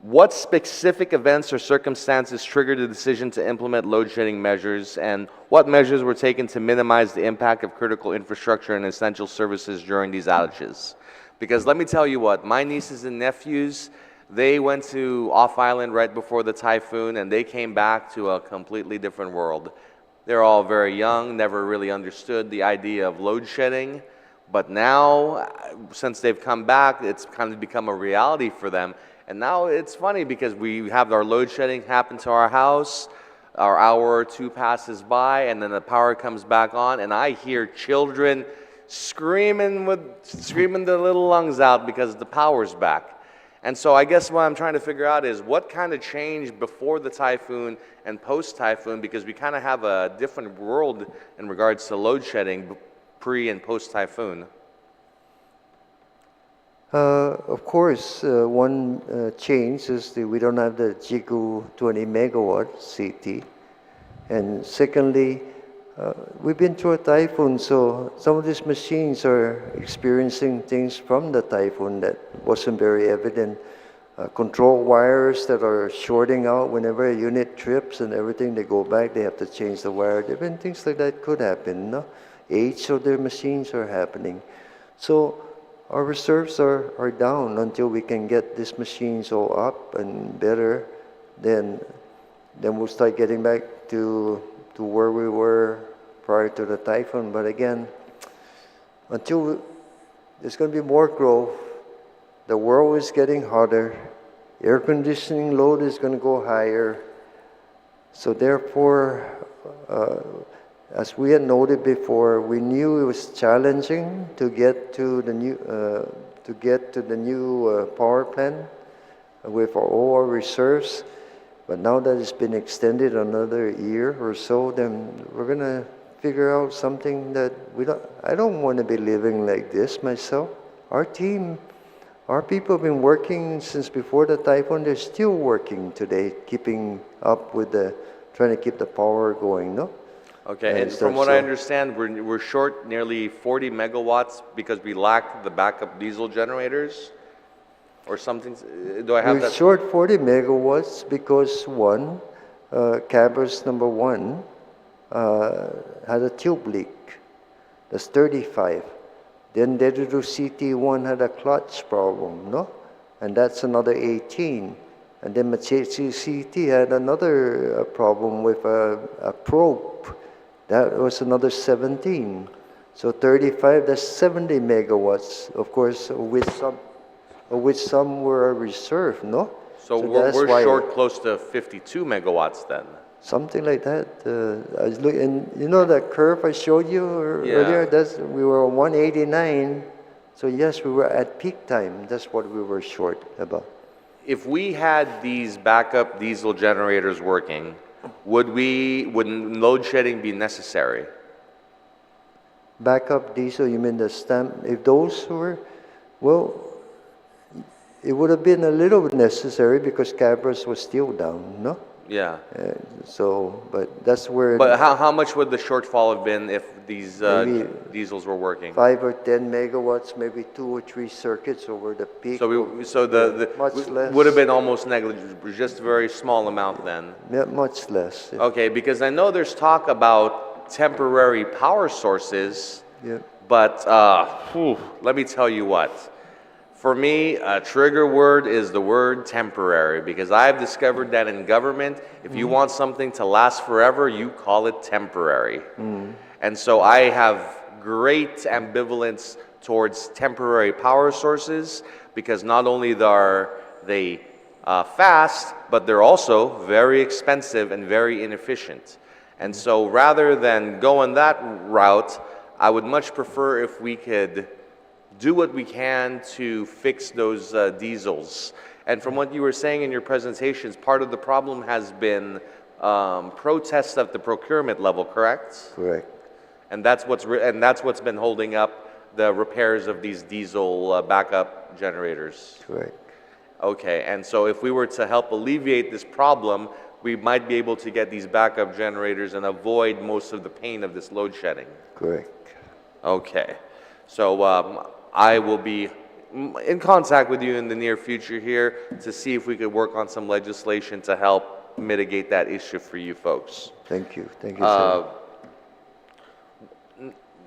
Speaker 1: What specific events or circumstances triggered the decision to implement load shedding measures, and what measures were taken to minimize the impact of critical infrastructure and essential services during these outages? Because let me tell you what, my nieces and nephews, They went to off island right before the typhoon, and they came back to a completely different world. They're all very young, never really understood the idea of load shedding, but now, since they've come back, it's kind of become a reality for them. And now it's funny because we have our load shedding happen to our house, our hour or two passes by, and then the power comes back on, and I hear children screaming their little lungs out because the power's back. And so I guess what I'm trying to figure out is what kind of changed before the typhoon and post-typhoon, because we kind of have a different world in regards to load shedding pre and post-typhoon.
Speaker 2: Of course, one change is that we don't have the Jigu 20 megawatt CT. And secondly, we've been through a typhoon, so some of these machines are experiencing things from the typhoon that wasn't very evident. Control wires that are shorting out whenever a unit trips and everything, they go back, they have to change the wire. Different things like that could happen. No? Age of their machines are happening. So our reserves are down until we can get these machines all up and better. Then we'll start getting back to where we were prior to the typhoon. But again, until there's going to be more growth, the world is getting hotter, air conditioning load is going to go higher. So therefore, as we had noted before, we knew it was challenging to get to the new power plant with all our reserves. But now that it's been extended another year or so, then we're going to figure out something that I don't want to be living like this myself. Our people have been working since before the typhoon. They're still working today, keeping up with trying to keep the power going, no?
Speaker 1: Okay, and from what I understand, we're short nearly 40 megawatts because we lack the backup diesel generators or something. Do I have
Speaker 2: We're
Speaker 1: that?
Speaker 2: short 40 megawatts because one, Cabers number 1 had a tube leak. That's 35. Then Dedru CT1 had a clutch problem, no? And that's another 18. And then Mitigation CT had another problem with a probe. That was another 17. So 35, that's 70 megawatts, of course, which some were reserved, no?
Speaker 1: So we're short close to 52 megawatts then.
Speaker 2: Something like that. I was looking, and you know that curve I showed you earlier? We were 189. So yes, we were at peak time. That's what we were short about.
Speaker 1: If we had these backup diesel generators working, would load shedding be necessary?
Speaker 2: Backup diesel, you mean the stamp? If those were, well, it would have been a little bit necessary because Cabras was still down, no?
Speaker 1: Yeah.
Speaker 2: But that's where...
Speaker 1: But how much would the shortfall have been if these diesels were working?
Speaker 2: 5 or 10 megawatts, maybe 2 or 3 circuits over the peak.
Speaker 1: So the
Speaker 2: much less.
Speaker 1: Would have been almost negligible, just a very small amount then.
Speaker 2: Yeah, much less. Yeah.
Speaker 1: Okay, because I know there's talk about temporary power sources.
Speaker 2: Yeah.
Speaker 1: But let me tell you what. For me, a trigger word is the word temporary, because I've discovered that in government, if you want something to last forever, you call it temporary. And so I have great ambivalence towards temporary power sources, because not only are they fast, but they're also very expensive and very inefficient. And so rather than going that route, I would much prefer if we could do what we can to fix those diesels. And from what you were saying in your presentations, part of the problem has been protests at the procurement level, correct?
Speaker 2: Correct.
Speaker 1: And that's what's been holding up the repairs of these diesel backup generators.
Speaker 2: Correct.
Speaker 1: Okay, and so if we were to help alleviate this problem, we might be able to get these backup generators and avoid most of the pain of this load shedding.
Speaker 2: Correct.
Speaker 1: Okay, so I will be in contact with you in the near future here to see if we could work on some legislation to help mitigate that issue for you folks.
Speaker 2: Thank you. Thank you, sir.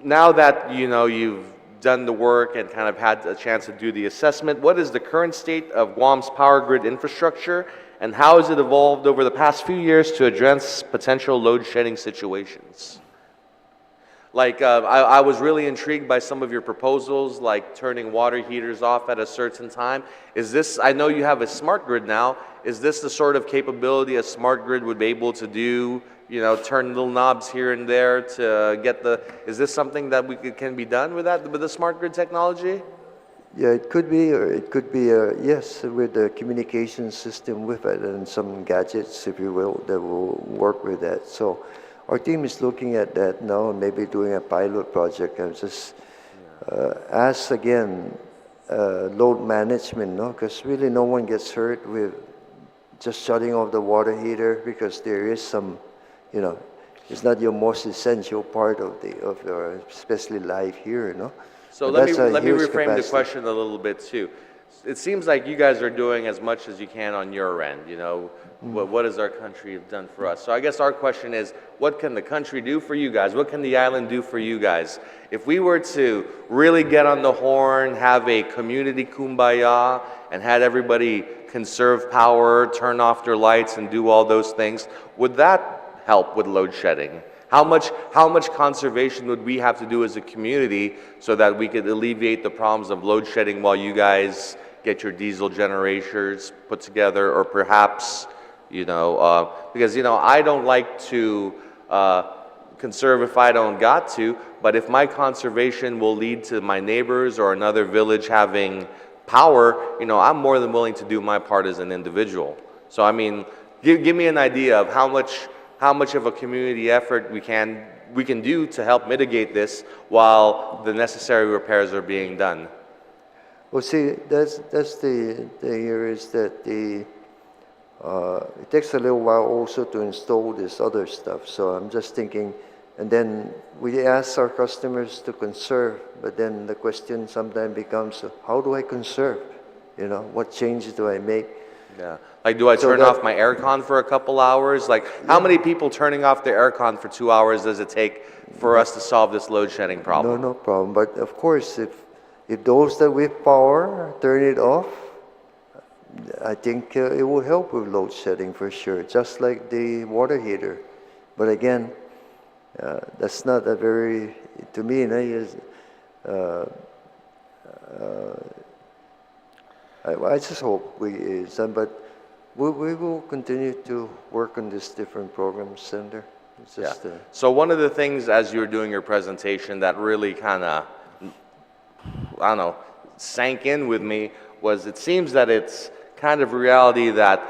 Speaker 1: Now that you know you've done the work and kind of had a chance to do the assessment. What is the current state of Guam's power grid infrastructure, and how has it evolved over the past few years to address potential load shedding situations? Like, I was really intrigued by some of your proposals, like turning water heaters off at a certain time. Is this, I know you have a smart grid now, is this the sort of capability a smart grid would be able to do, you know, turn little knobs here and there to get the, is this something that can be done with that, with the smart grid technology?
Speaker 2: Yeah, it could be, or it could be, yes, with the communication system with it and some gadgets, if you will, that will work with that. So our team is looking at that now and maybe doing a pilot project. And just ask again, load management, no? Because really no one gets hurt with just shutting off the water heater, because there is some, you know, it's not your most essential part of your, especially life here, you know.
Speaker 1: So
Speaker 2: But
Speaker 1: let me
Speaker 2: huge
Speaker 1: reframe the
Speaker 2: capacity.
Speaker 1: question a little bit too. It seems like you guys are doing as much as you can on your end, you know. What has our country done for us? So I guess our question is, what can the country do for you guys? What can the island do for you guys? If we were to really get on the horn, have a community kumbaya, and had everybody conserve power, turn off their lights, and do all those things, would that help with load shedding? How much conservation would we have to do as a community so that we could alleviate the problems of load shedding while you guys get your diesel generators put together, or perhaps, you know, because, you know, I don't like to conserve if I don't got to, but if my conservation will lead to my neighbors or another village having power, you know, I'm more than willing to do my part as an individual. So, I mean, give me an idea of how much of a community effort we can do to help mitigate this while the necessary repairs are being done.
Speaker 2: Well, see, that's the here is that it takes a little while also to install this other stuff. So I'm just thinking, and then we ask our customers to conserve, but then the question sometimes becomes, how do I conserve? You know, what changes do I make?
Speaker 1: Yeah. Like, do I turn off my aircon for a couple hours? Like, how many people turning off their aircon for 2 hours does it take for us to solve this load shedding problem?
Speaker 2: No problem. But of course, if those that with power turn it off, I think it will help with load shedding for sure, just like the water heater. But again, that's not a very, to me, I just hope but we will continue to work on these different programs, Senator. It's just,
Speaker 1: So one of the things as you were doing your presentation that really kind of, I don't know, sank in with me was it seems that it's kind of reality that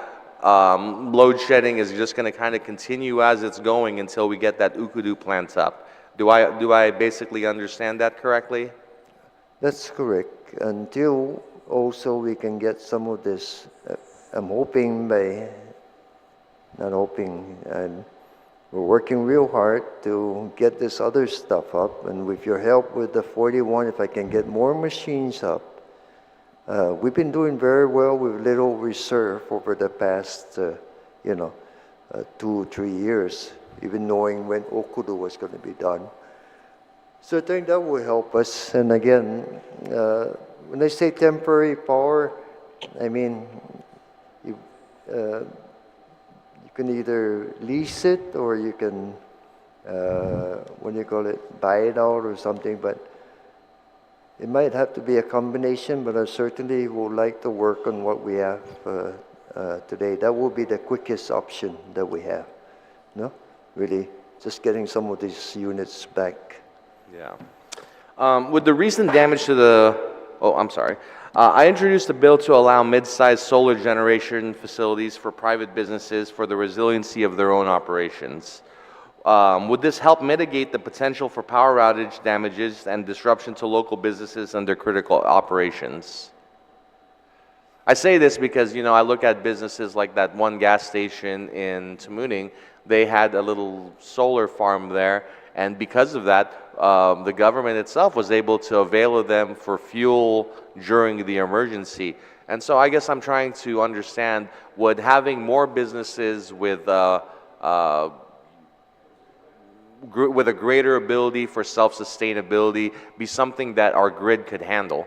Speaker 1: load shedding is just going to kind of continue as it's going until we get that Ukudu plant up. Do I basically understand that correctly?
Speaker 2: That's correct. Until also we can get some of this, I'm hoping not hoping, we're working real hard to get this other stuff up, and with your help with the 41, if I can get more machines up. We've been doing very well with little reserve over the past, 2-3 years, even knowing when Okudu was going to be done. So I think that will help us. And again, when I say temporary power, I mean, you can either lease it or you can, buy it out or something, but it might have to be a combination, but I certainly would like to work on what we have today. That will be the quickest option that we have, no? Really, just getting some of these units back.
Speaker 1: Yeah. With the recent damage to I introduced a bill to allow mid-sized solar generation facilities for private businesses for the resiliency of their own operations. Would this help mitigate the potential for power outage damages and disruption to local businesses and their critical operations? I say this because, I look at businesses like that one gas station in Tamuning. They had a little solar farm there, and because of that, the government itself was able to avail of them for fuel during the emergency. And so I guess I'm trying to understand, would having more businesses with with a greater ability for self-sustainability be something that our grid could handle?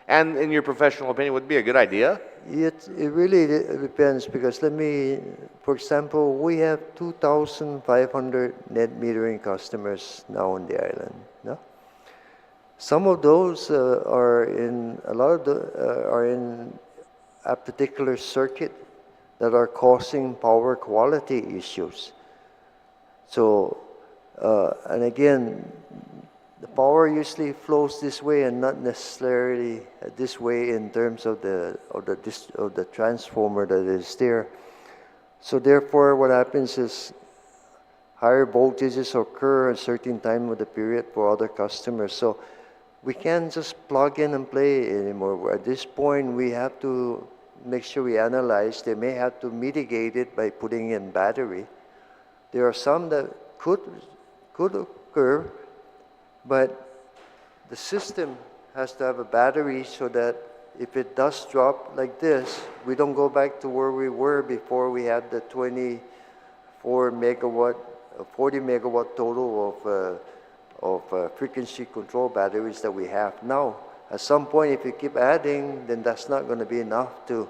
Speaker 1: And in your professional opinion, would it be a good idea?
Speaker 2: It really depends because for example, we have 2,500 net metering customers now on the island. No? Some of those are in a particular circuit that are causing power quality issues. So, and again, the power usually flows this way and not necessarily this way in terms of the transformer that is there. So therefore, what happens is higher voltages occur at a certain time of the period for other customers. So we can't just plug in and play anymore. At this point, we have to make sure we analyze. They may have to mitigate it by putting in battery. There are some that could occur, but the system has to have a battery so that if it does drop like this, we don't go back to where we were before we had the 24 megawatt, 40 megawatt total of frequency control batteries that we have now. At some point, if you keep adding, then that's not going to be enough to,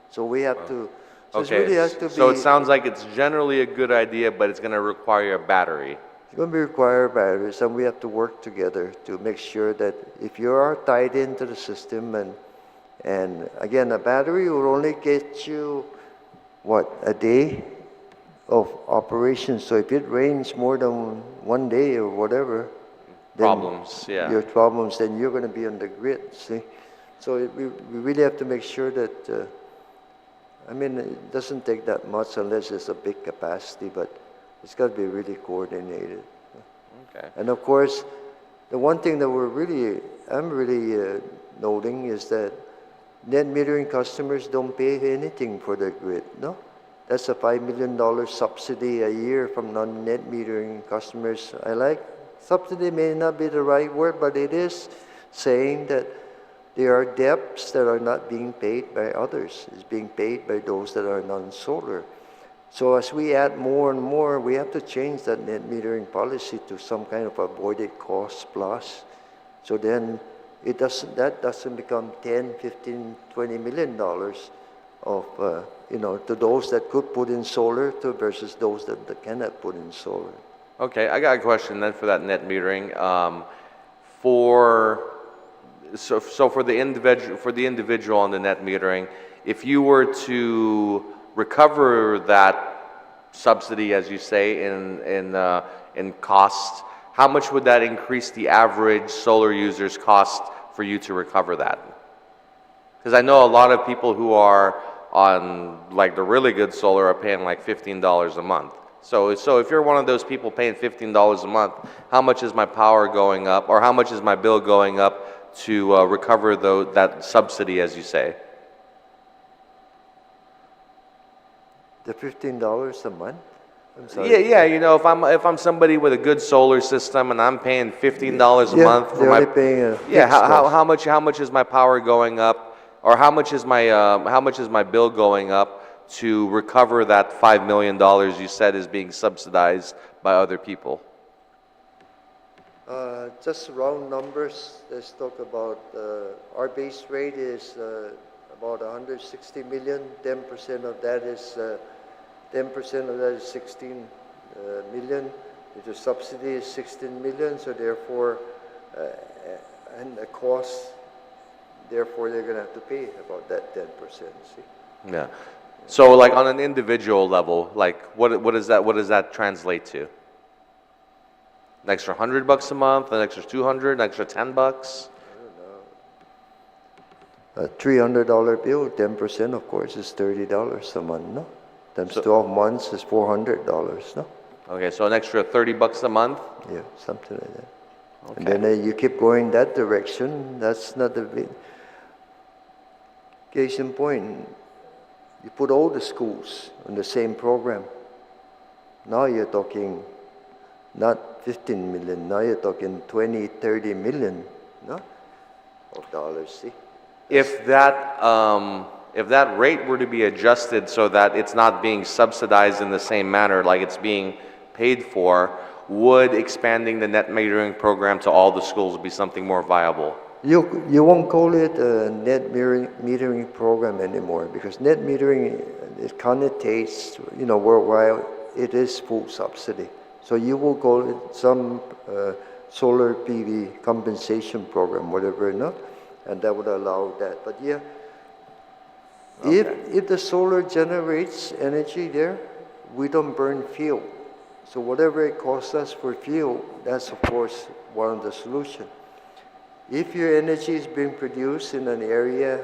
Speaker 2: so we have to, so it really has to be.
Speaker 1: So it sounds like it's generally a good idea, but it's going to require a battery.
Speaker 2: It's going to be required batteries, and we have to work together to make sure that if you are tied into the system, and again, a battery will only get you, what, a day of operation. So if it rains more than one day or whatever, then
Speaker 1: Problems, yeah.
Speaker 2: your problems, then you're going to be on the grid, see? So we really have to make sure that, I mean, it doesn't take that much unless it's a big capacity, but it's got to be really coordinated.
Speaker 1: Okay.
Speaker 2: And of course, the one thing that I'm really noting is that net metering customers don't pay anything for the grid, no? That's a $5 million subsidy a year from non-net metering customers. Subsidy may not be the right word, but it is saying that there are debts that are not being paid by others. It's being paid by those that are non-solar. So as we add more and more, we have to change that net metering policy to some kind of avoided cost plus. So then that doesn't become 10, 15, 20 million dollars of, to those that could put in solar versus those that cannot put in solar.
Speaker 1: Okay, I got a question then for that net metering. So for the individual on the net metering, if you were to recover that subsidy, as you say, in costs, how much would that increase the average solar user's cost for you to recover that? Because I know a lot of people who are on like the really good solar are paying like $15 a month. So if you're one of those people paying $15 a month, how much is my power going up, or how much is my bill going up to recover that subsidy, as you say?
Speaker 2: The $15 a month? I'm sorry.
Speaker 1: Yeah. If I'm somebody with a good solar system and I'm paying $15 a month for my
Speaker 2: paying
Speaker 1: how much is my power going up, or how much is my bill going up to recover that $5 million you said is being subsidized by other people?
Speaker 2: Just round numbers. Let's talk about our base rate is about 160 million. 10% of that is 16 million. The subsidy is 16 million. So therefore, and the cost, therefore they're going to have to pay about that 10%. See?
Speaker 1: Yeah. So like on an individual level, like what does that translate to? An extra $100 a month, an extra $200, an extra $10?
Speaker 2: I don't know. A $300 bill, 10% of course is $30 a month, no? Times 12 months is $400, no?
Speaker 1: Okay, so an extra $30 a month?
Speaker 2: Yeah, something like that.
Speaker 1: Okay.
Speaker 2: And then you keep going that direction, that's not the big. Case in point, you put all the schools on the same program. Now you're talking not 15 million, now you're talking 20, 30 million, no? Of dollars, see?
Speaker 1: If that rate were to be adjusted so that it's not being subsidized in the same manner, like it's being paid for, would expanding the net metering program to all the schools be something more viable?
Speaker 2: You won't call it a net metering program anymore because net metering, it connotates, worldwide, it is full subsidy. So you will call it some solar PV compensation program, whatever, no? And that would allow that. But yeah, if the solar generates energy there, we don't burn fuel. So whatever it costs us for fuel, that's of course one of the solutions. If your energy is being produced in an area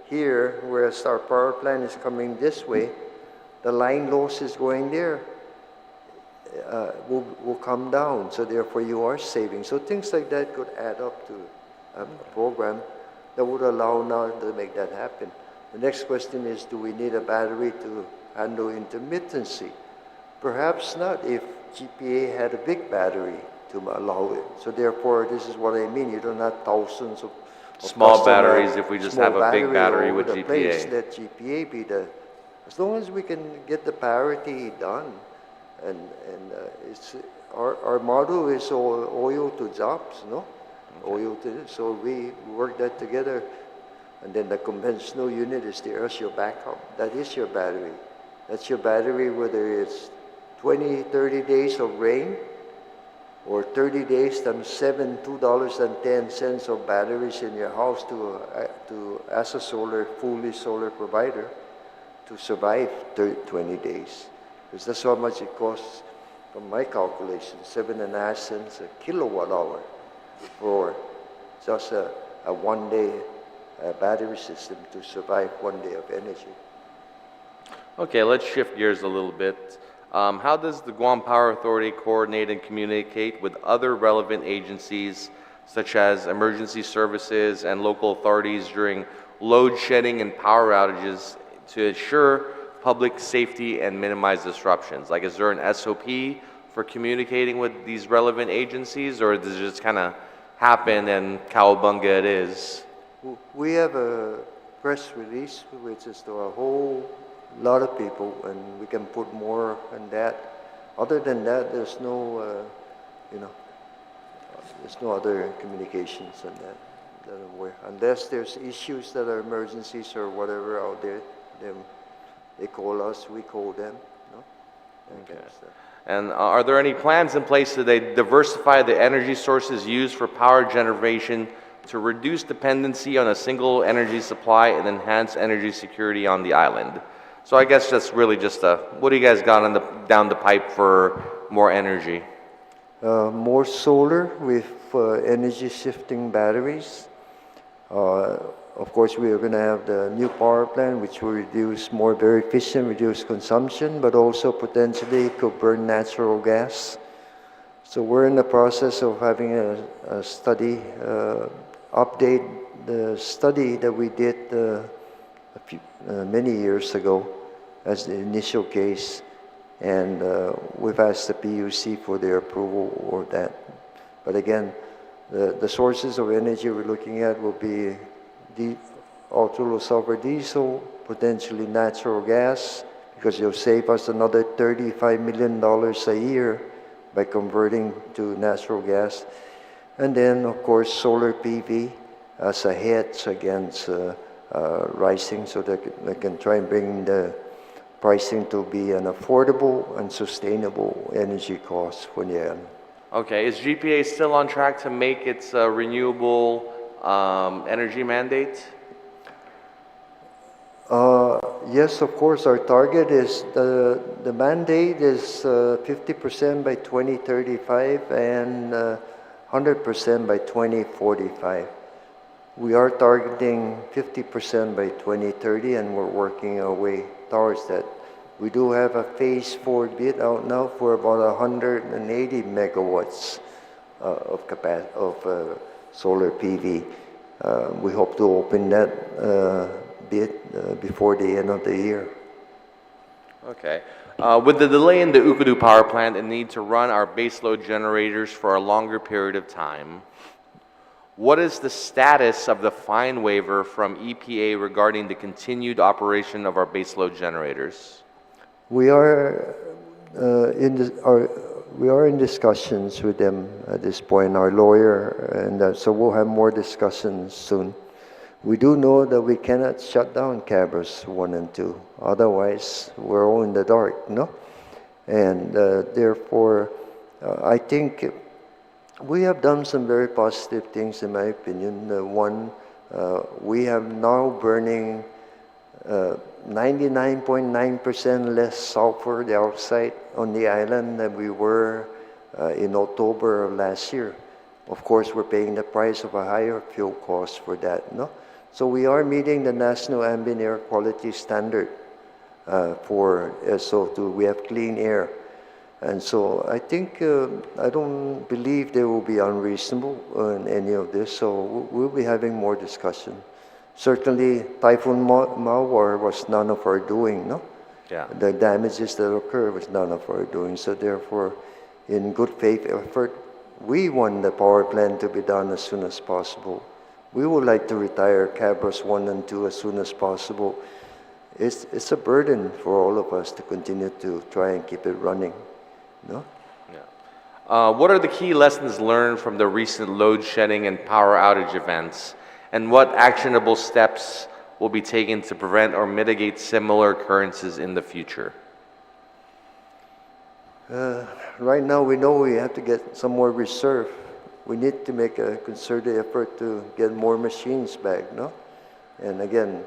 Speaker 2: here, whereas our power plant is coming this way, the line loss is going there, will come down. So therefore you are saving. So things like that could add up to a program that would allow now to make that happen. The next question is, do we need a battery to handle intermittency? Perhaps not if GPA had a big battery to allow it. So therefore, this is what I mean. You don't have thousands of
Speaker 1: small batteries. If we just have a big battery with GPA.
Speaker 2: Let GPA be the, as long as we can get the parity done, and it's our model is oil to jobs, no? Okay. Oil to, so we work that together, and then the conventional unit is there as your backup. That is your battery. That's your battery, whether it's 20, 30 days of rain, or 30 days times $2.10 of batteries in your house to as a fully solar provider to survive 20 days. Because that's how much it costs from my calculation, 7.5 cents a kilowatt hour for just a one-day battery system to survive 1 day of energy.
Speaker 1: Okay, let's shift gears a little bit. How does the Guam Power Authority coordinate and communicate with other relevant agencies such as emergency services and local authorities during load shedding and power outages to ensure public safety and minimize disruptions? Like, is there an SOP for communicating with these relevant agencies, or does it just kind of happen and cowabunga it is?
Speaker 2: We have a press release which is to a whole lot of people, and we can put more on that. Other than that, there's no, there's no other communications on that I'm aware. Unless there's issues that are emergencies or whatever out there, then they call us, we call them. No?
Speaker 1: Okay. And are there any plans in place to diversify the energy sources used for power generation to reduce dependency on a single energy supply and enhance energy security on the island? So I guess that's really just what do you guys got down the pipe for more energy?
Speaker 2: More solar with energy shifting batteries. Of course, we are going to have the new power plant, which will reduce very efficient, reduce consumption, but also potentially could burn natural gas. So we're in the process of having a study, update the study that we did many years ago as the initial case, and we've asked the PUC for their approval or that. But again, the sources of energy we're looking at will be ultra-low sulfur diesel, potentially natural gas, because it'll save us another $35 million a year by converting to natural gas. And then, of course, solar PV as a hedge against rising, so that they can try and bring the pricing to be an affordable and sustainable energy cost for the island.
Speaker 1: Okay, is GPA still on track to make its renewable energy mandate?
Speaker 2: Yes, of course. Our target is the mandate is 50% by 2035 and 100% by 2045. We are targeting 50% by 2030, and we're working our way towards that. We do have a phase 4 bid out now for about 180 megawatts of solar PV. We hope to open that bid before the end of the year.
Speaker 1: Okay. With the delay in the Ukudu power plant and need to run our baseload generators for a longer period of time, what is the status of the fine waiver from EPA regarding the continued operation of our baseload generators?
Speaker 2: We are we are in discussions with them at this point, our lawyer, and so we'll have more discussions soon. We do know that we cannot shut down Cabras 1 and 2. Otherwise, we're all in the dark, no? And therefore, I think we have done some very positive things, in my opinion. One, we have now burning 99.9% less sulfur dioxide on the island than we were in October of last year. Of course, we're paying the price of a higher fuel cost for that, no? So we are meeting the National Ambient Air Quality Standard for SO2. We have clean air. And so I think, I don't believe they will be unreasonable in any of this, so we'll be having more discussion. Certainly, Typhoon Mawar was none of our doing, no?
Speaker 1: Yeah.
Speaker 2: The damages that occurred was none of our doing, so therefore, in good faith effort, we want the power plant to be done as soon as possible. We would like to retire Cabras 1 and 2 as soon as possible. It's a burden for all of us to continue to try and keep it running, no?
Speaker 1: Yeah. What are the key lessons learned from the recent load shedding and power outage events? And what actionable steps will be taken to prevent or mitigate similar occurrences in the future?
Speaker 2: Right now, we know we have to get some more reserve. We need to make a concerted effort to get more machines back, no? And again,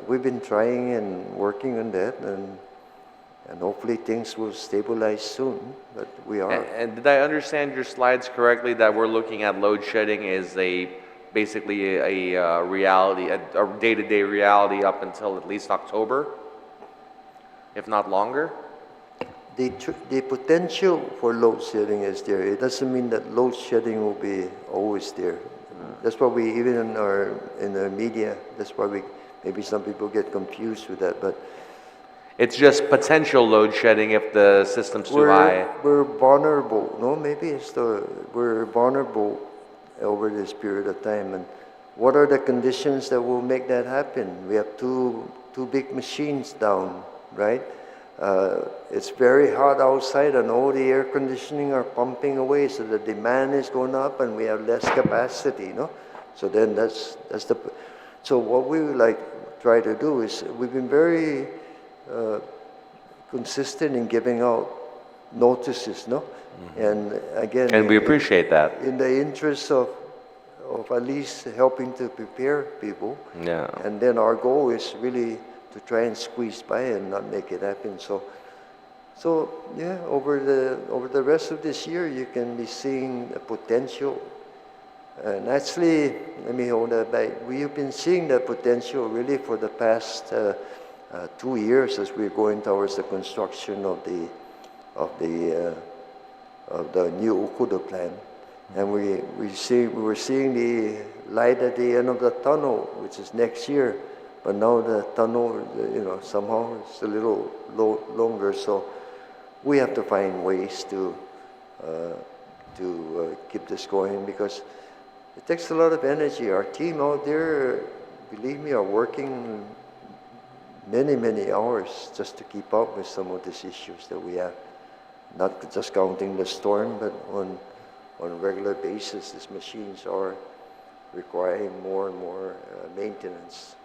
Speaker 2: we've been trying and working on that, and hopefully things will stabilize soon, but we are.
Speaker 1: And did I understand your slides correctly that we're looking at load shedding as basically a reality, a day-to-day reality up until at least October, if not longer?
Speaker 2: The potential for load shedding is there. It doesn't mean that load shedding will be always there. That's why we, even in the media, that's why maybe some people get confused with that, but
Speaker 1: it's just potential load shedding if the system's too high.
Speaker 2: We're vulnerable, no? Maybe we're vulnerable over this period of time. And what are the conditions that will make that happen? We have two big machines down, right? It's very hot outside and all the air conditioning are pumping away, so the demand is going up and we have less capacity, no? So then so what we would try to do is, we've been very consistent in giving out notices, no? Mm-hmm. And again,
Speaker 1: and we appreciate that.
Speaker 2: In the interest of at least helping to prepare people.
Speaker 1: Yeah.
Speaker 2: And then our goal is really to try and squeeze by and not make it happen. So yeah, over the rest of this year, you can be seeing the potential. And actually, let me hold that back. We've been seeing the potential really for the past 2 years as we're going towards the construction of the new Ukudo plant. And we were seeing the light at the end of the tunnel, which is next year. But now the tunnel, somehow it's a little longer. So we have to find ways to keep this going, because it takes a lot of energy. Our team out there, believe me, are working many, many hours just to keep up with some of these issues that we have. Not just counting the storm, but on a regular basis, these machines are requiring more and more maintenance.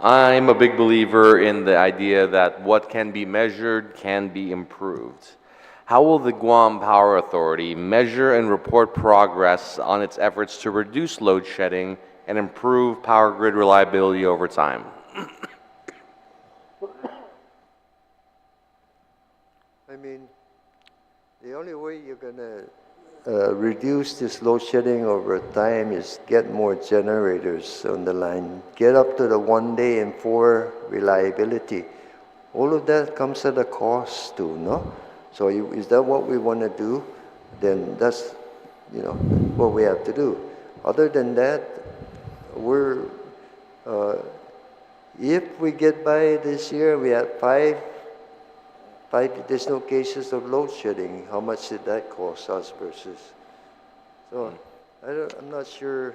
Speaker 1: I'm a big believer in the idea that what can be measured can be improved. How will the Guam Power Authority measure and report progress on its efforts to reduce load shedding and improve power grid reliability over time?
Speaker 2: I mean, the only way you're going to reduce this load shedding over time is get more generators on the line, get up to the 1 day and 4 reliability. All of that comes at a cost too, no? So is that what we want to do? Then that's, what we have to do. Other than that, if we get by this year, we had 5 additional cases of load shedding. How much did that cost us versus? So I'm not sure.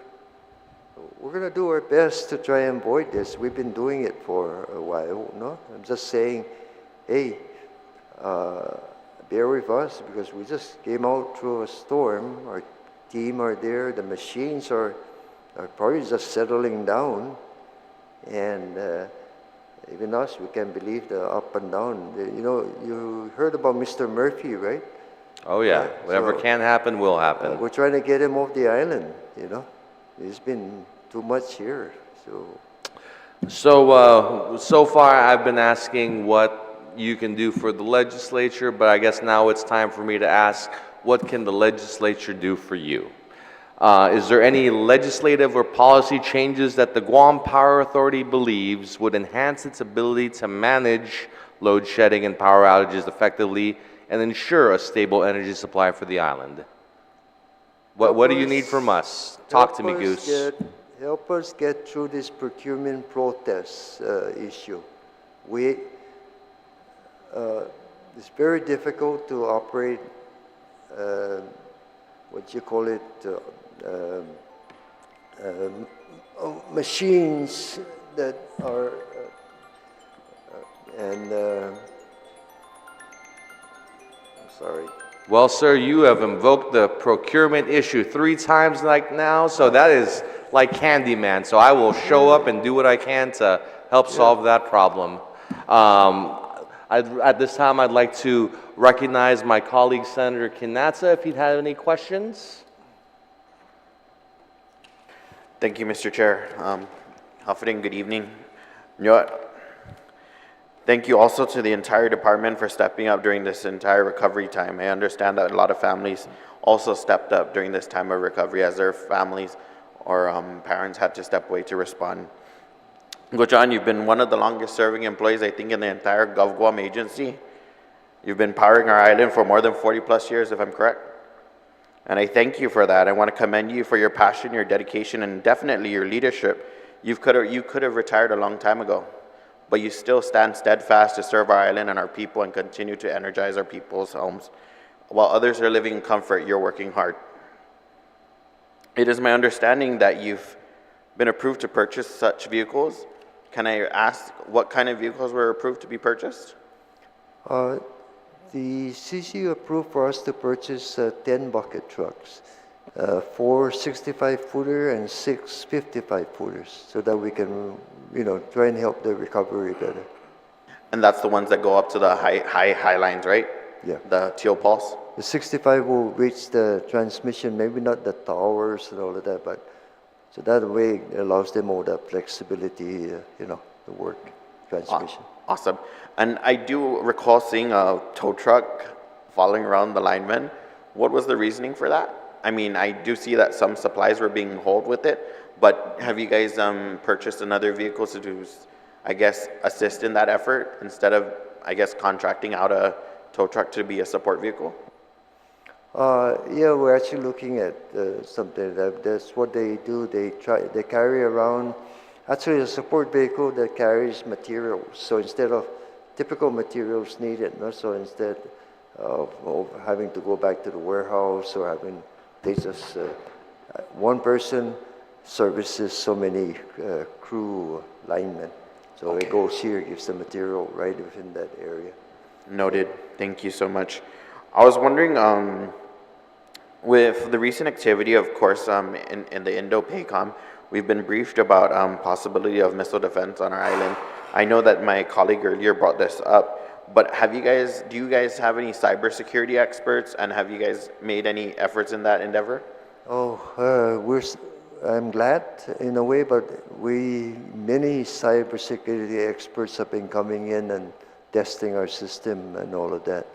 Speaker 2: We're going to do our best to try and avoid this. We've been doing it for a while, no? I'm just saying, hey, bear with us because we just came out through a storm. Our team are there. The machines are probably just settling down. And even us, we can't believe the up and down. You heard about Mr. Murphy, right?
Speaker 1: Oh yeah, whatever can happen will happen.
Speaker 2: We're trying to get him off the island, It's been too much here,
Speaker 1: So far I've been asking what you can do for the legislature, but I guess now it's time for me to ask, what can the legislature do for you? Is there any legislative or policy changes that the Guam Power Authority believes would enhance its ability to manage load shedding and power outages effectively and ensure a stable energy supply for the island? What do you need from us? Talk to me, Goose.
Speaker 2: Help us get through this procurement protest issue. It's very difficult to operate, machines that are, sorry.
Speaker 1: Well, sir, you have invoked the procurement issue 3 times like now, so that is like Candyman. So I will show up and do what I can to help solve that problem. At this time, I'd like to recognize my colleague, Senator Kinatsa, if he'd have any questions.
Speaker 5: Thank you, Mr. Chair. Hafidin, good evening. Thank you also to the entire department for stepping up during this entire recovery time. I understand that a lot of families also stepped up during this time of recovery as their families or parents had to step away to respond. John, you've been one of the longest serving employees, I think, in the entire GovGuam agency. You've been powering our island for more than 40 plus years, if I'm correct. And I thank you for that. I want to commend you for your passion, your dedication, and definitely your leadership. You could have retired a long time ago, but you still stand steadfast to serve our island and our people and continue to energize our people's homes. While others are living in comfort, you're working hard. It is my understanding that you've been approved to purchase such vehicles. Can I ask what kind of vehicles were approved to be purchased?
Speaker 2: The CCU approved for us to purchase 10 bucket trucks, 4 65-footer and 6 55-footers, so that we can, try and help the recovery better.
Speaker 5: And that's the ones that go up to the high lines, right?
Speaker 2: Yeah.
Speaker 5: The teal pulse?
Speaker 2: The 65 will reach the transmission, maybe not the towers and all of that, but so that way it allows them all that flexibility, the work transmission.
Speaker 5: Awesome. And I do recall seeing a tow truck following around the lineman. What was the reasoning for that? I mean, I do see that some supplies were being hauled with it, but have you guys purchased another vehicle to, I guess, assist in that effort instead of, I guess, contracting out a tow truck to be a support vehicle?
Speaker 2: Yeah, we're actually looking at something that's what they do. They carry around actually a support vehicle that carries materials. So instead of typical materials needed, so instead of having to go back to the warehouse or they just one person services so many crew linemen. So it goes here, gives the material right within that area.
Speaker 5: Noted. Thank you so much. I was wondering, with the recent activity, of course, in the Indo-PACOM, we've been briefed about possibility of missile defense on our island. I know that my colleague earlier brought this up, but do you guys have any cybersecurity experts, and have you guys made any efforts in that endeavor?
Speaker 2: I'm glad in a way, but many cybersecurity experts have been coming in and testing our system and all of that.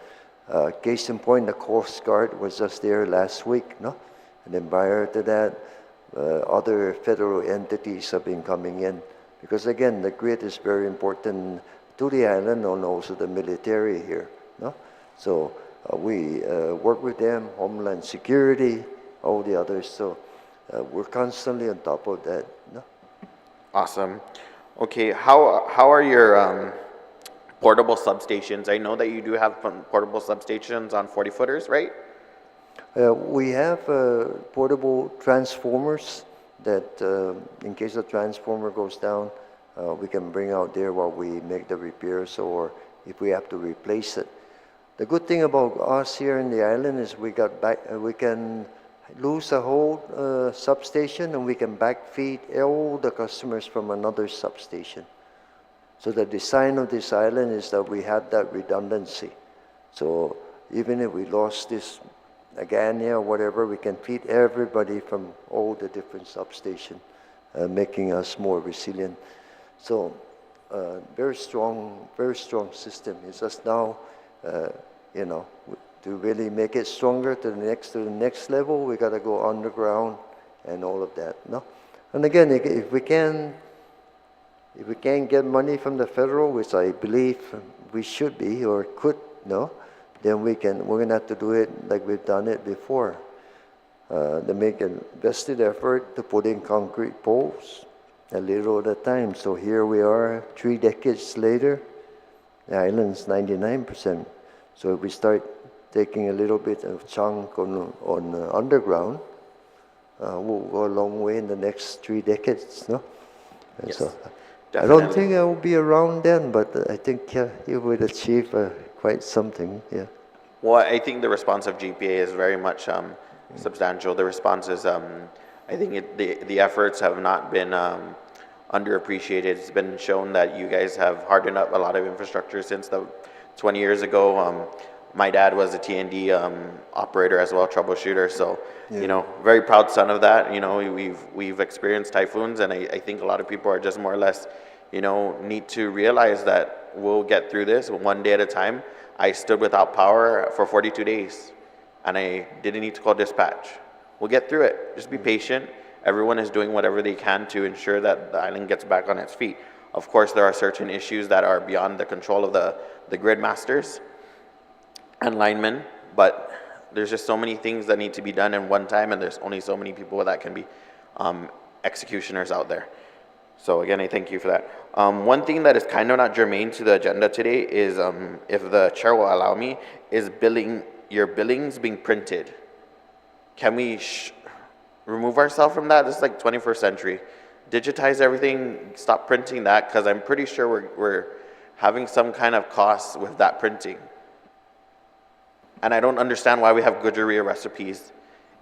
Speaker 2: Case in point, the Coast Guard was just there last week, no? And then prior to that, other federal entities have been coming in. Because again, the grid is very important to the island and also the military here, no? So we work with them, Homeland Security, all the others. So we're constantly on top of that, no?
Speaker 5: Awesome. Okay, how are your portable substations? I know that you do have portable substations on 40-footers, right?
Speaker 2: We have portable transformers that in case the transformer goes down, we can bring out there while we make the repairs or if we have to replace it. The good thing about us here in the island is we can lose a whole substation and we can backfeed all the customers from another substation. So the design of this island is that we had that redundancy. So even if we lost this Agania or whatever, we can feed everybody from all the different substations, making us more resilient. So very strong system. It's just now, you know, to really make it stronger to the next level, we got to go underground and all of that. No, and again, if we can get money from the federal, which I believe we should be or could, no, then we're gonna have to do it like we've done it before. They make a vested effort to put in concrete poles a little at a time. So here we are 3 decades later, the island's 99%. So if we start taking a little bit of chunk on underground, we'll go a long way in the next 3 decades, no? And
Speaker 5: Yes,
Speaker 2: so I
Speaker 5: definitely.
Speaker 2: don't think I will be around then, but I think you would achieve quite something, yeah.
Speaker 5: Well, I think the response of GPA is very much substantial. The response is, I think the efforts have not been underappreciated. It's been shown that you guys have hardened up a lot of infrastructure since 20 years ago. My dad was a T&D operator as well, troubleshooter. So, you know, very proud son of that. You know, we've experienced typhoons, and I think a lot of people are just more or less, you know, need to realize that we'll get through this one day at a time. I stood without power for 42 days, and I didn't need to call dispatch. We'll get through it. Just be patient. Everyone is doing whatever they can to ensure that the island gets back on its feet. Of course, there are certain issues that are beyond the control of the grid masters and linemen, but there's just so many things that need to be done in one time, and there's only so many people that can be executioners out there. So again, I thank you for that. One thing that is kind of not germane to the agenda today is, if the chair will allow me, is your billings being printed. Can we remove ourselves from that? This is like 21st century. Digitize everything, stop printing that, because I'm pretty sure we're having some kind of costs with that printing. And I don't understand why we have Goodyear recipes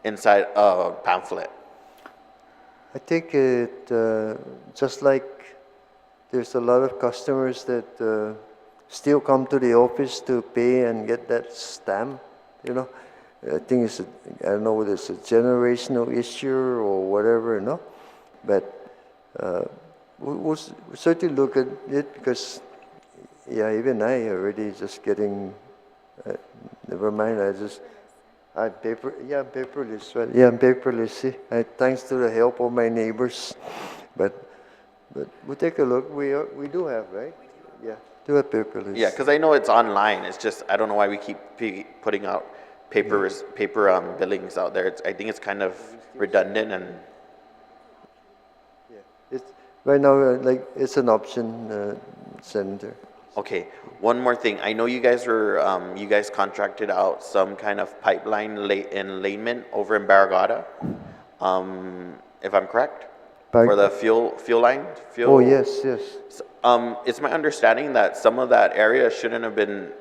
Speaker 5: inside a pamphlet.
Speaker 2: I think it, just like there's a lot of customers that still come to the office to pay and get that stamp, you know. I think I don't know whether it's a generational issue or whatever, no? But we'll certainly look at it because, yeah, even I already just getting, never mind, I'm paperless, right? Yeah, I'm paperless, see? Thanks to the help of my neighbors. But we'll take a look. We do have, right? Yeah, do have paperless.
Speaker 5: Yeah, because I know it's online. It's just, I don't know why we keep putting out paper billings out there. I think it's kind of redundant and...
Speaker 2: Yeah, it's, right now, like, it's an option, Senator.
Speaker 5: Okay, one more thing. I know you guys contracted out some kind of pipeline layment over in Barragata, if I'm correct? For the fuel line?
Speaker 2: Oh, yes.
Speaker 5: It's my understanding that some of that area shouldn't have been,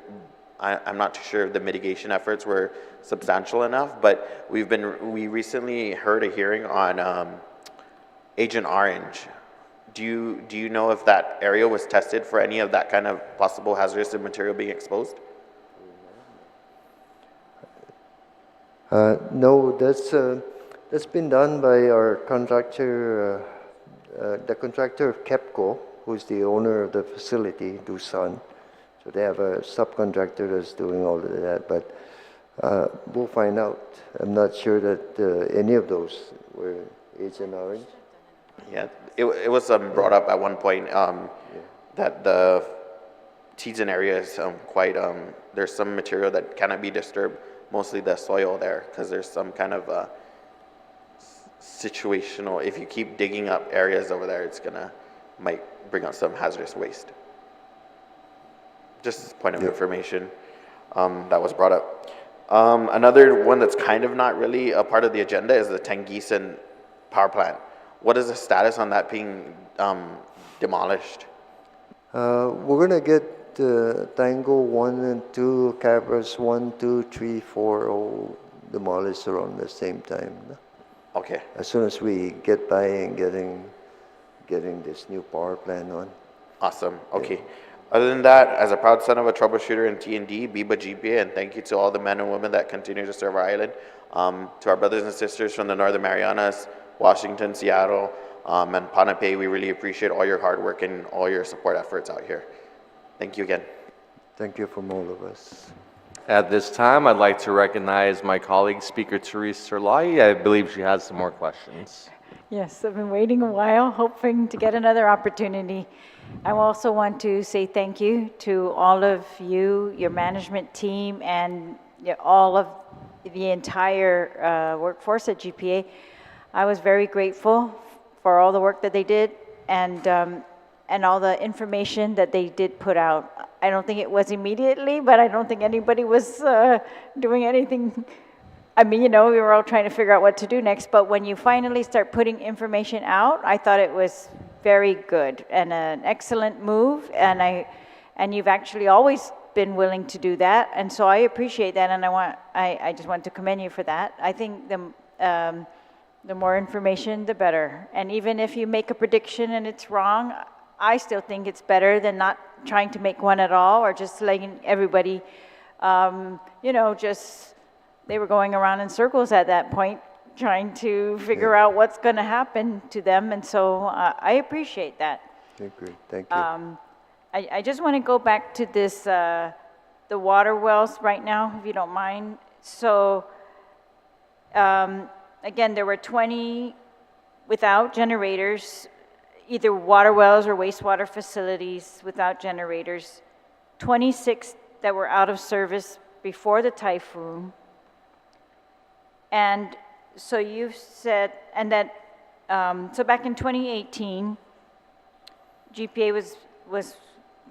Speaker 5: I'm not too sure if the mitigation efforts were substantial enough, but we recently heard a hearing on Agent Orange. Do you know if that area was tested for any of that kind of possible hazardous material being exposed?
Speaker 2: No, that's been done by our contractor, the contractor of KEPCO, who's the owner of the facility, Doosan. So they have a subcontractor that's doing all of that, but we'll find out. I'm not sure that any of those were Agent Orange.
Speaker 5: Yeah, it was brought up at one point that the Teason area is quite, there's some material that cannot be disturbed, mostly the soil there, because there's some kind of situational, if you keep digging up areas over there, might bring out some hazardous waste. Just a point of information that was brought up. Another one that's kind of not really a part of the agenda is the Tengisan power plant. What is the status on that being demolished?
Speaker 2: We're going to get Tango 1 and 2, Cabras 1, 2, 3, 4, all demolished around the same time.
Speaker 5: Okay.
Speaker 2: As soon as we get by and getting this new power plant on.
Speaker 5: Awesome. Okay. Other than that, as a proud son of a troubleshooter in T&D, BIBA GPA, and thank you to all the men and women that continue to serve our island. To our brothers and sisters from the Northern Marianas, Washington, Seattle, and Ponape, we really appreciate all your hard work and all your support efforts out here. Thank you again.
Speaker 2: Thank you from all of us.
Speaker 1: At this time, I'd like to recognize my colleague, Speaker Therese Serlai. I believe she has some more questions.
Speaker 3: Yes, I've been waiting a while, hoping to get another opportunity. I also want to say thank you to all of you, your management team, and all of the entire workforce at GPA. I was very grateful for all the work that they did and all the information that they did put out. I don't think it was immediately, but I don't think anybody was doing anything. I mean, we were all trying to figure out what to do next, but when you finally start putting information out, I thought it was very good and an excellent move, and you've actually always been willing to do that, and so I appreciate that, and I just want to commend you for that. I think the more information, the better, and even if you make a prediction and it's wrong, I still think it's better than not trying to make one at all, or just letting everybody, they were going around in circles at that point, trying to figure out what's going to happen to them, and so I appreciate that.
Speaker 2: Great. Thank you.
Speaker 3: I just want to go back to this, the water wells right now, if you don't mind. So, again, there were 20 without generators, either water wells or wastewater facilities without generators, 26 that were out of service before the typhoon. And so you've said, and that, so back in 2018, GPA was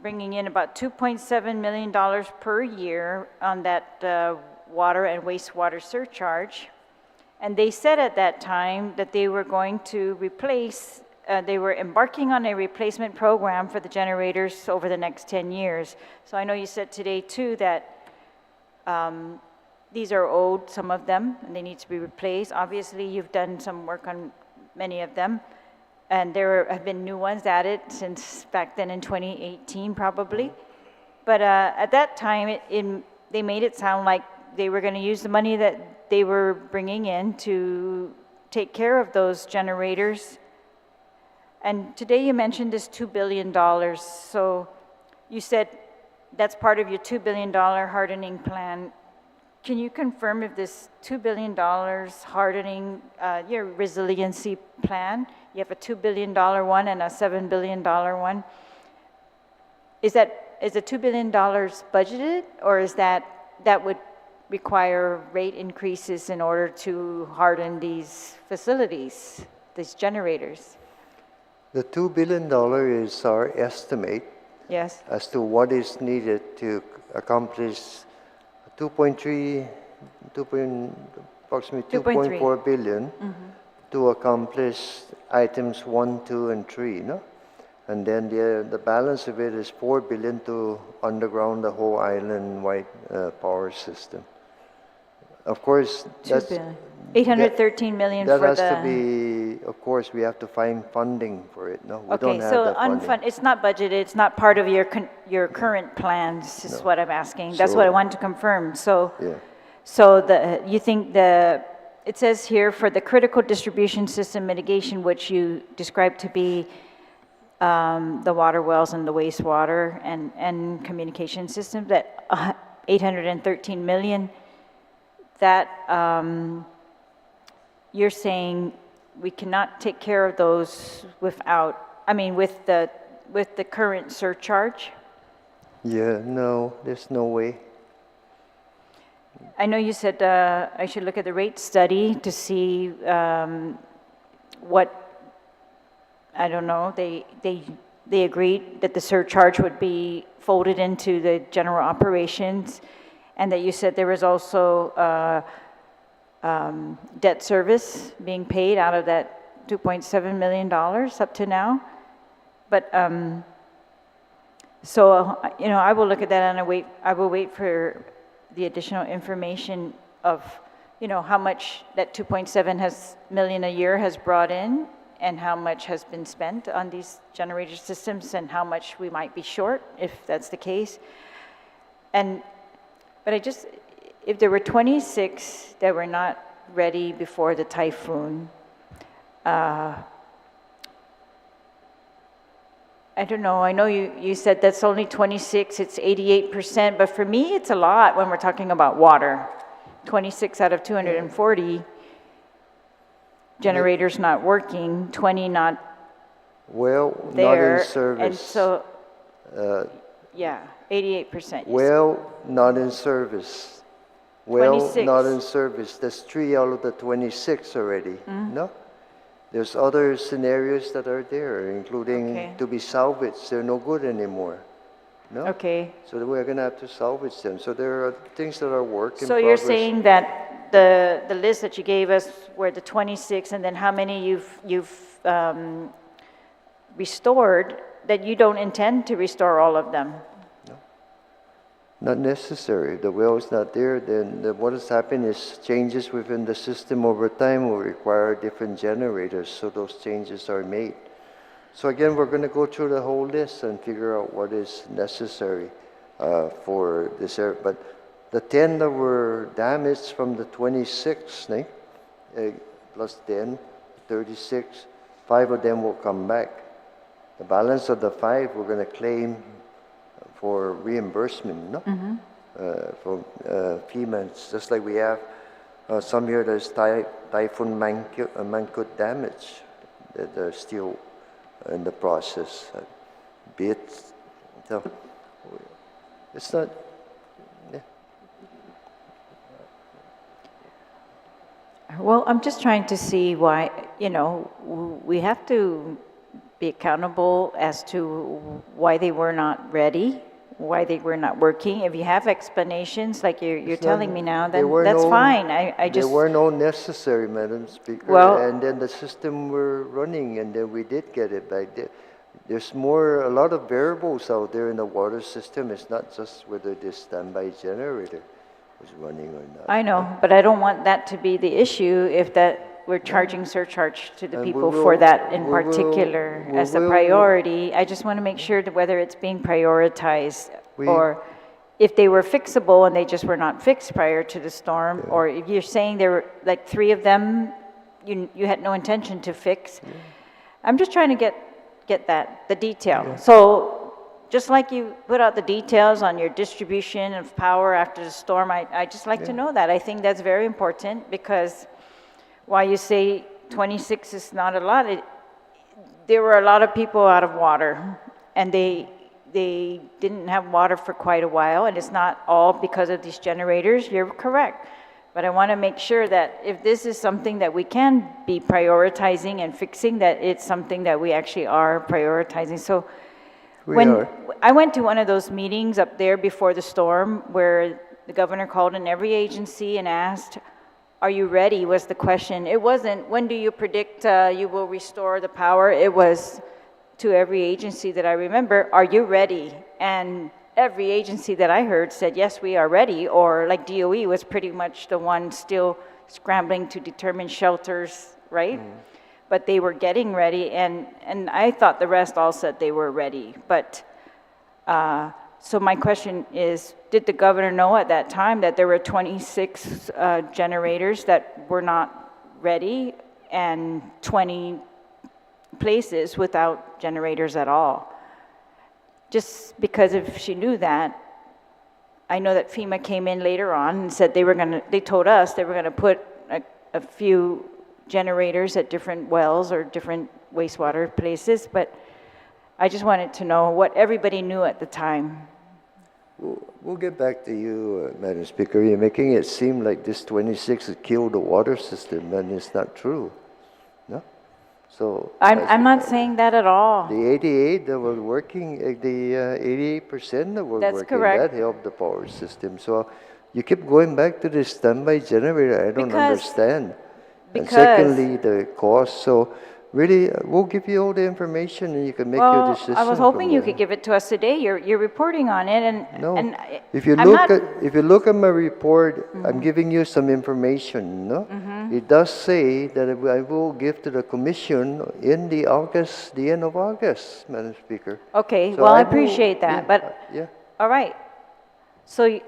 Speaker 3: bringing in about $2.7 million per year on that water and wastewater surcharge. And they said at that time that they were going to replace, they were embarking on a replacement program for the generators over the next 10 years. So I know you said today too that these are old, some of them, and they need to be replaced. Obviously, you've done some work on many of them, and there have been new ones added since back then in 2018, probably. But at that time, they made it sound like they were going to use the money that they were bringing in to take care of those generators. And today you mentioned this $2 billion. So you said that's part of your $2 billion hardening plan. Can you confirm if this $2 billion hardening, your resiliency plan, you have a $2 billion one and a $7 billion one, is the $2 billion budgeted, or is that would require rate increases in order to harden these facilities, these generators?
Speaker 2: The $2 billion is our estimate
Speaker 3: Yes.
Speaker 2: as to what is needed to accomplish approximately 2.4 billion to accomplish items 1, 2, and 3, no? And then the balance of it is 4 billion to underground the whole island-wide power system. Of course,
Speaker 3: $2 billion. 813 million
Speaker 2: that
Speaker 3: for
Speaker 2: has
Speaker 3: the...
Speaker 2: to be, of course, we have to find funding for it, no? We
Speaker 3: Okay,
Speaker 2: don't have
Speaker 3: so
Speaker 2: the funding.
Speaker 3: unfunded, it's not budgeted, it's not part of your current plans, is what I'm asking. That's
Speaker 2: So-
Speaker 3: what I wanted to confirm, so...
Speaker 2: Yeah.
Speaker 3: So you think it says here for the critical distribution system mitigation, which you described to be the water wells and the wastewater and communication systems, that 813 million, that you're saying we cannot take care of those without, with the current surcharge?
Speaker 2: Yeah, no, there's no way.
Speaker 3: I know you said I should look at the rate study to see what, I don't know, they agreed that the surcharge would be folded into the general operations, and that you said there was also debt service being paid out of that $2.7 million up to now. But So, I will look at that and I will wait for the additional information of, how much that 2.7 million a year has brought in and how much has been spent on these generator systems and how much we might be short, if that's the case. But if there were 26 that were not ready before the typhoon, I don't know, I know you said that's only 26, it's 88%, but for me, it's a lot when we're talking about water. 26 out of 240 generators not working, 20 not
Speaker 2: Well, not
Speaker 3: there.
Speaker 2: in service.
Speaker 3: And so, yeah, 88%.
Speaker 2: Well, not in service. Well,
Speaker 3: 26.
Speaker 2: not in service. That's 3 out of the 26 already. No? There's other scenarios that are there, including
Speaker 3: Okay.
Speaker 2: to be salvaged. They're no good anymore. No?
Speaker 3: Okay.
Speaker 2: So we're going to have to salvage them. So there are things that are work in
Speaker 3: So you're
Speaker 2: progress.
Speaker 3: saying that the list that you gave us were the 26, and then how many you've restored, that you don't intend to restore all of them?
Speaker 2: Not necessary. The well is not there, then what has happened is changes within the system over time will require different generators, so those changes are made. So again, we're going to go through the whole list and figure out what is necessary for this area. But the 10 that were damaged from the 26, plus 10, 36, 5 of them will come back. The balance of the 5 we're going to claim for reimbursement, no? From FEMA. It's just like we have some here there's typhoon Mangkut damage that are still in the process. Bits. So it's not. Yeah.
Speaker 3: Well, I'm just trying to see why, we have to be accountable as to why they were not ready, why they were not working. If you have explanations like you're telling me now, then that's fine. I just...
Speaker 2: There were no necessary, Madam Speaker.
Speaker 3: Well,
Speaker 2: and then the system were running, and then we did get it back. There's a lot of variables out there in the water system. It's not just whether this standby generator is running or not.
Speaker 3: I know, but I don't want that to be the issue if that we're charging surcharge to the
Speaker 2: And
Speaker 3: people
Speaker 2: we will-
Speaker 3: for that in
Speaker 2: we will-
Speaker 3: particular
Speaker 2: we
Speaker 3: as a
Speaker 2: will-
Speaker 3: priority. I just want to make sure that whether it's being prioritized
Speaker 2: We-
Speaker 3: or if they were fixable and they just were not fixed prior to the storm, or if you're saying there were like 3 of them you had no intention to fix. I'm just trying to get the detail. So just like you put out the details on your distribution of power after the storm, I just like to know that. I think that's very important because while you say 26 is not a lot, there were a lot of people out of water, and they didn't have water for quite a while, and it's not all because of these generators. You're correct. But I want to make sure that if this is something that we can be prioritizing and fixing, that it's something that we actually are prioritizing. So I went to one of those meetings up there before the storm where the governor called in every agency and asked, "Are you ready?" was the question. It wasn't, "When do you predict you will restore the power?" It was to every agency that I remember, "Are you ready?" And every agency that I heard said, "Yes, we are ready," or like DOE was pretty much the one still scrambling to determine shelters, right? But they were getting ready, and I thought the rest all said they were ready. But, so my question is, did the governor know at that time that there were 26 generators that were not ready and 20 places without generators at all? Just because if she knew that, I know that FEMA came in later on and said they told us they were gonna put a few generators at different wells or different wastewater places, but I just wanted to know what everybody knew at the time.
Speaker 2: We'll get back to you, Madam Speaker. You're making it seem like this 26 has killed the water system, and it's not true. No? So
Speaker 3: I'm not saying that at all.
Speaker 2: the 88 that were working, the 88% that were
Speaker 3: That's
Speaker 2: working,
Speaker 3: correct.
Speaker 2: that helped the power system. So you keep going back to the standby generator. I don't
Speaker 3: Because-
Speaker 2: understand. And
Speaker 3: because-
Speaker 2: secondly, the cost. So really, we'll give you all the information and you can make your
Speaker 3: Well,
Speaker 2: decision.
Speaker 3: I was hoping
Speaker 2: from
Speaker 3: you
Speaker 2: there.
Speaker 3: could give it to us today. You're reporting on it,
Speaker 2: No,
Speaker 3: and
Speaker 2: if you
Speaker 3: I'm
Speaker 2: look
Speaker 3: not-
Speaker 2: at, if you look at my report, I'm giving you some information, no? It does say that I will give to the commission in the end of August, Madam Speaker.
Speaker 3: Okay,
Speaker 2: So
Speaker 3: well, I
Speaker 2: will-
Speaker 3: appreciate that,
Speaker 2: yeah,
Speaker 3: but,
Speaker 2: yeah.
Speaker 3: all right. So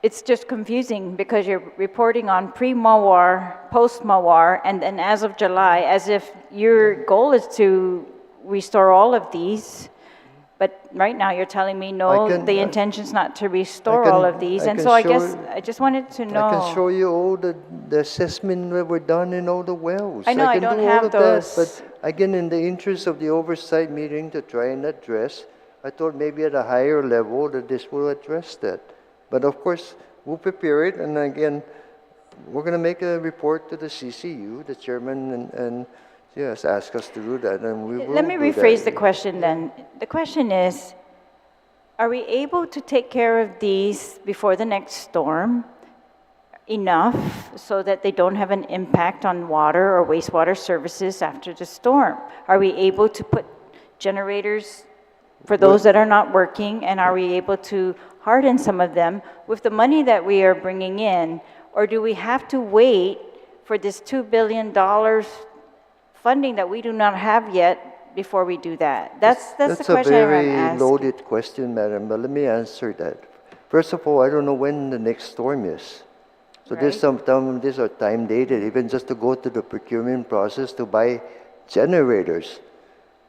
Speaker 3: it's just confusing because you're reporting on pre-Mawar, post-Mawar, and then as of July, as if your goal is to restore all of these. But right now, you're telling me, no,
Speaker 2: can-
Speaker 3: the intention's not to restore
Speaker 2: can-
Speaker 3: all of these.
Speaker 2: I
Speaker 3: And
Speaker 2: can
Speaker 3: so I
Speaker 2: show
Speaker 3: guess,
Speaker 2: you-
Speaker 3: I just wanted to know.
Speaker 2: I can show you all the assessment that were done in all the wells.
Speaker 3: I know, I
Speaker 2: can
Speaker 3: don't
Speaker 2: do all
Speaker 3: have
Speaker 2: of
Speaker 3: those.
Speaker 2: that, but again, in the interest of the oversight meeting to try and address, I thought maybe at a higher level that this will address that. But of course, we'll prepare it, and again, we're going to make a report to the CCU, the chairman, and yes, ask us to do that, and we will
Speaker 3: Let me
Speaker 2: do that.
Speaker 3: rephrase the question then. The question is, are we able to take care of these before the next storm enough so that they don't have an impact on water or wastewater services after the storm? Are we able to put generators for those that are not working, and are we able to harden some of them with the money that we are bringing in? Or do we have to wait for this $2 billion funding that we do not have yet before we do that? That's the question I'm
Speaker 2: That's a very
Speaker 3: asking.
Speaker 2: loaded question, madam, but let me answer that. First of all, I don't know when the next storm is. So there's
Speaker 3: Right.
Speaker 2: these are time dated, even just to go to the procurement process to buy generators.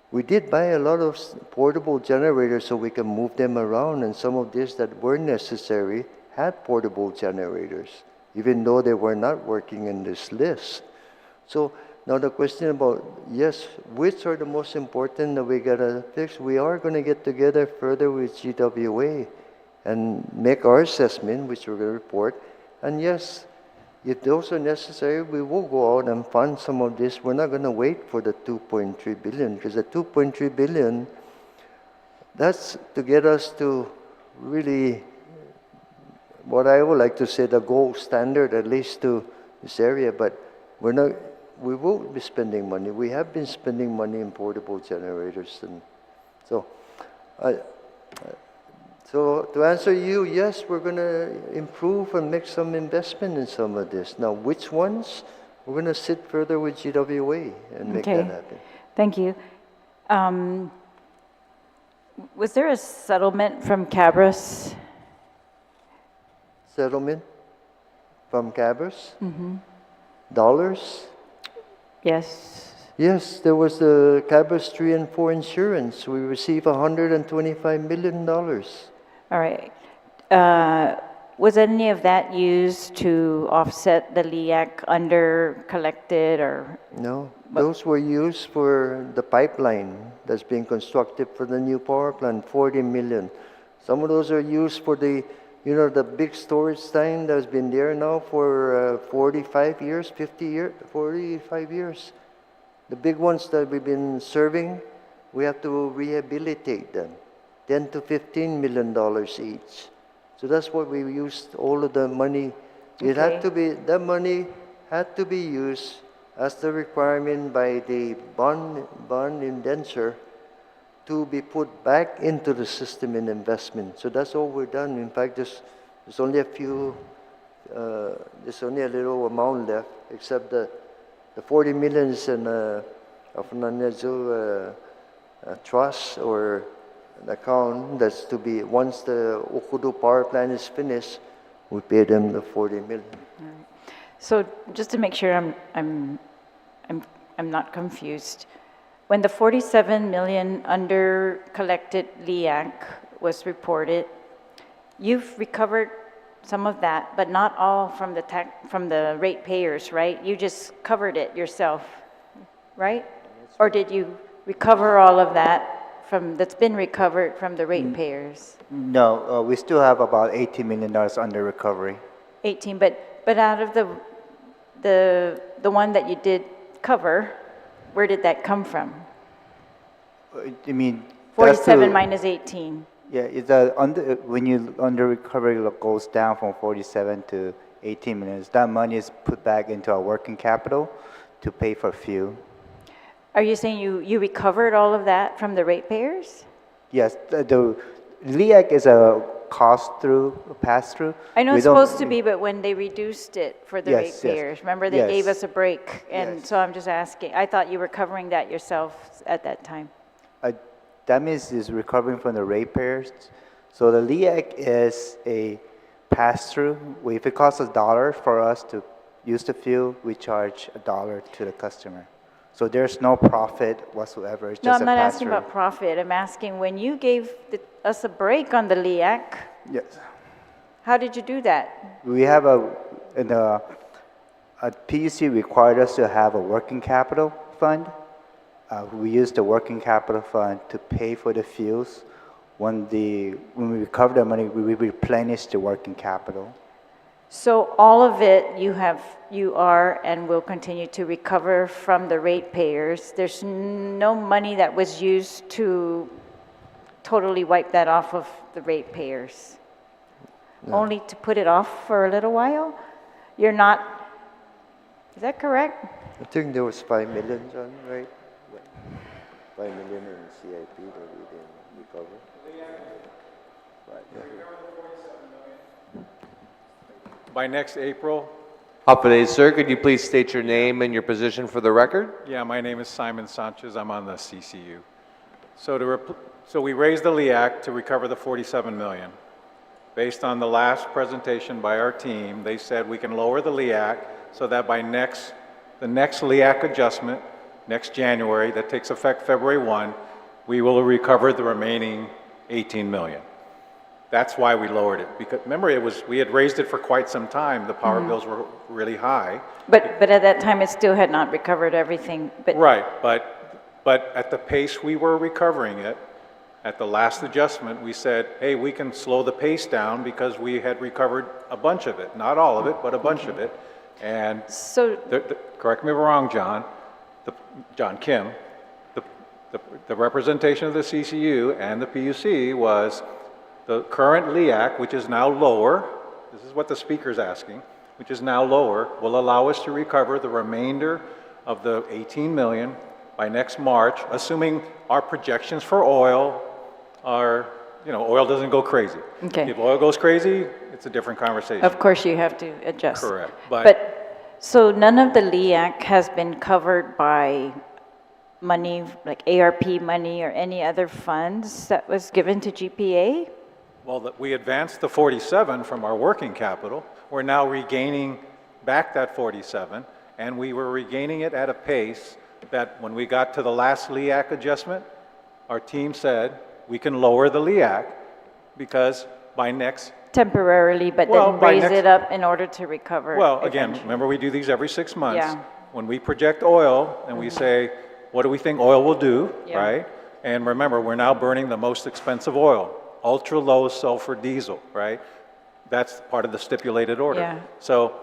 Speaker 2: We did buy a lot of portable generators so we can move them around, and some of these that were necessary had portable generators, even though they were not working in this list. So now the question about, yes, which are the most important that we gotta fix? We are gonna get together further with GWA and make our assessment, which we're gonna report. And yes, if those are necessary, we will go out and fund some of this. We're not gonna wait for the 2.3 billion, because the 2.3 billion, that's to get us to really, what I would like to say, the gold standard, at least to this area, but we will be spending money. We have been spending money in portable generators. And so, so to answer you, yes, we're going to improve and make some investment in some of this. Now, which ones? We're going to sit further with GWA and make that happen.
Speaker 3: Thank you. Was there a settlement from Cabras?
Speaker 2: Settlement from Cabras? Dollars?
Speaker 3: Yes.
Speaker 2: Yes, there was the Cabras 3 and 4 insurance. We received $125 million.
Speaker 3: All right. Was any of that used to offset the Liac under collected or?
Speaker 2: No, those were used for the pipeline that's being constructed for the new power plant, 40 million. Some of those are used for the, the big storage tank that's been there now for 45 years, 50 years, 45 years. The big ones that we've been serving, we have to rehabilitate them, $10 to $15 million each. So that's what we used all of the money. It had to be, that money had to be used as the requirement by the bond indenture to be put back into the system in investment. So that's all we've done. In fact, there's only a few, there's only a little amount left, except the 40 million is in a Nanyazu trust or an account that's to be, once the Okudu power plant is finished, we pay them the 40 million.
Speaker 3: So just to make sure I'm not confused, when the 47 million under collected Liac was reported, you've recovered some of that, but not all from the ratepayers, right? You just covered it yourself, right? Or did you recover all of that that's been recovered from the ratepayers?
Speaker 6: No, we still have about $18 million under recovery.
Speaker 3: 18, but out of the one that you did cover, where did that come from?
Speaker 6: I mean, that's
Speaker 3: 47
Speaker 6: to-
Speaker 3: minus 18.
Speaker 6: Yeah, it's when you under recovery goes down from 47 to 18 million, that money is put back into our working capital to pay for fuel.
Speaker 3: Are you saying you recovered all of that from the ratepayers?
Speaker 6: Yes, the Liac is a cost-through, pass-through.
Speaker 3: I know
Speaker 6: We
Speaker 3: it's
Speaker 6: don't-
Speaker 3: supposed to be, but when they reduced it for the
Speaker 6: Yes, yes.
Speaker 3: ratepayers, remember they gave
Speaker 6: Yes.
Speaker 3: us a break? And
Speaker 6: Yes.
Speaker 3: so I'm just asking, I thought you were covering that yourself at that time.
Speaker 6: That means it's recovering from the ratepayers. So the Liac is a pass-through. If it costs $1 for us to use the fuel, we charge $1 to the customer. So there's no profit whatsoever. It's
Speaker 3: No,
Speaker 6: just
Speaker 3: I'm
Speaker 6: a
Speaker 3: not asking
Speaker 6: pass-through.
Speaker 3: about profit. I'm asking when you gave us a break on the Liac,
Speaker 6: Yes.
Speaker 3: how did you do that?
Speaker 6: We have a PUC required us to have a working capital fund. We use the working capital fund to pay for the fuels. When we recover the money, we replenish the working capital.
Speaker 3: So all of it you are and will continue to recover from the ratepayers. There's no money that was used to totally wipe that off of the ratepayers. Only to put it off for a little while? You're not, is that correct?
Speaker 2: I think there was 5 million, John, right? 5 million in CIP that we didn't recover.
Speaker 7: By next April,
Speaker 1: Hafaday, sir, could you please state your name and your position for the record?
Speaker 7: yeah, my name is Simon Sanchez, I'm on the CCU. So we raised the Liac to recover the 47 million. Based on the last presentation by our team, they said we can lower the Liac so that by the next Liac adjustment, next January, that takes effect February 1, we will recover the remaining 18 million. That's why we lowered it. Because remember, we had raised it for quite some time. The power bills were really high.
Speaker 3: But at that time, it still had not recovered everything. But
Speaker 7: Right, but at the pace we were recovering it, at the last adjustment, we said, hey, we can slow the pace down because we had recovered a bunch of it. Not all of it, but a bunch of it. And
Speaker 3: so
Speaker 7: correct me if I'm wrong, John Kim, the representation of the CCU and the PUC was the current Liac, which is now lower, this is what the speaker's asking, which is now lower, will allow us to recover the remainder of the 18 million by next March, assuming our projections for oil are, oil doesn't go crazy.
Speaker 3: Okay.
Speaker 7: If oil goes crazy, it's a different conversation.
Speaker 3: of course you have to adjust.
Speaker 7: Correct,
Speaker 3: So none of the Liac has been covered by money, like ARP money or any other funds that was given to GPA?
Speaker 7: Well, we advanced the 47 from our working capital. We're now regaining back that 47, and we were regaining it at a pace that when we got to the last Liac adjustment, our team said, we can lower the Liac because by next,
Speaker 3: Temporarily, but
Speaker 7: Well,
Speaker 3: then
Speaker 7: by
Speaker 3: raise
Speaker 7: next-
Speaker 3: it up in order to recover.
Speaker 7: well, again,
Speaker 3: eventually.
Speaker 7: remember we do these every 6 months.
Speaker 3: Yeah.
Speaker 7: When we project oil and we say, what do we think oil will do,
Speaker 3: Yeah.
Speaker 7: right? And remember, we're now burning the most expensive oil, ultra low sulfur diesel, right? That's part of the stipulated order.
Speaker 3: Yeah.
Speaker 7: So,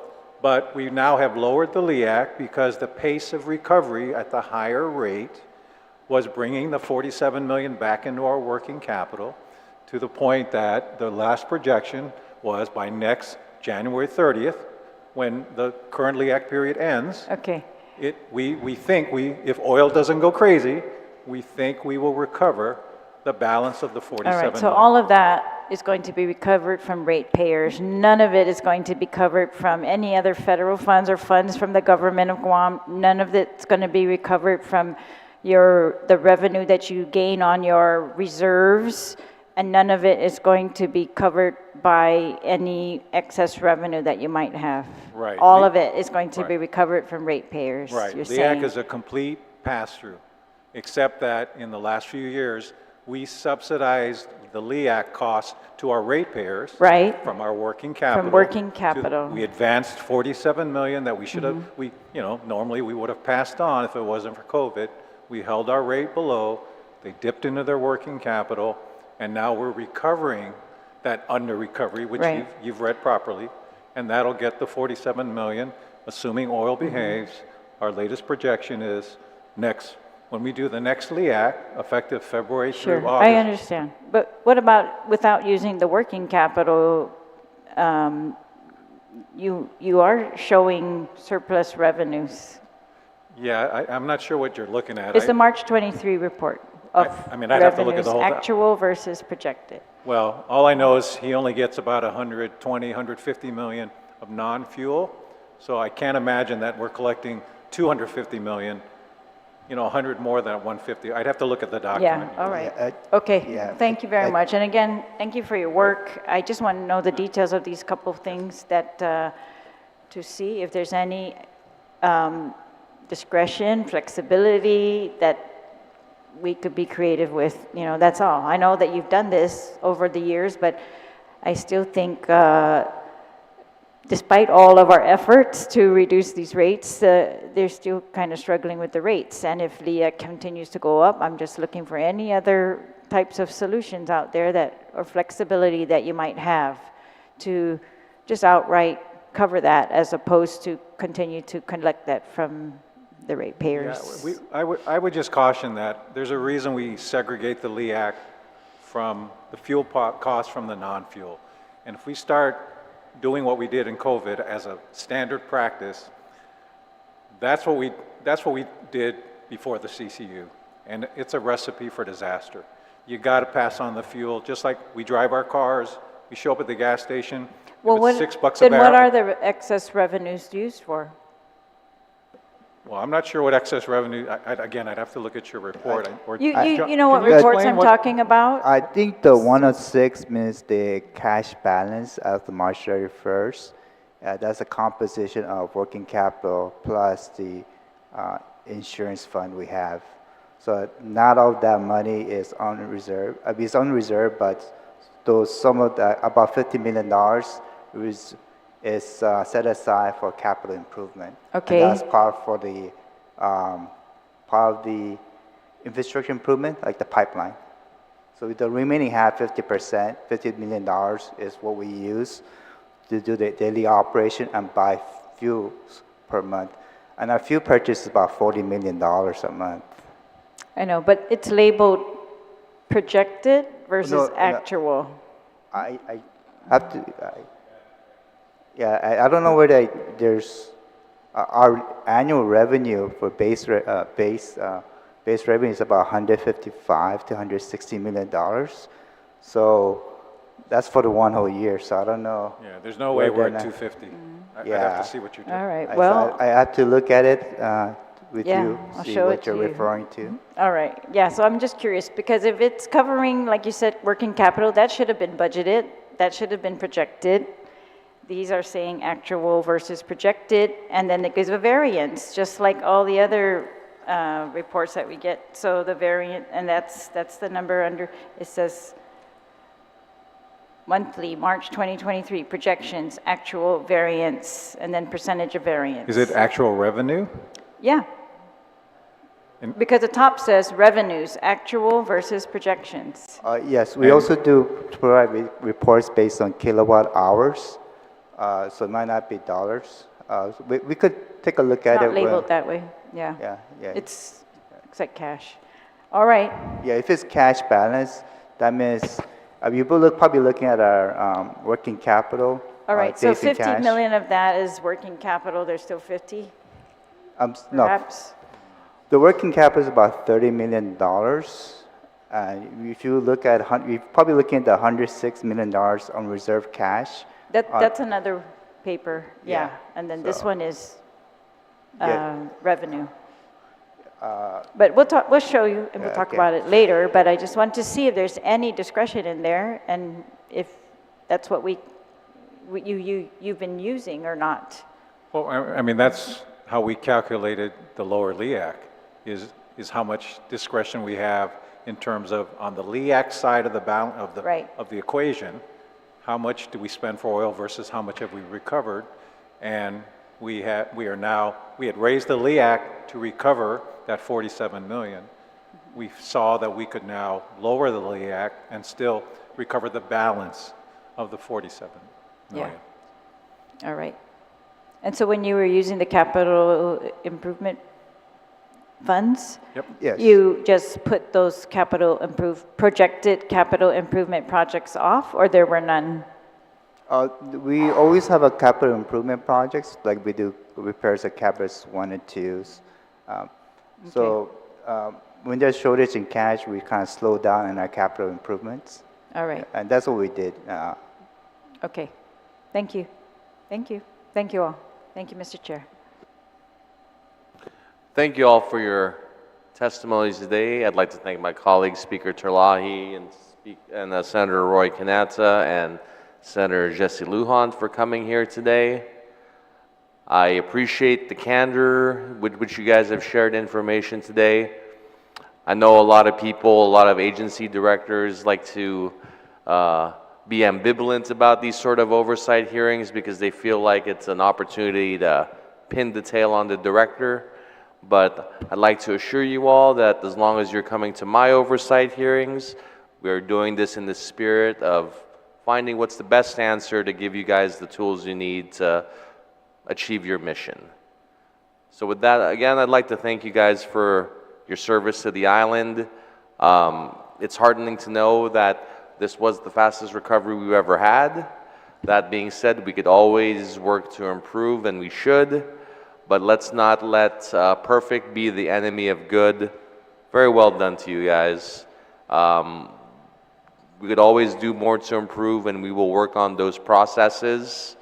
Speaker 7: but we now have lowered the Liac because the pace of recovery at the higher rate was bringing the 47 million back into our working capital to the point that the last projection was by next January 30th, when the current Liac period ends,
Speaker 3: Okay,
Speaker 7: we think if oil doesn't go crazy, we think we will recover the balance of the 47
Speaker 3: all
Speaker 7: million.
Speaker 3: right, so all of that is going to be recovered from ratepayers. None of it is going to be covered from any other federal funds or funds from the government of Guam. None of it's going to be recovered from the revenue that you gain on your reserves, and none of it is going to be covered by any excess revenue that you might have.
Speaker 7: Right.
Speaker 3: All of it is going to be
Speaker 7: Right.
Speaker 3: recovered from ratepayers,
Speaker 7: Right,
Speaker 3: you're
Speaker 7: Liac
Speaker 3: saying.
Speaker 7: is a complete pass-through, except that in the last few years, we subsidized the Liac costs to our ratepayers.
Speaker 3: Right.
Speaker 7: From our working capital.
Speaker 3: working
Speaker 7: to-
Speaker 3: capital.
Speaker 7: We advanced 47 million that we should have, normally we would have passed on if it wasn't for COVID. We held our rate below, they dipped into their working capital, and now we're recovering that under recovery, which
Speaker 3: Right.
Speaker 7: you've read properly, and that'll get the 47 million, assuming oil behaves. Our latest projection is when we do the next Liac, effective February
Speaker 3: Sure,
Speaker 7: through August.
Speaker 3: I understand. But what about without using the working capital? You are showing surplus revenues.
Speaker 7: Yeah, I'm not sure what you're looking at.
Speaker 3: It's the March 23 report of
Speaker 7: I mean, I'd have to look at the
Speaker 3: revenues,
Speaker 7: whole-
Speaker 3: actual versus projected.
Speaker 7: Well, all I know is he only gets about 120, 150 million of non-fuel. So I can't imagine that we're collecting 250 million, 100 more than 150. I'd have to look at the document.
Speaker 3: Yeah, all right.
Speaker 6: Yeah,
Speaker 3: Okay,
Speaker 6: yeah,
Speaker 3: thank you very
Speaker 6: I-
Speaker 3: much. And again, thank you for your work. I just want to know the details of these couple of things that, to see if there's any discretion, flexibility that we could be creative with, that's all. I know that you've done this over the years, but I still think despite all of our efforts to reduce these rates, they're still kind of struggling with the rates. And if Liac continues to go up, I'm just looking for any other types of solutions out there or flexibility that you might have to just outright cover that as opposed to continue to collect that from the ratepayers.
Speaker 7: Yeah, I would just caution that there's a reason we segregate the Liac from the fuel cost from the non-fuel. And if we start doing what we did in COVID as a standard practice, that's what we did before the CCU. And it's a recipe for disaster. You got to pass on the fuel, just like we drive our cars, we show up at the gas station,
Speaker 3: Well,
Speaker 7: if it's $6 a
Speaker 3: then
Speaker 7: barrel.
Speaker 3: what are the excess revenues used for?
Speaker 7: Well, I'm not sure what excess revenue, again, I'd have to look at your report.
Speaker 3: You know what
Speaker 6: Can you
Speaker 3: reports
Speaker 6: explain
Speaker 3: I'm
Speaker 6: what-
Speaker 3: talking about?
Speaker 6: I think the 106 means the cash balance as of March 31st. That's a composition of working capital plus the insurance fund we have. So not all of that money is on reserve. It's on reserve, but some of that, about $50 million is set aside for capital improvement.
Speaker 3: Okay.
Speaker 6: And that's part of the infrastructure improvement, like the pipeline. So with the remaining half, 50%, $50 million is what we use to do the daily operation and buy fuels per month. And our fuel purchase is about $40 million a month.
Speaker 3: I know, but it's labeled projected versus
Speaker 6: No.
Speaker 3: actual.
Speaker 6: I have to, I don't know whether there's, our annual revenue for base revenue is about $155 to $160 million. So that's for the one whole year, so I don't know.
Speaker 7: Yeah, there's no way we're at
Speaker 6: Whether or not-
Speaker 7: 250. I'd
Speaker 6: Yeah.
Speaker 7: have to see what you do.
Speaker 3: All right,
Speaker 6: So
Speaker 3: well,
Speaker 6: I have to look at it with
Speaker 3: Yeah,
Speaker 6: you,
Speaker 3: I'll
Speaker 6: see
Speaker 3: show
Speaker 6: what
Speaker 3: it
Speaker 6: you're
Speaker 3: to you.
Speaker 6: referring to.
Speaker 3: all right. Yeah, so I'm just curious, because if it's covering, like you said, working capital, that should have been budgeted, that should have been projected. These are saying actual versus projected, and then it gives a variance, just like all the other reports that we get. So the variant, and that's the number under, it says monthly, March 2023, projections, actual variance, and then percentage of variance.
Speaker 7: Is it actual revenue?
Speaker 3: Yeah. Because the top says revenues, actual versus projections.
Speaker 6: Yes, we also do provide reports based on kilowatt hours, so it might not be dollars. We could take a look at it.
Speaker 3: Not labeled that way, yeah.
Speaker 6: Yeah.
Speaker 3: It's like cash. All right,
Speaker 6: Yeah, if it's cash balance, that means you probably looking at our working capital.
Speaker 3: all right, so
Speaker 6: days in
Speaker 3: 50
Speaker 6: cash.
Speaker 3: million of that is working capital, there's still 50,
Speaker 6: No,
Speaker 3: perhaps?
Speaker 6: the working capital is about $30 million. If you look at, you're probably looking at the $106 million on reserve cash.
Speaker 3: That's another paper, yeah.
Speaker 6: yeah,
Speaker 3: And then this
Speaker 6: so-
Speaker 3: one is
Speaker 6: Yeah.
Speaker 3: revenue. But we'll show you, and we'll
Speaker 6: Yeah,
Speaker 3: talk
Speaker 6: okay.
Speaker 3: about it later, but I just want to see if there's any discretion in there, and if that's what you've been using or not.
Speaker 7: Well, I mean, that's how we calculated the lower Liac, is how much discretion we have in terms of, on the Liac side of the
Speaker 3: Right.
Speaker 7: of the equation, how much do we spend for oil versus how much have we recovered? And we had raised the Liac to recover that 47 million. We saw that we could now lower the Liac and still recover the balance of the 47 million.
Speaker 3: Yeah. All right. And so when you were using the capital improvement funds,
Speaker 7: Yep.
Speaker 6: Yes.
Speaker 3: you just put those projected capital improvement projects off, or there were none?
Speaker 6: We always have a capital improvement projects, like we do repairs at cabinets 1 and 2s. So when there's shortage in cash, we kind of slow down in our capital improvements.
Speaker 3: All right,
Speaker 6: And that's what we did.
Speaker 3: okay. Thank you. Thank you. Thank you all. Thank you, Mr. Chair.
Speaker 1: Thank you all for your testimonies today. I'd like to thank my colleagues, Speaker Terlahi and Senator Roy Kanata and Senator Jesse Lujan for coming here today. I appreciate the candor with which you guys have shared information today. I know a lot of people, a lot of agency directors like to be ambivalent about these sort of oversight hearings because they feel like it's an opportunity to pin the tail on the director. But I'd like to assure you all that as long as you're coming to my oversight hearings, we're doing this in the spirit of finding what's the best answer to give you guys the tools you need to achieve your mission. So with that, again, I'd like to thank you guys for your service to the island. It's heartening to know that this was the fastest recovery we've ever had. That being said, we could always work to improve, and we should. But let's not let perfect be the enemy of good. Very well done to you guys. We could always do more to improve, and we will work on those processes.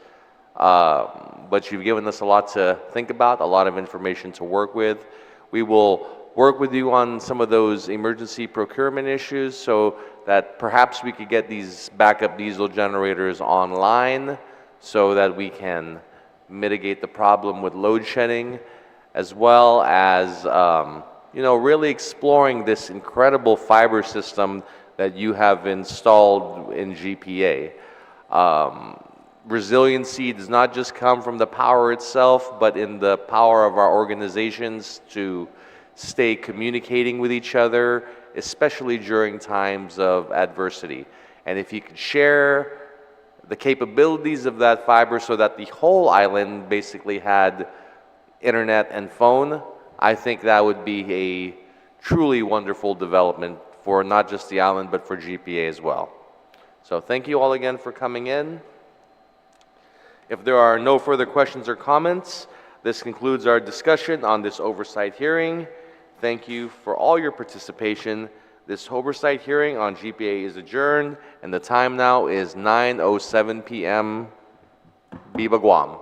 Speaker 1: But you've given us a lot to think about, a lot of information to work with. We will work with you on some of those emergency procurement issues so that perhaps we could get these backup diesel generators online so that we can mitigate the problem with load shedding, as well as really exploring this incredible fiber system that you have installed in GPA. Resiliency does not just come from the power itself, but in the power of our organizations to stay communicating with each other, especially during times of adversity. And if you could share the capabilities of that fiber so that the whole island basically had internet and phone, I think that would be a truly wonderful development for not just the island, but for GPA as well. So thank you all again for coming in. If there are no further questions or comments, this concludes our discussion on this oversight hearing. Thank you for all your participation. This oversight hearing on GPA is adjourned, and the time now is 9:07 p.m. Viva Guam.